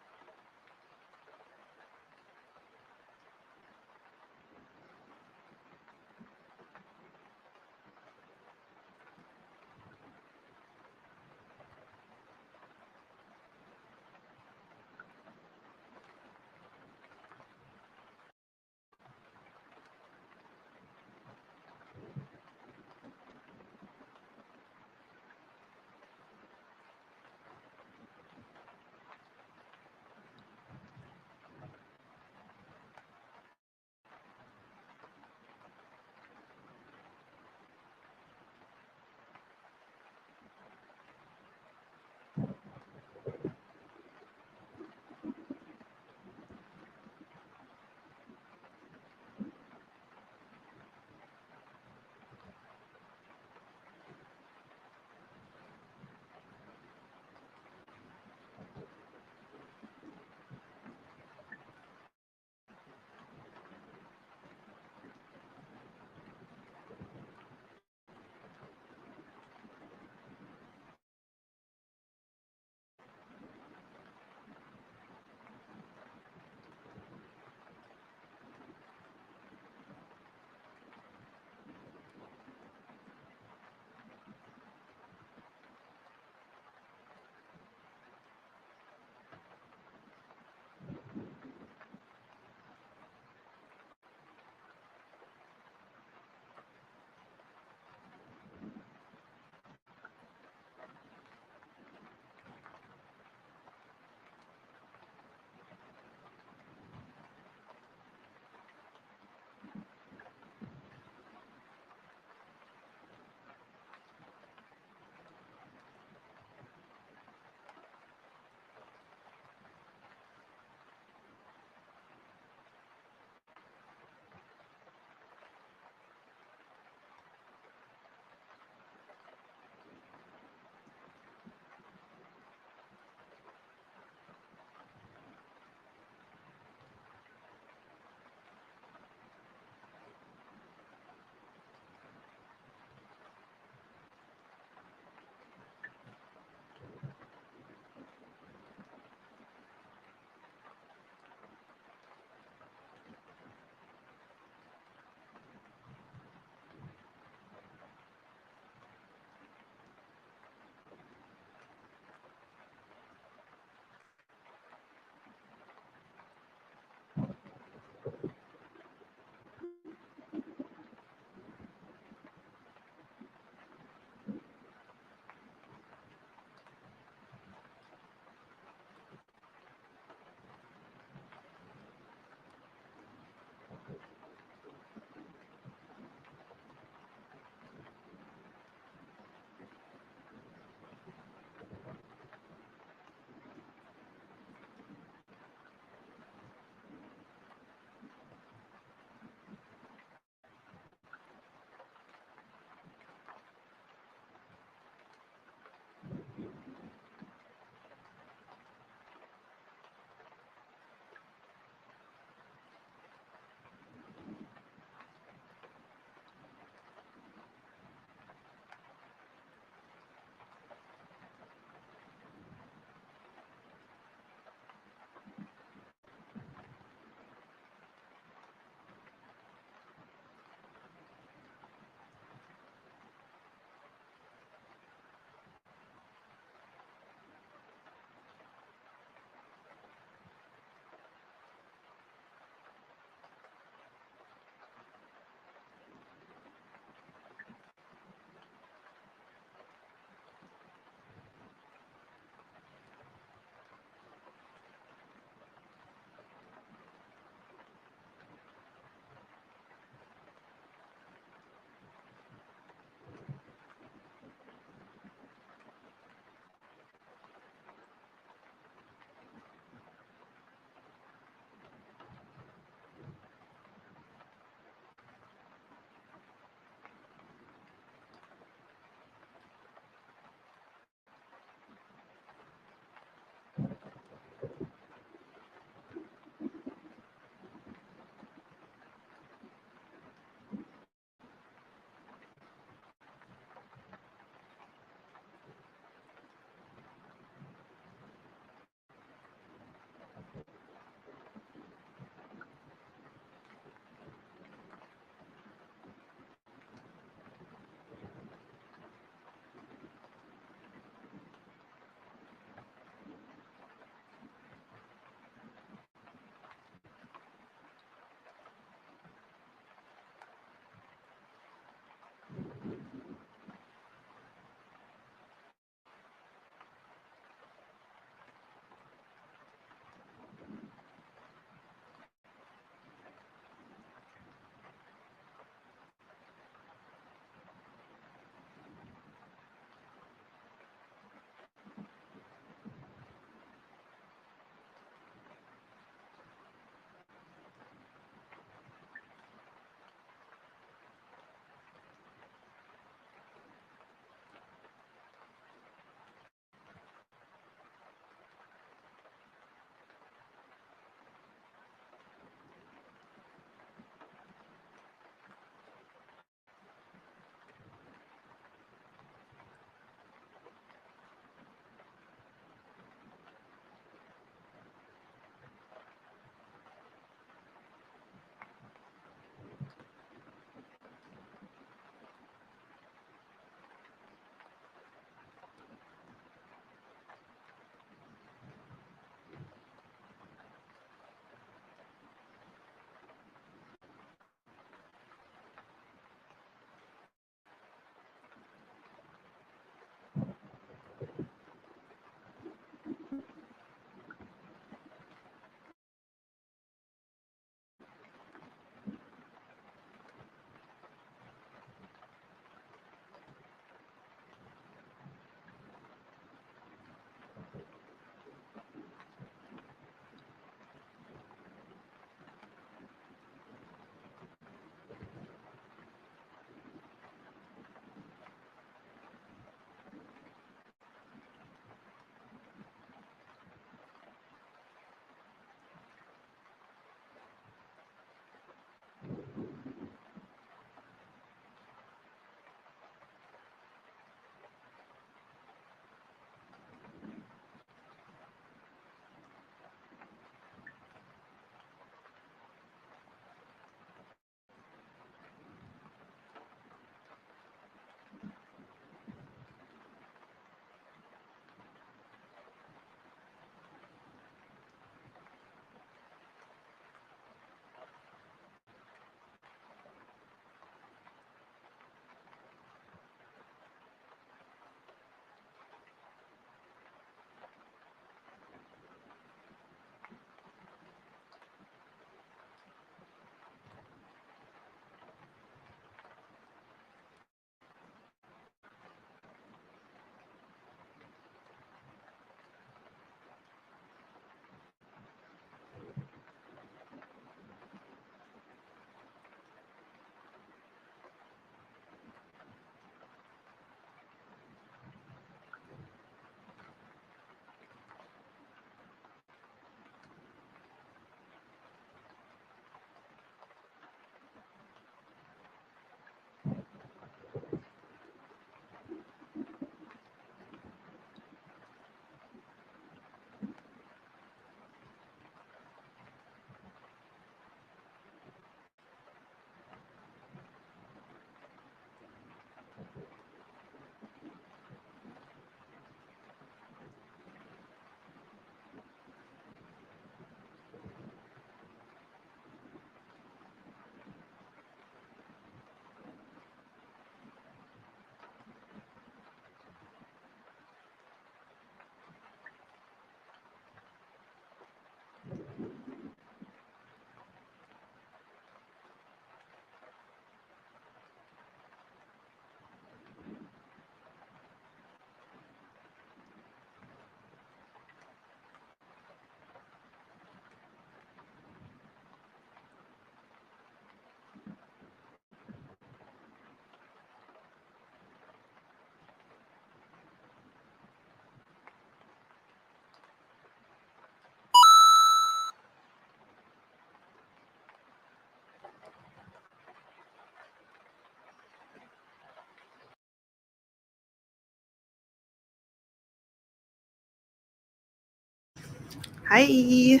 Speaker 2: Hi.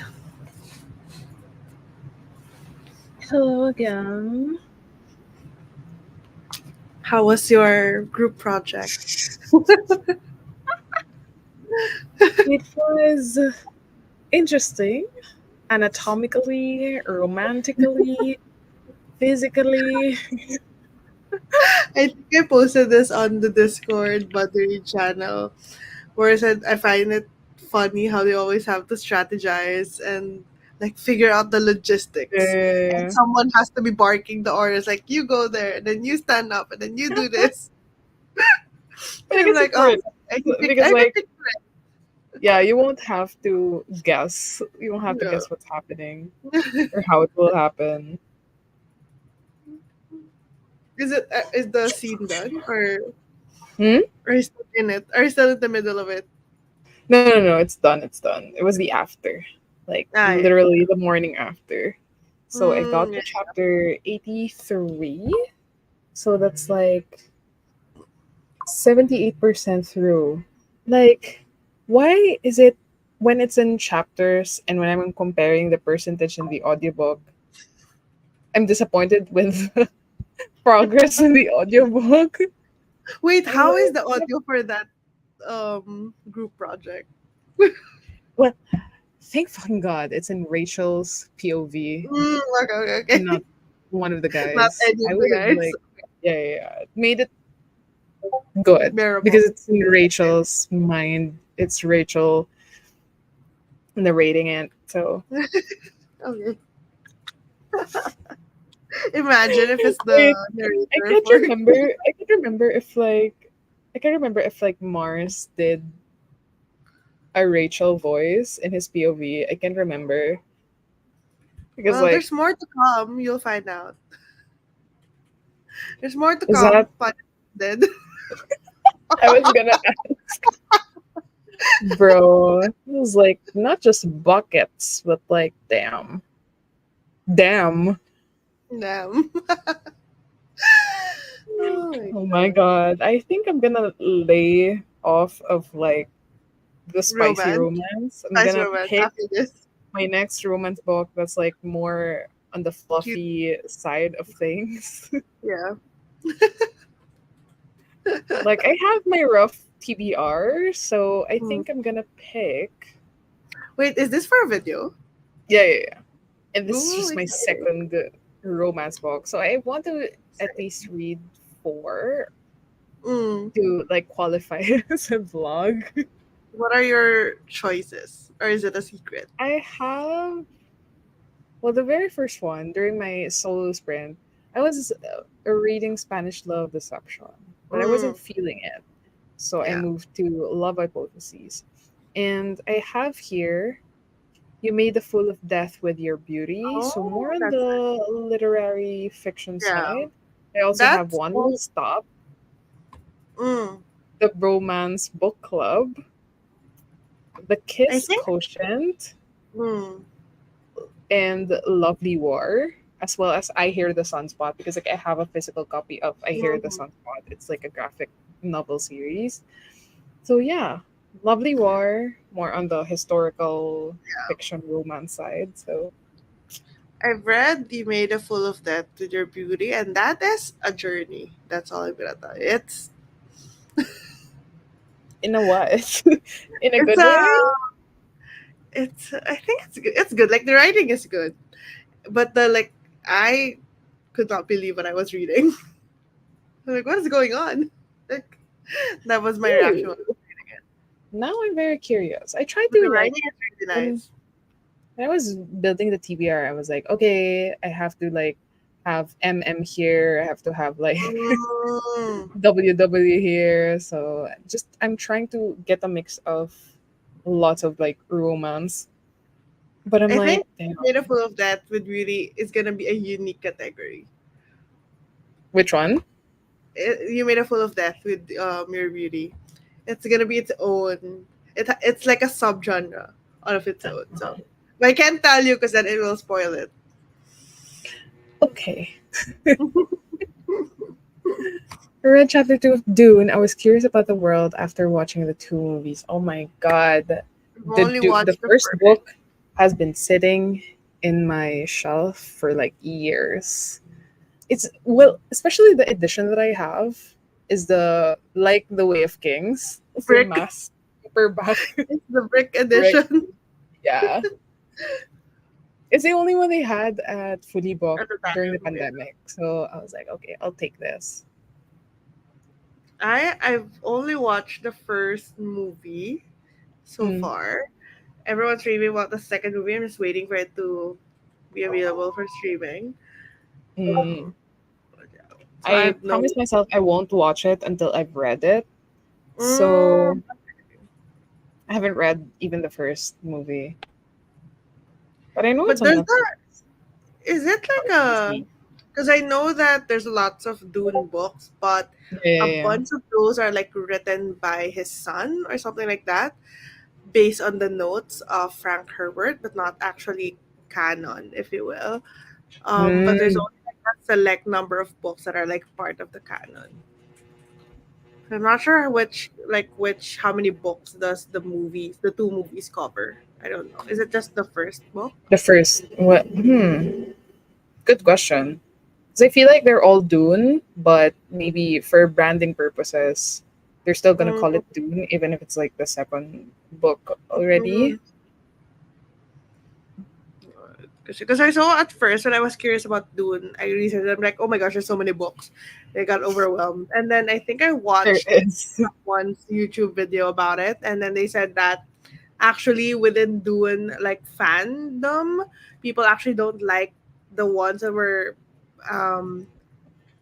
Speaker 1: Hello again.
Speaker 2: How was your group project?
Speaker 1: It was interesting, anatomically, romantically, physically.
Speaker 2: I think I posted this on the Discord Buddy channel where I said I find it funny how they always have to strategize and like figure out the logistics. And
Speaker 1: Uh,
Speaker 2: someone has to be barking the orders like you go there and then you stand up and then you do this.
Speaker 1: but
Speaker 2: And
Speaker 1: I
Speaker 2: I'm
Speaker 1: guess
Speaker 2: like,
Speaker 1: it
Speaker 2: oh,
Speaker 1: works because,
Speaker 2: I can
Speaker 1: like,
Speaker 2: picture it.
Speaker 1: yeah, you won't have to guess. You won't have to
Speaker 2: Yeah.
Speaker 1: guess what's happening or how it will happen.
Speaker 2: Is the scene done
Speaker 1: Hmm?
Speaker 2: or is still in it? Are you still in the middle of it?
Speaker 1: No, no, no. It's done. It's done. It was the after, like
Speaker 2: Ah, yeah.
Speaker 1: literally the morning after. So I got
Speaker 2: Yeah.
Speaker 1: to chapter 83. So that's like 78% through. Like, why is it when it's in chapters and when I'm comparing the percentage in the audiobook, I'm disappointed with progress in the audiobook?
Speaker 2: Wait,
Speaker 1: I'm
Speaker 2: how is
Speaker 1: like,
Speaker 2: the audio for that group project?
Speaker 1: well, thank fucking God it's in Rachel's POV
Speaker 2: Okay, okay,
Speaker 1: and
Speaker 2: okay.
Speaker 1: not one of the
Speaker 2: Not
Speaker 1: guys.
Speaker 2: any
Speaker 1: I
Speaker 2: of
Speaker 1: would
Speaker 2: the
Speaker 1: have
Speaker 2: guys.
Speaker 1: like, yeah, yeah, yeah. It made it good
Speaker 2: Bearable.
Speaker 1: because it's in Rachel's mind. It's Rachel narrating it. So
Speaker 2: Okay. Imagine if it's the
Speaker 1: wait, I
Speaker 2: narrator
Speaker 1: can't
Speaker 2: for
Speaker 1: remember. I can't remember if like I can't remember if like Mars did a Rachel voice in his POV. I can't remember because
Speaker 2: well,
Speaker 1: like
Speaker 2: there's more to come, you'll find out. There's more to
Speaker 1: is
Speaker 2: come,
Speaker 1: that
Speaker 2: pun intended.
Speaker 1: I was gonna ask, bro. It was like not just buckets, but like damn, damn.
Speaker 2: Damn. Oh my
Speaker 1: Oh my
Speaker 2: god.
Speaker 1: god. I think I'm gonna lay off of like the spicy
Speaker 2: Romance.
Speaker 1: romance. I'm
Speaker 2: Nice
Speaker 1: gonna
Speaker 2: romance
Speaker 1: pick
Speaker 2: after this.
Speaker 1: my next romance book that's like more on the
Speaker 2: Cute.
Speaker 1: fluffy side of things.
Speaker 2: Yeah.
Speaker 1: Like I have my rough TBR, so I
Speaker 2: Mm.
Speaker 1: think I'm gonna pick.
Speaker 2: Wait, is this for a video?
Speaker 1: Yeah, yeah, yeah. And this is
Speaker 2: Ooh,
Speaker 1: just my
Speaker 2: exciting.
Speaker 1: second romance book, so I want to at least read four
Speaker 2: Mm.
Speaker 1: to like qualify as a vlog.
Speaker 2: What are your choices? Or is it a secret?
Speaker 1: I have well, the very first one during my solo sprint, I was reading Spanish Love Deception, but I wasn't
Speaker 2: Mm.
Speaker 1: feeling it. So I
Speaker 2: Yeah.
Speaker 1: moved to Love Hypotheses. And I have here You Made a Fool of Death with Your Beauty. So more
Speaker 2: Oh,
Speaker 1: on
Speaker 2: that's
Speaker 1: the literary fiction
Speaker 2: yeah.
Speaker 1: side. I also have
Speaker 2: That's
Speaker 1: One Will
Speaker 2: all.
Speaker 1: Stop,
Speaker 2: Mm.
Speaker 1: The Bromance Book Club, The
Speaker 2: I
Speaker 1: Kiss
Speaker 2: think.
Speaker 1: Quotient,
Speaker 2: Mm.
Speaker 1: and Lovely War, as well as I Hear the Sunspot, because like I have a physical copy of I Hear the
Speaker 2: Mm.
Speaker 1: Sunspot. It's like a graphic novel series. So yeah, Lovely War, more on the historical fiction romance side. So
Speaker 2: I've read You Made a Fool of That with Your Beauty, and that is a journey. That's all I'm gonna tell you.
Speaker 1: in a what? In a
Speaker 2: It's
Speaker 1: good
Speaker 2: a
Speaker 1: way?
Speaker 2: I think it's good. It's good. Like the writing is good, but the like I could not believe what I was reading. I'm like, what is going on? Like that was my reaction when I
Speaker 1: Ooh,
Speaker 2: was reading it.
Speaker 1: now I'm very curious. I tried
Speaker 2: But the
Speaker 1: to like
Speaker 2: writing is really
Speaker 1: when
Speaker 2: nice.
Speaker 1: when I was building the TBR, I was like, okay, I have to like have MM here. I have to have like
Speaker 2: Mm.
Speaker 1: WW here. So just I'm trying to get a mix of lots of like romance. But I'm
Speaker 2: I
Speaker 1: like,
Speaker 2: think
Speaker 1: damn,
Speaker 2: Made a Fool of That would really is gonna be a unique category.
Speaker 1: which one?
Speaker 2: You Made a Fool of Death with Your Beauty. It's gonna be its own. It's like a subgenre all of its own. So, but I can't tell you because then it will spoil it.
Speaker 1: Okay. I read chapter 2 of Dune. I was curious about the world after watching the two movies. Oh my god.
Speaker 2: I've only
Speaker 1: The
Speaker 2: watched the
Speaker 1: first
Speaker 2: first.
Speaker 1: book. has been sitting in my shelf for like years. It's well, especially the edition that I have is the like the Way of Kings. It's the
Speaker 2: Brick.
Speaker 1: mass paperback
Speaker 2: It's the brick
Speaker 1: brick.
Speaker 2: edition
Speaker 1: Yeah. It's the only one they had at Fully Book
Speaker 2: at the
Speaker 1: during the
Speaker 2: time. Yeah.
Speaker 1: pandemic. So I was like, okay, I'll take this.
Speaker 2: I've only watched the first movie so
Speaker 1: Mm,
Speaker 2: far. Everyone's raving about the second movie. I'm just waiting for it to be available for streaming.
Speaker 1: mm.
Speaker 2: So I
Speaker 1: I
Speaker 2: have no.
Speaker 1: promised myself I won't watch it until I've read it. So
Speaker 2: Mm,
Speaker 1: I haven't read even the first movie, but I know it's
Speaker 2: but
Speaker 1: on
Speaker 2: there's
Speaker 1: Netflix.
Speaker 2: not. Is it
Speaker 1: Oh,
Speaker 2: like
Speaker 1: it's
Speaker 2: a?
Speaker 1: Disney.
Speaker 2: Because I know that there's lots of Dune books, but
Speaker 1: Yeah, yeah,
Speaker 2: a
Speaker 1: yeah.
Speaker 2: bunch of those are like written by his son or something like that, based on the notes of Frank Herbert, but not actually canon, if you will. But there's
Speaker 1: Mm,
Speaker 2: only like a select number of books that are like part of the canon. So I'm not sure which how many books does the two movies cover. I don't know. Is it just the first book?
Speaker 1: the first. What? Good question. Because I feel like they're all Dune, but maybe for branding purposes, they're still gonna call
Speaker 2: Mm,
Speaker 1: it Dune, even if it's like the second book already.
Speaker 2: mm. Because I saw at first when I was curious about Dune, I researched. I'm like, oh my gosh, there's so many books. I got overwhelmed, and then I think I
Speaker 1: There
Speaker 2: watched
Speaker 1: is.
Speaker 2: someone's YouTube video about it, and then they said that actually within Dune like fandom, people actually don't like the ones that were um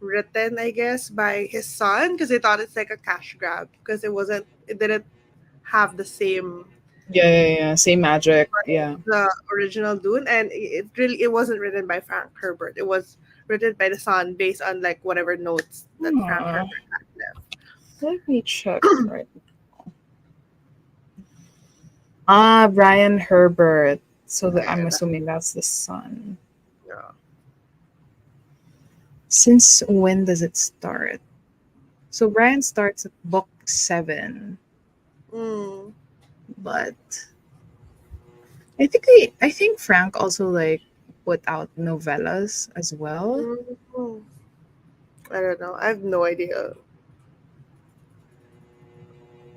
Speaker 2: written, I guess, by his son because they thought it's like a cash grab because it didn't have the same
Speaker 1: Yeah, yeah, yeah. Same magic. Yeah.
Speaker 2: the original Dune, and it wasn't written by Frank Herbert. It was written by the son based on like whatever notes that Frank
Speaker 1: Aw,
Speaker 2: Herbert had left.
Speaker 1: let me check right. Brian Herbert. So
Speaker 2: Yeah,
Speaker 1: I'm
Speaker 2: that,
Speaker 1: assuming that's the son.
Speaker 2: yeah.
Speaker 1: Since when does it start? So Brian starts at book 7,
Speaker 2: Mm.
Speaker 1: but I think Frank also like put out novellas as well.
Speaker 2: Mm. I don't know. I have no idea.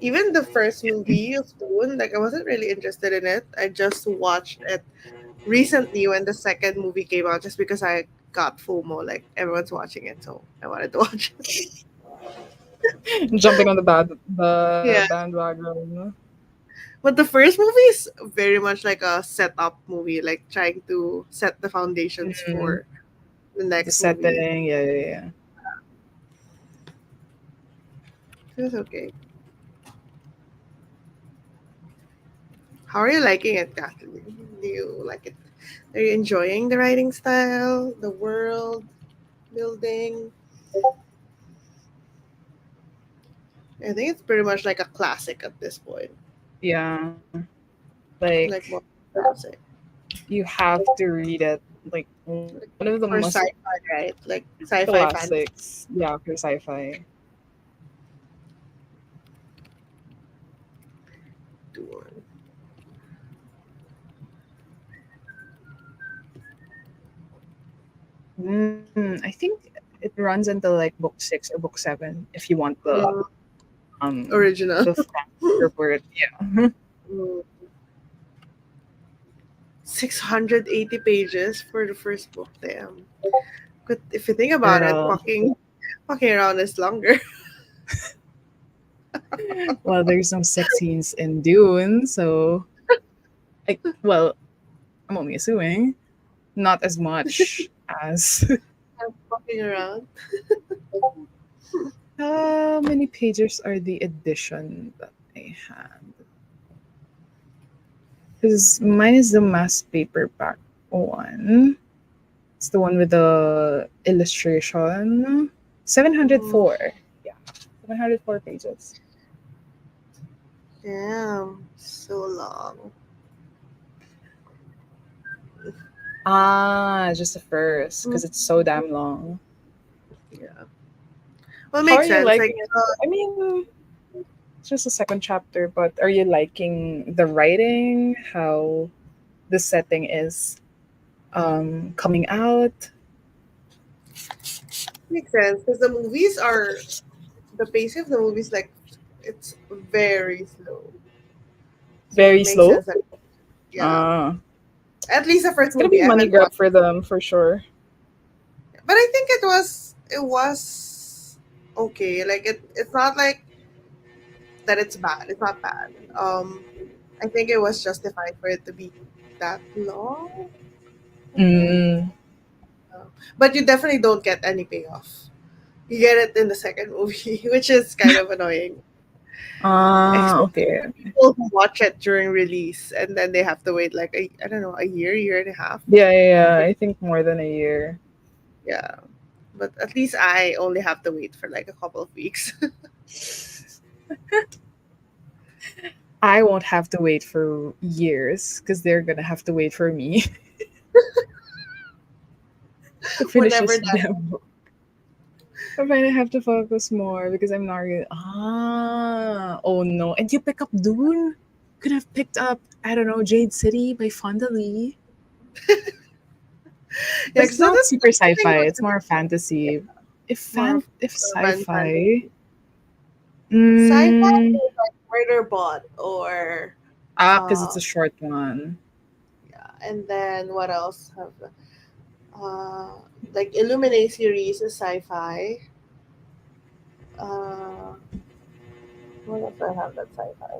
Speaker 2: Even the first movie of Dune, like I wasn't really interested in it. I just watched it recently when the second movie came out, just because I got FOMO. Like everyone's watching it, so I wanted to watch it.
Speaker 1: Jumping on the
Speaker 2: Yeah,
Speaker 1: bandwagon.
Speaker 2: but the first movie is very much like a setup movie, like trying to set the foundations
Speaker 1: Mm,
Speaker 2: for the
Speaker 1: the
Speaker 2: next movie.
Speaker 1: setting, yeah, yeah, yeah.
Speaker 2: It was okay. How are you liking it, Kathleen? Do you like it? Are you enjoying the writing style, the world building? I think it's pretty much like a classic at this point.
Speaker 1: Yeah. Like
Speaker 2: Like what would you say?
Speaker 1: you have to read it. Like one of the
Speaker 2: For
Speaker 1: most
Speaker 2: sci-fi, right? Like sci-fi fantasy.
Speaker 1: classics. Yeah, for sci-fi.
Speaker 2: Dune.
Speaker 1: I think it runs until like book 6 or book 7 if you want
Speaker 2: Mm, original.
Speaker 1: the Frank Herbert. Yeah.
Speaker 2: 680 pages for the first book. Damn. But if you think about it,
Speaker 1: Girl.
Speaker 2: walking around is longer.
Speaker 1: Well, there's no sex scenes in Dune, so like well, I'm only assuming not as much as
Speaker 2: Walking around.
Speaker 1: how many pages are the edition that I had? Because mine is the mass paperback one. It's the one with the illustration.
Speaker 2: Mm,
Speaker 1: 704. Yeah, 704 pages.
Speaker 2: damn, so long.
Speaker 1: Just the first, because it's so damn long.
Speaker 2: Yeah. Well, it
Speaker 1: How are
Speaker 2: makes
Speaker 1: you
Speaker 2: sense.
Speaker 1: liking
Speaker 2: Like,
Speaker 1: it? I mean, it's just a second chapter, but are you liking the writing? How? the setting is coming out.
Speaker 2: Makes sense because the pacing of the movies like it's very slow, so it
Speaker 1: Very
Speaker 2: makes
Speaker 1: slow.
Speaker 2: sense that yeah,
Speaker 1: Uh,
Speaker 2: at least the first
Speaker 1: it's gonna be
Speaker 2: movie I
Speaker 1: money
Speaker 2: haven't
Speaker 1: grab
Speaker 2: watched,
Speaker 1: for them for sure.
Speaker 2: but I think it was okay. Like it's not like that it's bad. It's not bad. I think it was justified for it to be that long. I think.
Speaker 1: Mm.
Speaker 2: But you definitely don't get any payoff. You get it in the second movie, which is kind of annoying. Especially
Speaker 1: Okay.
Speaker 2: for people who watch it during release and then they have to wait like I don't know, a year and a half.
Speaker 1: Yeah, yeah, yeah. I think more than a year.
Speaker 2: Yeah. But at least I only have to wait for like a couple of weeks.
Speaker 1: I won't have to wait for years because they're gonna have to wait for me to finish
Speaker 2: Whenever
Speaker 1: this
Speaker 2: that
Speaker 1: damn book. I find I have to focus more because I'm not really. Oh no! And you pick up Dune? Could have picked up, I don't know, Jade City by Fonda Lee.
Speaker 2: yeah,
Speaker 1: It's
Speaker 2: because that's
Speaker 1: not super
Speaker 2: the thing
Speaker 1: sci-fi.
Speaker 2: about
Speaker 1: It's more fantasy.
Speaker 2: more of
Speaker 1: If
Speaker 2: urban
Speaker 1: sci-fi,
Speaker 2: fantasy. Sci-fi
Speaker 1: mm,
Speaker 2: is like Murder Bot or
Speaker 1: because it's
Speaker 2: uh
Speaker 1: a short one.
Speaker 2: yeah, and then what else have uh like Illuminate series is sci-fi. Uh what else do I have that's sci-fi?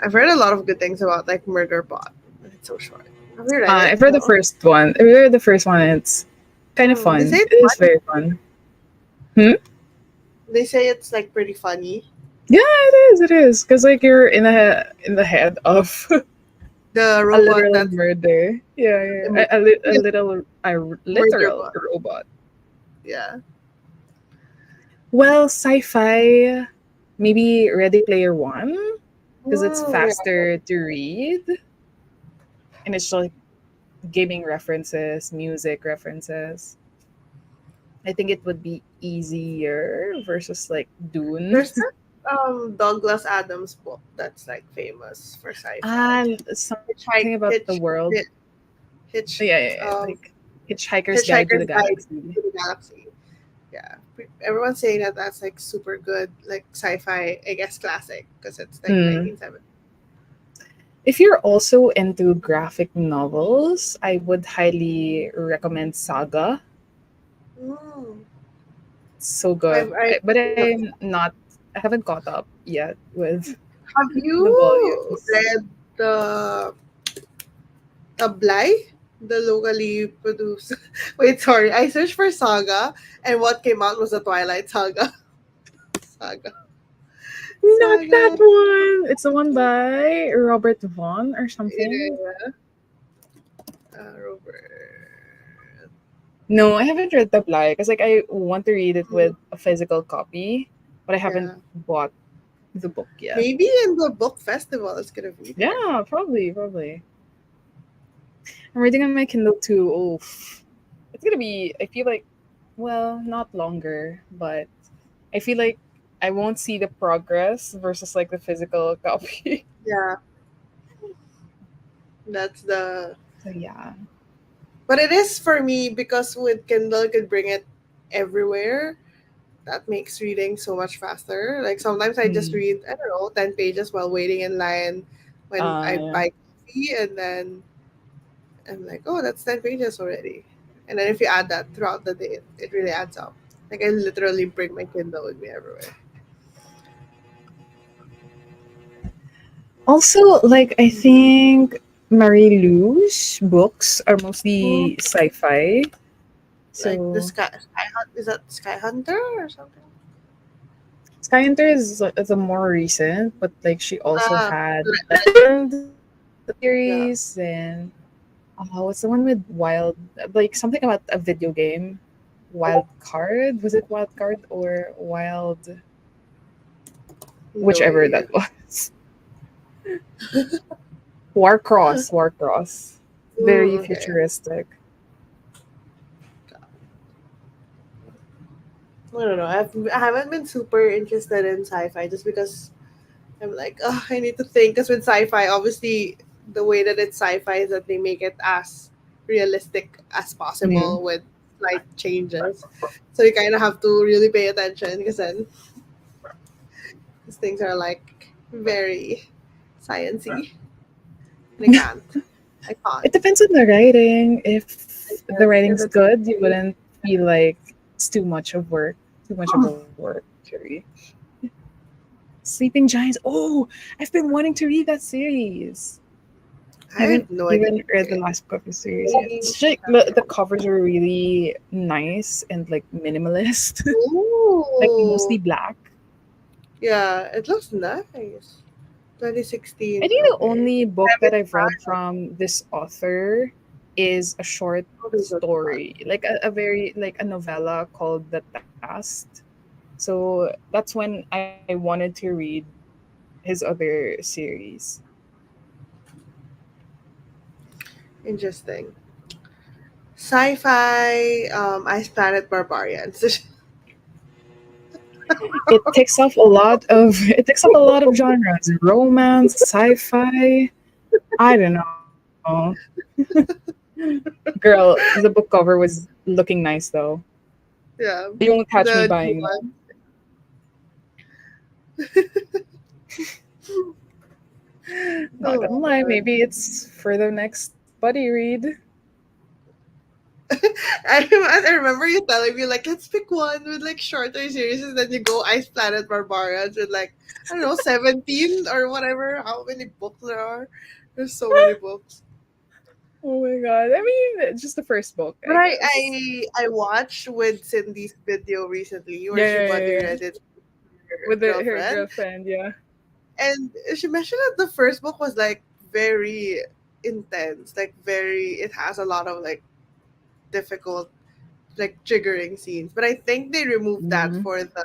Speaker 2: I've heard a lot of good things about like Murder Bot. It's so short. Have you read it?
Speaker 1: I've read the
Speaker 2: No.
Speaker 1: first one. I've read the first one. And it's kind of
Speaker 2: They say
Speaker 1: fun.
Speaker 2: it's
Speaker 1: It is
Speaker 2: funny.
Speaker 1: very fun. Hmm?
Speaker 2: They say it's like pretty funny.
Speaker 1: Yeah, it is. It is because like you're in the head of
Speaker 2: The
Speaker 1: a
Speaker 2: robot
Speaker 1: literal
Speaker 2: that's
Speaker 1: murder. Yeah, yeah. A little,
Speaker 2: Murder
Speaker 1: literal
Speaker 2: Bot.
Speaker 1: robot.
Speaker 2: Yeah.
Speaker 1: Well, sci-fi, maybe Ready Player One, because it's
Speaker 2: Yeah.
Speaker 1: faster to read and it's like gaming references, music references. I think it would be easier versus like Dune.
Speaker 2: There's this Douglas Adams book that's like famous for sci-fi.
Speaker 1: Ah, something
Speaker 2: Hitchhike
Speaker 1: about the
Speaker 2: Hitch
Speaker 1: world.
Speaker 2: Hitch, Hitch
Speaker 1: Yeah, yeah, yeah. Like Hitchhiker's Guide to the
Speaker 2: Hitchhiker's Guide
Speaker 1: Galaxy.
Speaker 2: to the Galaxy. Yeah. Everyone's saying that that's like super good, like sci-fi, I guess classic because it's like
Speaker 1: Hmm.
Speaker 2: 1970.
Speaker 1: If you're also into graphic novels, I would highly recommend Saga.
Speaker 2: Mm.
Speaker 1: It's so good.
Speaker 2: I've
Speaker 1: But
Speaker 2: heard of
Speaker 1: I'm
Speaker 2: that.
Speaker 1: not, I haven't caught up yet with
Speaker 2: Have
Speaker 1: the
Speaker 2: you
Speaker 1: volumes.
Speaker 2: read the Tablay? The locally produced. Wait, sorry. I searched for Saga, and what came out was the Twilight Saga. Saga.
Speaker 1: Not that
Speaker 2: Saga.
Speaker 1: one. It's the one by Robert Vaughn or something.
Speaker 2: Yeah. Robert.
Speaker 1: No, I haven't read the Bly because like I want to read it
Speaker 2: Hmm.
Speaker 1: with a physical copy, but I haven't
Speaker 2: Yeah.
Speaker 1: bought the book yet.
Speaker 2: Maybe in the book festival it's gonna be there.
Speaker 1: Yeah, probably, probably. I'm reading on my Kindle too. Oof. It's gonna be, I feel like, well, not longer, but I feel like I won't see the progress versus like the physical copy.
Speaker 2: Yeah. That's the.
Speaker 1: So yeah.
Speaker 2: But it is for me because with Kindle, you could bring it everywhere. That makes reading so much faster. Like sometimes I just
Speaker 1: Hmm.
Speaker 2: read, I don't know, 10 pages while waiting in line when I
Speaker 1: Yeah.
Speaker 2: buy coffee, and then I'm like, oh, that's 10 pages already. And then if you add that throughout the day, it really adds up. Like I literally bring my Kindle with me everywhere.
Speaker 1: Also, like I think Marie Lou's books are
Speaker 2: Mm,
Speaker 1: mostly sci-fi.
Speaker 2: like the
Speaker 1: So
Speaker 2: Is that Sky Hunter or something?
Speaker 1: Sky Hunter is a more recent, but like she also
Speaker 2: Ah,
Speaker 1: had
Speaker 2: Legend.
Speaker 1: Legend
Speaker 2: Yeah.
Speaker 1: series and what's the one with Wild, like something about a video game? Wild Card? Was it Wild Card or Wild,
Speaker 2: No
Speaker 1: whichever
Speaker 2: idea.
Speaker 1: that was? Warcross, Warcross. Very
Speaker 2: Okay.
Speaker 1: futuristic.
Speaker 2: I don't know. I haven't been super interested in sci-fi just because I'm like, oh, I need to think. Because with sci-fi, obviously, the way that it's sci-fi is that they make it as realistic as
Speaker 1: Mm.
Speaker 2: possible with slight changes. So you kind of have to really pay attention because then these things are like very sciency. And I can't. I can't.
Speaker 1: It depends on the writing.
Speaker 2: I
Speaker 1: If the
Speaker 2: guess if
Speaker 1: writing's
Speaker 2: it's
Speaker 1: good, you wouldn't feel like it's too much of work, too much of a work to read. Sleeping Giants. Oh, I've been wanting to read that series.
Speaker 2: I
Speaker 1: I
Speaker 2: have
Speaker 1: haven't
Speaker 2: no idea.
Speaker 1: even read the last book of the series yet. It's just like the covers are really nice and like minimalist, like mostly
Speaker 2: Ooh.
Speaker 1: black.
Speaker 2: Yeah, it looks nice.
Speaker 1: I
Speaker 2: 2016.
Speaker 1: think the
Speaker 2: Okay.
Speaker 1: only
Speaker 2: I
Speaker 1: book that
Speaker 2: haven't
Speaker 1: I've read
Speaker 2: tried.
Speaker 1: from this author is a short
Speaker 2: How does that fun?
Speaker 1: story, like a very like a novella called The Task. So that's when I wanted to read his other series.
Speaker 2: Interesting. Sci-fi, Ice Planet Barbarians.
Speaker 1: It takes up a lot of genres: romance, sci-fi. I don't know. Girl, the book cover was looking nice though.
Speaker 2: Yeah,
Speaker 1: You won't catch me
Speaker 2: the new
Speaker 1: buying that.
Speaker 2: one.
Speaker 1: Not
Speaker 2: Oh
Speaker 1: gonna
Speaker 2: my
Speaker 1: lie,
Speaker 2: god.
Speaker 1: maybe it's for the next buddy read.
Speaker 2: I remember you telling me like let's pick one with like shorter series and then you go Ice Planet Barbarians with like I don't know 17 or whatever how many books there are. There's so many books.
Speaker 1: Oh my god. I mean, just the first book,
Speaker 2: But
Speaker 1: I
Speaker 2: I
Speaker 1: guess.
Speaker 2: I I watched with Cindy's video recently where
Speaker 1: Yeah,
Speaker 2: she
Speaker 1: yeah,
Speaker 2: buddy
Speaker 1: yeah, yeah.
Speaker 2: read it with her
Speaker 1: With her
Speaker 2: girlfriend,
Speaker 1: girlfriend, yeah.
Speaker 2: and she mentioned that the first book was like very intense, like very it has a lot of like difficult like triggering scenes. But I think they removed that
Speaker 1: Mm.
Speaker 2: for the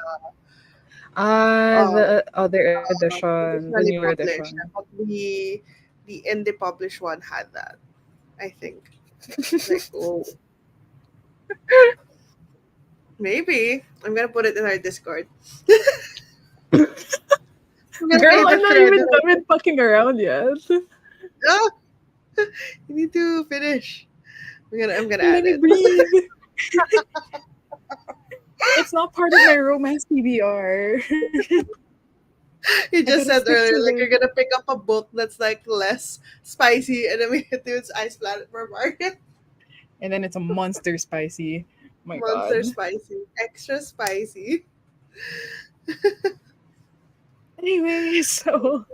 Speaker 2: um
Speaker 1: The other edition, the newer
Speaker 2: traditionally
Speaker 1: edition.
Speaker 2: published. But the indie published one had that. I think. Like oh maybe I'm gonna put it in our Discord. I'm gonna
Speaker 1: Girl,
Speaker 2: pay the
Speaker 1: I'm not even
Speaker 2: credit.
Speaker 1: done with fucking around yet.
Speaker 2: Oh, you need to finish. I'm gonna
Speaker 1: Let
Speaker 2: add
Speaker 1: me
Speaker 2: it.
Speaker 1: breathe. It's not part of my romance TBR.
Speaker 2: You
Speaker 1: I gotta
Speaker 2: just said
Speaker 1: stick
Speaker 2: earlier,
Speaker 1: to
Speaker 2: like
Speaker 1: the
Speaker 2: you're gonna pick up a book that's like less spicy, and then we hit you with Ice Planet Barbarian.
Speaker 1: and then it's a monster spicy. Oh my
Speaker 2: Monster
Speaker 1: god.
Speaker 2: spicy, extra spicy.
Speaker 1: Anyway, so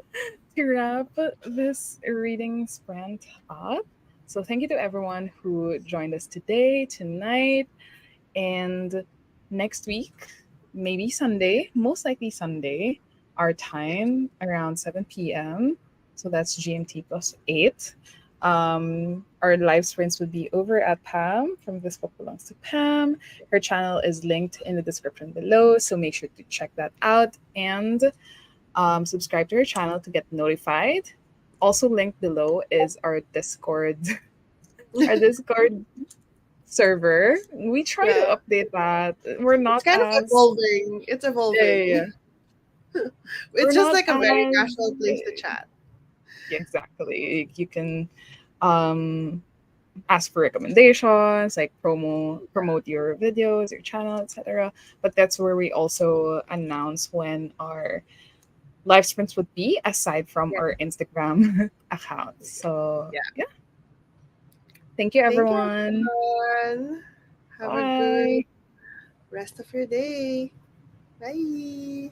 Speaker 1: to wrap this reading sprint up, so thank you to everyone who joined us today, tonight, and next week, maybe Sunday, most likely Sunday, our time around 7 p.m. So that's GMT plus 8. Our live sprints would be over at Pam from This Book Belongs to Pam. Her channel is linked in the description below, so make sure to check that out and subscribe to her channel to get notified. Also linked below is our Discord, our Discord server. We try
Speaker 2: Yeah,
Speaker 1: to update that. We're
Speaker 2: it's
Speaker 1: not
Speaker 2: kind of
Speaker 1: as
Speaker 2: evolving. It's
Speaker 1: yeah, yeah,
Speaker 2: evolving.
Speaker 1: yeah. We're
Speaker 2: It's just
Speaker 1: not
Speaker 2: like a very
Speaker 1: as
Speaker 2: casual place to chat.
Speaker 1: exactly. You can um ask for recommendations, like promote your videos, your channel, etc. But that's where we also announce when our live sprints would be aside from
Speaker 2: Yeah,
Speaker 1: our Instagram accounts. So
Speaker 2: yeah.
Speaker 1: yeah, thank you
Speaker 2: Thank you,
Speaker 1: everyone.
Speaker 2: everyone. Have a good
Speaker 1: Bye.
Speaker 2: rest of your day. Bye.